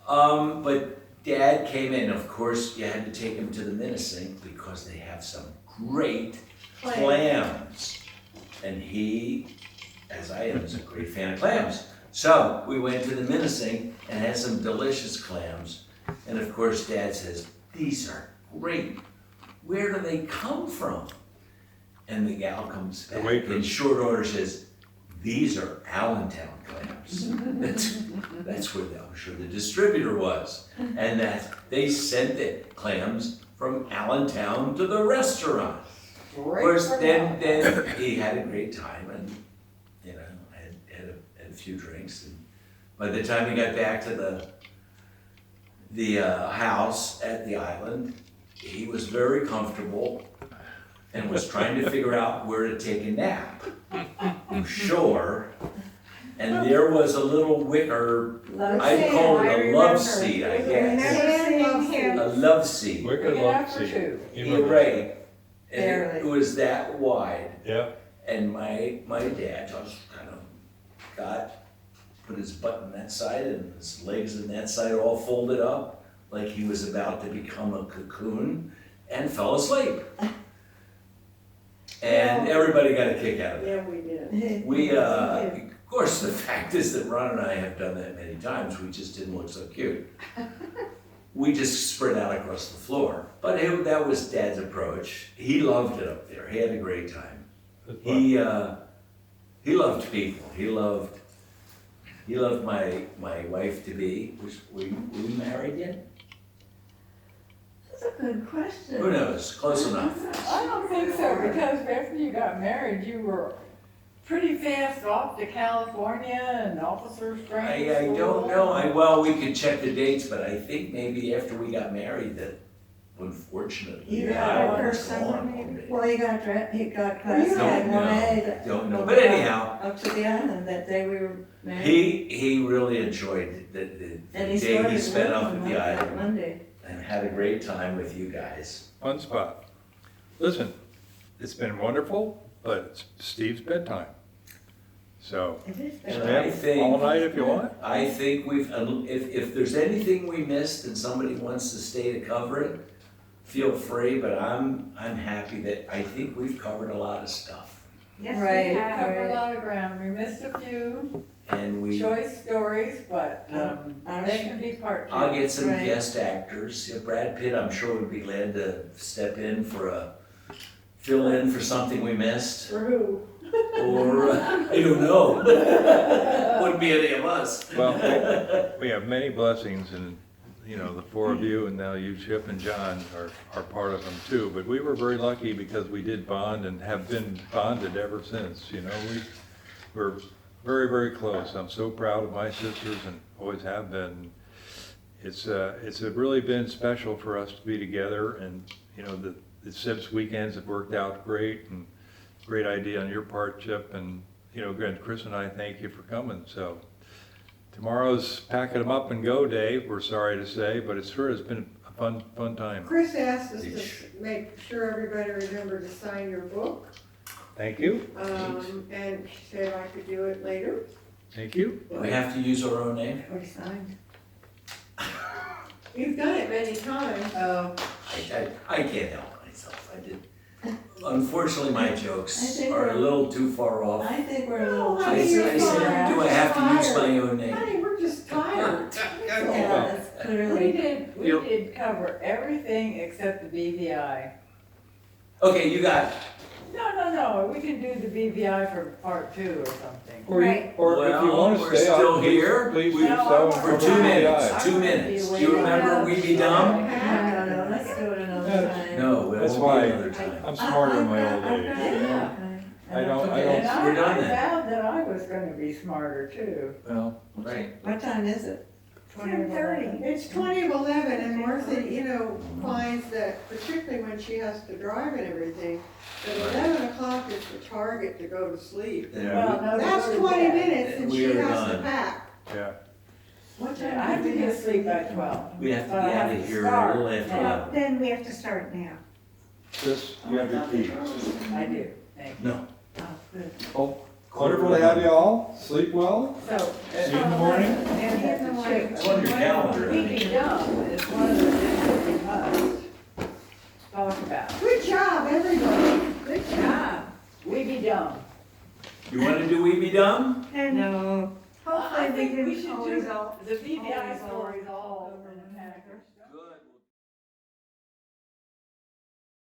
Speaker 1: But dad came in, of course, you had to take him to the Minnesink because they have some great clams. And he, as I am, is a great fan of clams. So we went to the Minnesink and had some delicious clams. And of course, Dad says, "These are great. Where do they come from?" And the gal comes
Speaker 5: The
Speaker 1: back
Speaker 5: waitress.
Speaker 1: in short order says, "These are Allentown clams." That's where I'm sure the distributor was. And that they sent the clams from Allentown to the restaurant. Of course, then he had a great time and, you know, had a few drinks. And by the time he got back to the house at the island, he was very comfortable and was trying to figure out where to take a nap. I'm sure. And there was a little wicker, I'd call it a love seat, I guess.
Speaker 7: Remember seeing him.
Speaker 1: A love seat.
Speaker 5: Wicked
Speaker 9: Big
Speaker 5: love
Speaker 9: enough for
Speaker 5: seat.
Speaker 9: two.
Speaker 5: You
Speaker 1: You're
Speaker 5: remember?
Speaker 1: right. And it
Speaker 8: Barely.
Speaker 1: was that wide.
Speaker 5: Yeah,
Speaker 1: And my dad just kind of put his butt on that side and his legs on that side all folded up like he was about to become a cocoon and fell asleep. And everybody got a kick out of it.
Speaker 6: yeah, we did.
Speaker 1: We, of course, the fact is that Ron and I have done that many times, we just didn't look so cute. We just spread out across the floor. But that was Dad's approach. He loved it up there, he had a great time.
Speaker 5: that's fun.
Speaker 1: He loved people. He loved my wife to be. Were we married yet?
Speaker 8: That's a good question.
Speaker 1: Who knows? Close enough.
Speaker 9: I don't think so, because after you got married, you were pretty fast off to California and officers training
Speaker 1: I
Speaker 9: school.
Speaker 1: don't know. Well, we could check the dates, but I think maybe after we got married that, unfortunately,
Speaker 8: You
Speaker 1: the
Speaker 8: got
Speaker 1: island
Speaker 8: her
Speaker 1: was
Speaker 8: summer,
Speaker 1: gone
Speaker 8: maybe?
Speaker 1: already.
Speaker 8: Well, he got
Speaker 1: Don't
Speaker 8: classified
Speaker 1: know.
Speaker 8: 1A.
Speaker 1: Don't know. But anyhow,
Speaker 8: Up to the island that day we were married.
Speaker 1: he really enjoyed the
Speaker 8: And he
Speaker 1: day he
Speaker 8: started
Speaker 1: spent up
Speaker 8: working
Speaker 1: at
Speaker 8: like
Speaker 1: the
Speaker 8: that
Speaker 1: island
Speaker 8: Monday.
Speaker 1: and had a great time with you guys.
Speaker 5: Fun spot. Listen, it's been wonderful, but it's Steve's bedtime. So,
Speaker 8: It is
Speaker 1: And
Speaker 8: better.
Speaker 1: I think-
Speaker 5: all night if you want.
Speaker 1: I think if there's anything we missed and somebody wants to stay to cover it, feel free, but I'm happy that I think we've covered a lot of stuff.
Speaker 7: Yes,
Speaker 8: Right.
Speaker 7: we have.
Speaker 9: Covered a lot of ground, we missed a few
Speaker 1: And we,
Speaker 9: choice stories, but,
Speaker 8: I'm
Speaker 9: they
Speaker 8: sure-
Speaker 9: can be part two.
Speaker 1: I'll get some
Speaker 8: Right.
Speaker 1: guest actors. Yeah, Brad Pitt, I'm sure would be glad to step in fill in for something we missed.
Speaker 6: For who?
Speaker 1: Or, I don't know. Wouldn't be any of us.
Speaker 5: Well, we have many blessings and, you know, the four of you and now you, Chip and John are part of them too. But we were very lucky because we did bond and have been bonded ever since, you know. We're very, very close. I'm so proud of my sisters and always have been. It's really been special for us to be together and, you know, the Sibs weekends have worked out great and great idea on your part, Chip, and, you know, again, Chris and I thank you for coming, so. Tomorrow's packing them up and go day, we're sorry to say, but it sure has been a fun time.
Speaker 6: Chris asked us to make sure everybody remembered to sign your book,
Speaker 5: Thank you,
Speaker 6: and she said I could do it later.
Speaker 5: thank you.
Speaker 1: We have to use our own name.
Speaker 8: Already signed.
Speaker 6: You've done it many times.
Speaker 8: Oh,
Speaker 1: I can't help myself. I did. Unfortunately, my
Speaker 8: I
Speaker 1: jokes
Speaker 8: think
Speaker 1: are a
Speaker 8: we're-
Speaker 1: little too far off.
Speaker 8: I think we're a little.
Speaker 6: Oh,
Speaker 1: I
Speaker 6: honey, you're
Speaker 1: said,
Speaker 6: fine.
Speaker 1: do I have to use my own
Speaker 6: Honey,
Speaker 1: name?
Speaker 6: we're just tired.
Speaker 8: Yeah, that's
Speaker 9: We
Speaker 8: clearly.
Speaker 9: we
Speaker 1: Yep.
Speaker 9: did cover everything except the BVI.
Speaker 1: Okay, you got
Speaker 9: No, we can do the BVI for part 2 or something.
Speaker 5: Or,
Speaker 7: Right.
Speaker 5: or if you
Speaker 1: Well,
Speaker 5: want to
Speaker 1: we're
Speaker 5: stay
Speaker 1: still
Speaker 5: on,
Speaker 1: here.
Speaker 5: please
Speaker 1: We-
Speaker 5: do so. and
Speaker 1: For
Speaker 5: cover
Speaker 1: 2
Speaker 5: the
Speaker 1: minutes,
Speaker 5: eye.
Speaker 1: 2 minutes. Do you remember We Be Dumb?
Speaker 8: No, let's do it another time.
Speaker 1: No, it
Speaker 5: That's
Speaker 1: won't
Speaker 5: why
Speaker 1: be another time.
Speaker 5: I'm smarter in my old age.
Speaker 9: Yeah.
Speaker 5: I don't,
Speaker 9: And
Speaker 1: We're done
Speaker 9: I
Speaker 1: then.
Speaker 9: vowed that I was gonna be smarter too.
Speaker 5: well,
Speaker 1: Right.
Speaker 8: What time is it?
Speaker 7: 10:30.
Speaker 6: It's 20 of 11 and Martha, you know, finds that particularly when she has to drive and everything, that 11 o'clock is the target to go to sleep.
Speaker 9: Well, no,
Speaker 6: That's
Speaker 9: go to
Speaker 6: 20
Speaker 9: bed.
Speaker 6: minutes and
Speaker 1: We
Speaker 6: she
Speaker 1: are
Speaker 6: has to
Speaker 1: done.
Speaker 6: pack.
Speaker 5: yeah.
Speaker 8: What
Speaker 9: Yeah, I have to get to sleep by 12.
Speaker 1: We have to
Speaker 9: But
Speaker 1: be
Speaker 9: I have
Speaker 1: out of
Speaker 9: to
Speaker 1: here a
Speaker 9: start
Speaker 1: little after
Speaker 9: now.
Speaker 1: 11.
Speaker 7: Then we have to start now.
Speaker 5: This, you have your key.
Speaker 9: I do, thank you.
Speaker 1: No.
Speaker 9: Oh, good.
Speaker 5: Well, wonderful to have you all. Sleep well.
Speaker 9: So.
Speaker 5: See you in the morning.
Speaker 9: And
Speaker 7: in the morning.
Speaker 1: It's on your calendar.
Speaker 9: We Be Dumb is one of the things that we must talk about.
Speaker 6: Good job, everybody.
Speaker 9: Good job. We Be Dumb.
Speaker 1: You want to do We Be Dumb?
Speaker 7: And
Speaker 8: No.
Speaker 9: I
Speaker 7: hopefully we
Speaker 9: think we
Speaker 7: didn't
Speaker 9: should
Speaker 7: always
Speaker 9: do
Speaker 7: all.
Speaker 9: the BVI
Speaker 7: always
Speaker 9: stories all over.